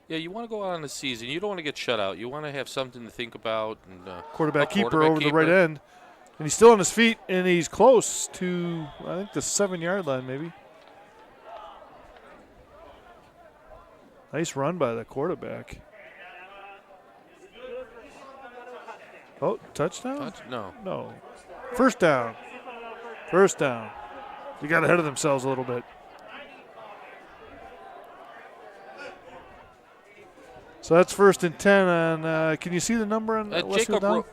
[SPEAKER 2] Yeah, you want to go out on the season. You don't want to get shut out. You want to have something to think about. And,
[SPEAKER 1] quarterback keeper over the right end. And he's still on his feet, and he's close to, I think, the 7-yard line maybe. Nice run by the quarterback. Oh, touchdown? No. First down. They got ahead of themselves a little bit. So that's 1st and 10 on, can you see the number on Westfield down?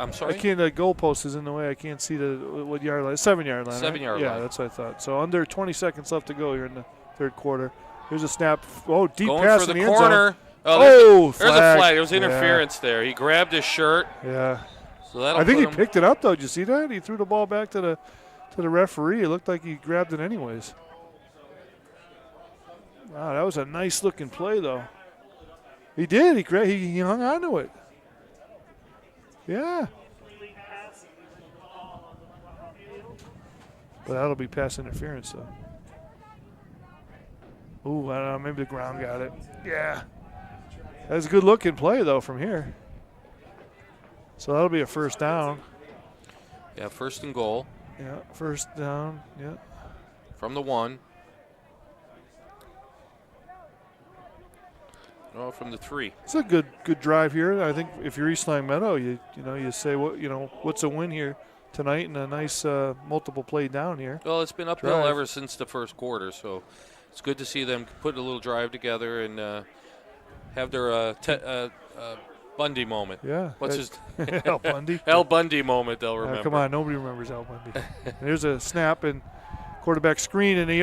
[SPEAKER 2] I'm sorry?
[SPEAKER 1] I can't, the goalpost is in the way. I can't see what yard line. 7-yard line.
[SPEAKER 2] 7-yard line.
[SPEAKER 1] Yeah, that's what I thought. So under 20 seconds left to go here in the third quarter. Here's a snap. Oh, deep
[SPEAKER 2] going
[SPEAKER 1] pass
[SPEAKER 2] for
[SPEAKER 1] in
[SPEAKER 2] the
[SPEAKER 1] the end
[SPEAKER 2] corner.
[SPEAKER 1] zone.
[SPEAKER 2] There's
[SPEAKER 1] flag.
[SPEAKER 2] a flag. There was interference there. He grabbed his shirt.
[SPEAKER 1] Yeah.
[SPEAKER 2] So
[SPEAKER 1] I think he picked it up, though. Did you see that? He threw the ball back to the referee. It looked like he grabbed it anyways. Wow, that was a nice-looking play, though. He did. He hung on to it. Yeah. But that'll be pass interference, though. Ooh, I don't know. Maybe the ground got it. Yeah. That's a good-looking play, though, from here. So that'll be a first down.
[SPEAKER 2] Yeah, 1st and goal.
[SPEAKER 1] Yeah, first down. Yeah.
[SPEAKER 2] From the 1. No, from the 3.
[SPEAKER 1] It's a good drive here. I think if you're East Longmeadow, you say what's a win here tonight, and a nice multiple play down here.
[SPEAKER 2] Well, it's been uphill ever since the first quarter, so it's good to see them put a little drive together and have their Bundy moment.
[SPEAKER 1] Yeah.
[SPEAKER 2] What's his
[SPEAKER 1] Al Bundy?
[SPEAKER 2] Al Bundy moment, they'll remember.
[SPEAKER 1] Come on, nobody remembers Al Bundy. There's a snap and quarterback screen, and he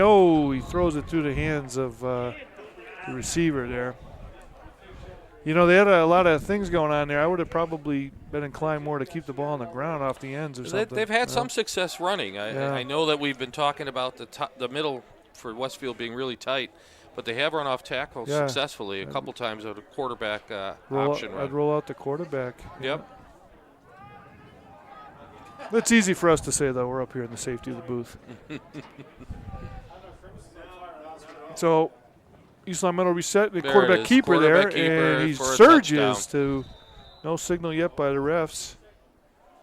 [SPEAKER 1] throws it through the hands of the receiver there. They had a lot of things going on there. I would have probably been inclined more to keep the ball on the ground off the ends or something.
[SPEAKER 2] They've had some success running. I know that we've been talking about the middle for Westfield being really tight, but they have run off tackle successfully a couple times with a quarterback option run.
[SPEAKER 1] I'd roll out the quarterback.
[SPEAKER 2] Yep.
[SPEAKER 1] It's easy for us to say, though. We're up here in the safety of the booth. So East Longmeadow reset, the quarterback keeper there, and he surges to no signal yet by the refs.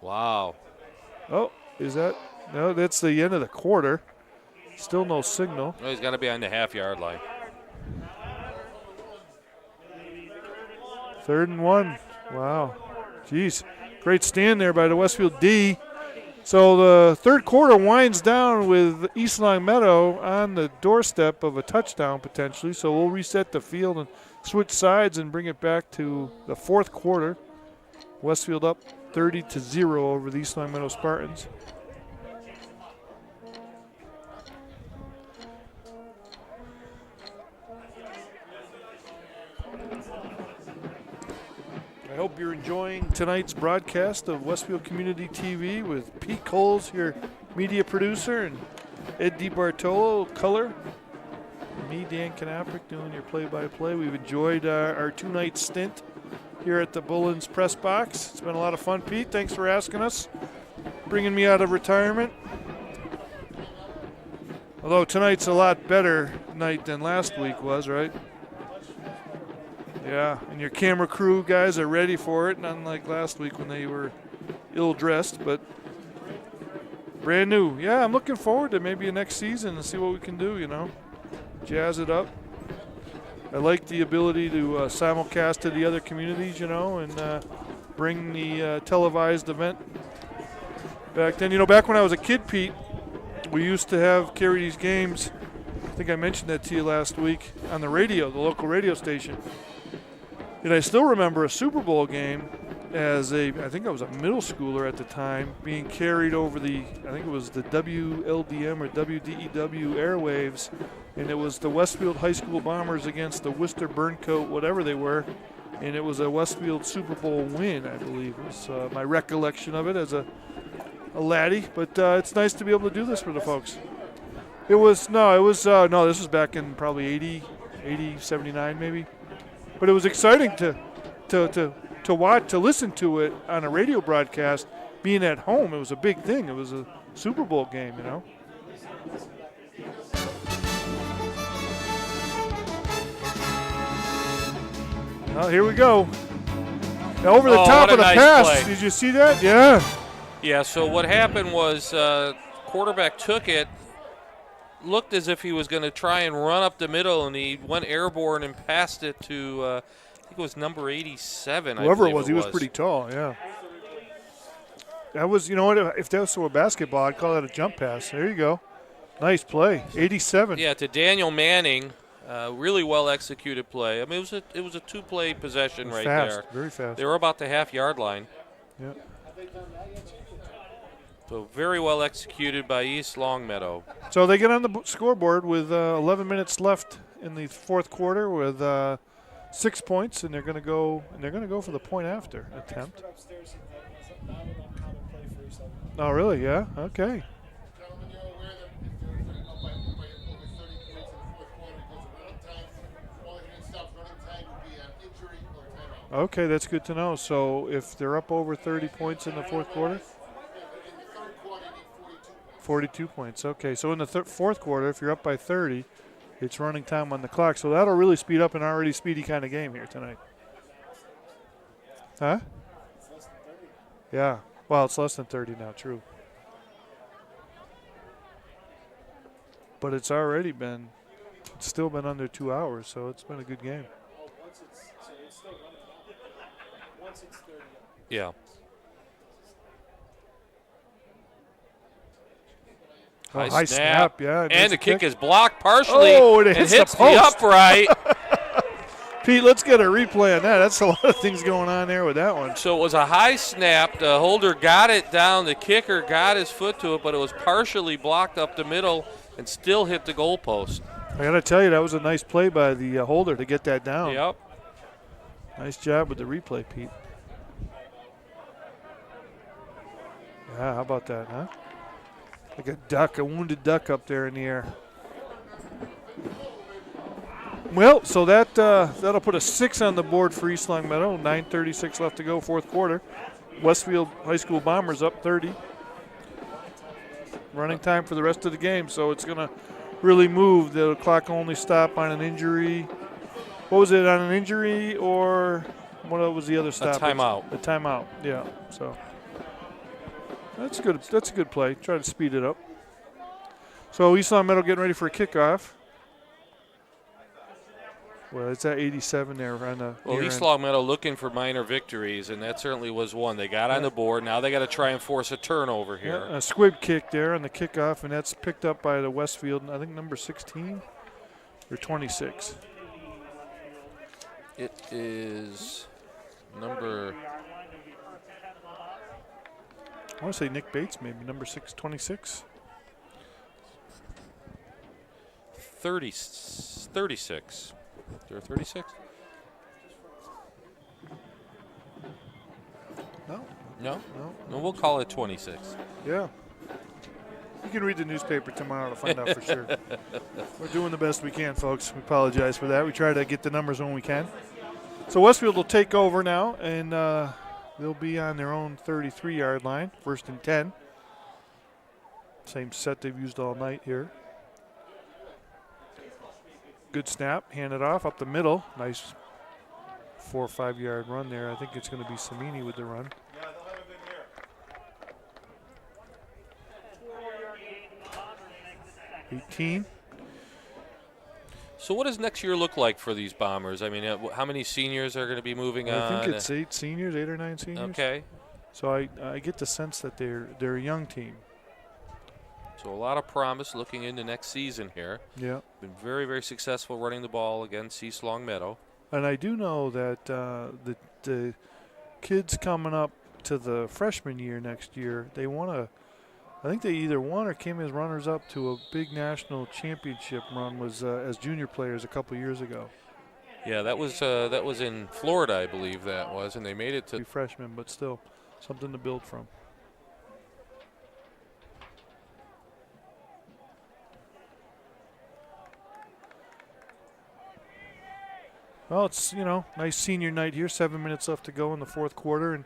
[SPEAKER 2] Wow.
[SPEAKER 1] Oh, is that? No, that's the end of the quarter. Still no signal.
[SPEAKER 2] Well, he's got to be on the half-yard line.
[SPEAKER 1] 3rd and 1. Wow. Jeez. Great stand there by the Westfield D. So the third quarter winds down with East Longmeadow on the doorstep of a touchdown potentially. So we'll reset the field and switch sides and bring it back to the fourth quarter. Westfield up 30-0 over the East Longmeadow Spartans. I hope you're enjoying tonight's broadcast of Westfield Community TV with Pete Coles, your media producer, and Ed DiBartolo, color. Me, Dan Knaprick, doing your play-by-play. We've enjoyed our two-night stint here at the Bullens press box. It's been a lot of fun, Pete. Thanks for asking us, bringing me out of retirement. Although tonight's a lot better night than last week was, right? Yeah, and your camera crew guys are ready for it, and unlike last week when they were ill-dressed, but Brand new. Yeah, I'm looking forward to maybe a next season and see what we can do, you know. Jazz it up. I like the ability to simulcast to the other communities, you know, and bring the televised event back then. You know, back when I was a kid, Pete, we used to carry these games. I think I mentioned that to you last week on the radio, the local radio station. And I still remember a Super Bowl game as I think I was a middle schooler at the time, being carried over I think it was the WLDM or WDEW airwaves, and it was the Westfield High School Bombers against the Worcester Burncoat, whatever they were, and it was a Westfield Super Bowl win, I believe, was my recollection of it as a laddie. But it's nice to be able to do this for the folks. This was back in probably 80, 79 maybe. But it was exciting to watch, to listen to it on a radio broadcast. Being at home, it was a big thing. It was a Super Bowl game, you know. Well, here we go. Now over the top of the pass. Play. Did you see that? Yeah.
[SPEAKER 2] Yeah, so what happened was quarterback took it, looked as if he was going to try and run up the middle, and he went airborne and passed it to, I think it was number 87.
[SPEAKER 1] Whoever it was, he was pretty tall, yeah. That was, you know what, if that was a basketball, I'd call that a jump pass. There you go. Nice play, 87.
[SPEAKER 2] Yeah, to Daniel Manning. Really well executed play. I mean, it was a two-play possession right
[SPEAKER 1] fast,
[SPEAKER 2] there.
[SPEAKER 1] Very fast.
[SPEAKER 2] They were about the half-yard line.
[SPEAKER 1] Yeah.
[SPEAKER 2] So very well executed by East Longmeadow.
[SPEAKER 1] So they get on the scoreboard with 11 minutes left in the fourth quarter with 6 points, and they're going to go for the point after attempt. Oh, really? Yeah. Okay. Okay, that's good to know. So if they're up over 30 points in the fourth quarter? 42 points. Okay, so in the fourth quarter, if you're up by 30, it's running time on the clock. So that'll really speed up an already speedy kind of game here tonight. Huh? Yeah. Well, it's less than 30 now, true. But it's still been under 2 hours, so it's been a good game.
[SPEAKER 2] Yeah.
[SPEAKER 1] High snap, yeah.
[SPEAKER 2] And the kick is blocked partially.
[SPEAKER 1] Oh, and it hits the
[SPEAKER 2] upright.
[SPEAKER 1] Pete, let's get a replay on that. That's a lot of things going on there with that one.
[SPEAKER 2] So it was a high snap. The holder got it down. The kicker got his foot to it, but it was partially blocked up the middle and still hit the goalpost.
[SPEAKER 1] I got to tell you, that was a nice play by the holder to get that down.
[SPEAKER 2] Yep.
[SPEAKER 1] Nice job with the replay, Pete. Yeah, how about that, huh? Like a wounded duck up there in the air. Well, so that'll put a 6 on the board for East Longmeadow. 9:36 left to go, fourth quarter. Westfield High School Bombers up 30. Running time for the rest of the game, so it's going to really move. The clock will only stop on an injury. What was it, on an injury, or what was the other stop?
[SPEAKER 2] A timeout.
[SPEAKER 1] A timeout, yeah. So that's good. That's a good play. Try to speed it up. So East Longmeadow getting ready for a kickoff. Well, it's at 87 there on the.
[SPEAKER 2] Well, East Longmeadow looking for minor victories, and that certainly was one. They got on the board. Now they got to try and force a turnover here.
[SPEAKER 1] Yeah, a squib kick there on the kickoff, and that's picked up by the Westfield. I think number 16 or 26.
[SPEAKER 2] It is number.
[SPEAKER 1] I want to say Nick Bates, maybe number 26.
[SPEAKER 2] 36. Is there a 36? No, we'll call it 26.
[SPEAKER 1] Yeah. You can read the newspaper tomorrow to find out for sure. We're doing the best we can, folks. We apologize for that. We try to get the numbers when we can. So Westfield will take over now, and they'll be on their own 33-yard line, 1st and 10. Same set they've used all night here. Good snap, hand it off up the middle. Nice 4 or 5 yard run there. I think it's going to be Samini with the run. 18.
[SPEAKER 2] So what does next year look like for these Bombers? I mean, how many seniors are going to be moving on?
[SPEAKER 1] I think it's 8 seniors, 8 or 9 seniors.
[SPEAKER 2] Okay.
[SPEAKER 1] So I get the sense that they're a young team.
[SPEAKER 2] So a lot of promise looking into next season here.
[SPEAKER 1] Yeah.
[SPEAKER 2] Been very, very successful running the ball against East Longmeadow.
[SPEAKER 1] And I do know that the kids coming up to the freshman year next year, they want to. I think they either won or came as runners-up to a big national championship run as junior players a couple years ago.
[SPEAKER 2] Yeah, that was in Florida, I believe that was, and they made it to
[SPEAKER 1] Freshmen, but still something to build from. Well, it's, nice senior night here. 7 minutes left to go in the fourth quarter, and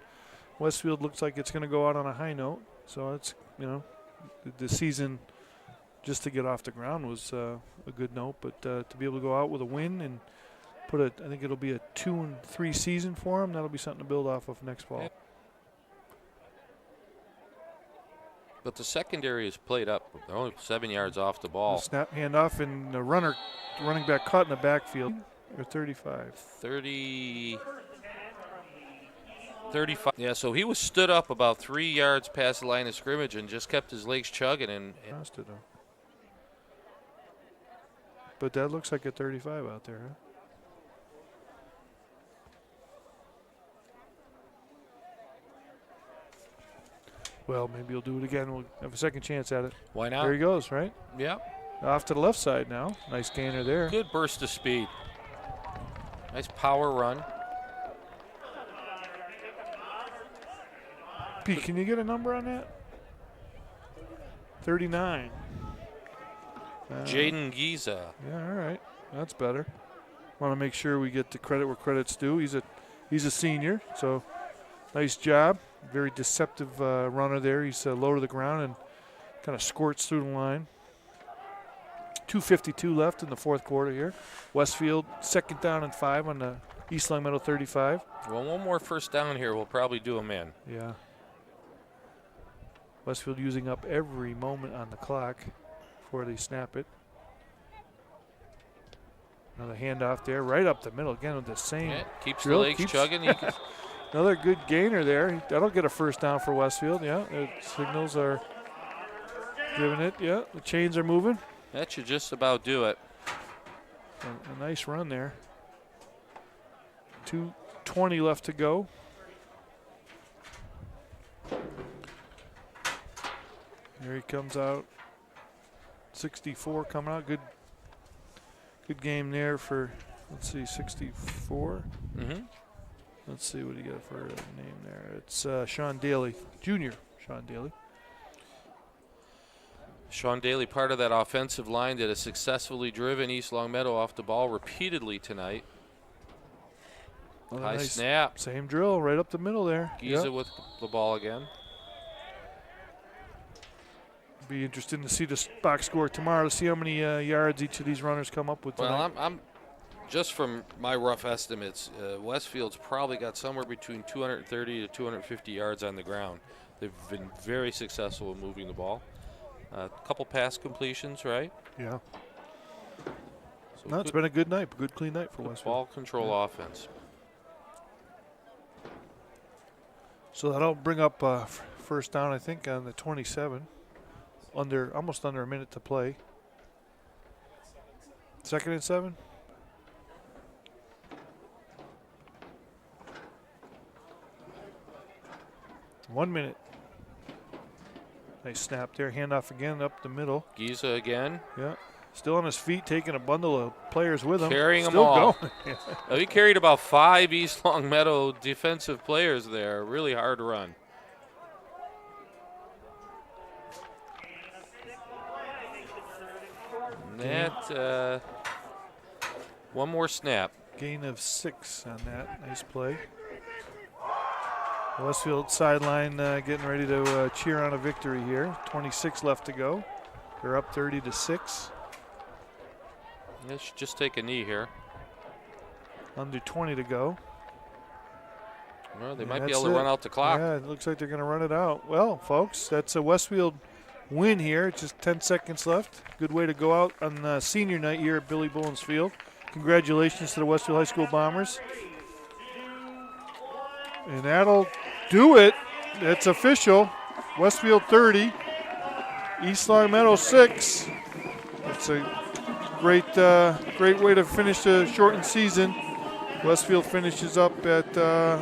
[SPEAKER 1] Westfield looks like it's going to go out on a high note. So it's, the season just to get off the ground was a good note, but to be able to go out with a win and I think it'll be a 2-3 season for them. That'll be something to build off of next fall.
[SPEAKER 2] But the secondary is played up. They're only 7 yards off the ball.
[SPEAKER 1] The snap handoff, and the running back caught in the backfield. Or 35.
[SPEAKER 2] 35. Yeah, so he was stood up about 3 yards past the line of scrimmage and just kept his legs chugging. And
[SPEAKER 1] but that looks like a 35 out there, huh? Well, maybe he'll do it again. We'll have a second chance at it.
[SPEAKER 2] Why not?
[SPEAKER 1] There he goes, right?
[SPEAKER 2] Yeah.
[SPEAKER 1] Off to the left side now. Nice gainer there.
[SPEAKER 2] Good burst of speed. Nice power run.
[SPEAKER 1] Pete, can you get a number on that? 39.
[SPEAKER 2] Jaden Giza.
[SPEAKER 1] Yeah, all right. That's better. Want to make sure we get the credit where credit's due. He's a senior, so nice job. Very deceptive runner there. He's low to the ground and kind of squirts through the line. 2:52 left in the fourth quarter here. Westfield, 2nd down and 5 on the East Longmeadow 35.
[SPEAKER 2] Well, one more first down here will probably do him in.
[SPEAKER 1] Yeah. Westfield using up every moment on the clock before they snap it. Another handoff there, right up the middle again with the same.
[SPEAKER 2] Yeah, keeps
[SPEAKER 1] drill.
[SPEAKER 2] the legs chugging.
[SPEAKER 1] Another good gainer there. That'll get a first down for Westfield. Yeah, the signals are giving it. Yeah, the chains are moving.
[SPEAKER 2] That should just about do it.
[SPEAKER 1] A nice run there. 2:20 left to go. There he comes out. 64 coming out. Good game there for, let's see, 64.
[SPEAKER 2] Mm-hmm.
[SPEAKER 1] Let's see what he got for a name there. It's Sean Daly, Junior Sean Daly.
[SPEAKER 2] Sean Daly, part of that offensive line that has successfully driven East Longmeadow off the ball repeatedly tonight. High
[SPEAKER 1] nice
[SPEAKER 2] snap.
[SPEAKER 1] Same drill, right up the middle there.
[SPEAKER 2] Giza with the ball again.
[SPEAKER 1] Be interesting to see the box score tomorrow to see how many yards each of these runners come up with tonight.
[SPEAKER 2] Well, I'm just from my rough estimates, Westfield's probably got somewhere between 230 to 250 yards on the ground. They've been very successful in moving the ball. A couple pass completions, right?
[SPEAKER 1] Yeah.
[SPEAKER 2] So
[SPEAKER 1] No, it's been a good night, good clean night for Westfield.
[SPEAKER 2] Ball control offense.
[SPEAKER 1] So that'll bring up first down, I think, on the 27. Almost under a minute to play. 2nd and 7. One minute. Nice snap there. Handoff again up the middle.
[SPEAKER 2] Giza again.
[SPEAKER 1] Yeah. Still on his feet, taking a bundle of players with him.
[SPEAKER 2] Carrying
[SPEAKER 1] Still
[SPEAKER 2] them all.
[SPEAKER 1] Going.
[SPEAKER 2] He carried about 5 East Longmeadow defensive players there. Really hard run. And that, one more snap.
[SPEAKER 1] Gain of 6 on that. Nice play. Westfield sideline getting ready to cheer on a victory here. 26 left to go. They're up 30-6.
[SPEAKER 2] They should just take a knee here.
[SPEAKER 1] Under 20 to go.
[SPEAKER 2] Well, they might be able to run out the clock.
[SPEAKER 1] Yeah, it looks like they're going to run it out. Well, folks, that's a Westfield win here. Just 10 seconds left. Good way to go out on senior night here at Billy Bowens Field. Congratulations to the Westfield High School Bombers. And that'll do it. It's official. Westfield 30, East Longmeadow 6. It's a great way to finish the shortened season. Westfield finishes up at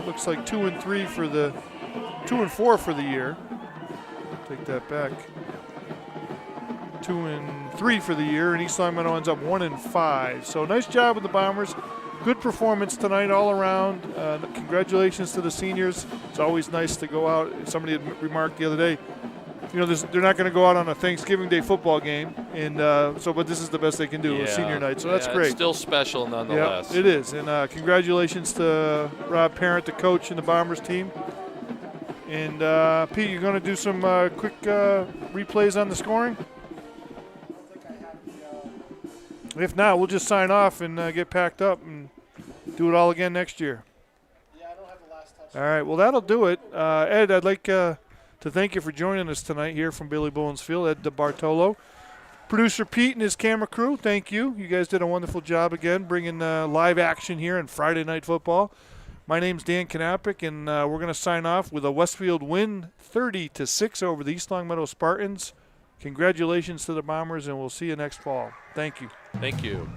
[SPEAKER 1] looks like 2-3 for the 2-4 for the year. Take that back. 2-3 for the year, and East Longmeadow ends up 1-5. So nice job with the Bombers. Good performance tonight all around. Congratulations to the seniors. It's always nice to go out. Somebody had remarked the other day, you know, they're not going to go out on a Thanksgiving Day football game, and but this is the best they can do with senior night. So that's great.
[SPEAKER 2] It's still special nonetheless.
[SPEAKER 1] Yeah, it is. And congratulations to Rob Parent, the coach, and the Bombers team. And Pete, you're going to do some quick replays on the scoring? If not, we'll just sign off and get packed up and do it all again next year.
[SPEAKER 3] Yeah, I don't have the last touch.
[SPEAKER 1] All right, well, that'll do it. Ed, I'd like to thank you for joining us tonight here from Billy Bowens Field, Ed DeBartolo. Producer Pete and his camera crew, thank you. You guys did a wonderful job again bringing live action here in Friday Night Football. My name's Dan Knappich, and we're going to sign off with a Westfield win 30-6 over the East Longmeadow Spartans. Congratulations to the Bombers, and we'll see you next fall. Thank you.
[SPEAKER 2] Thank you.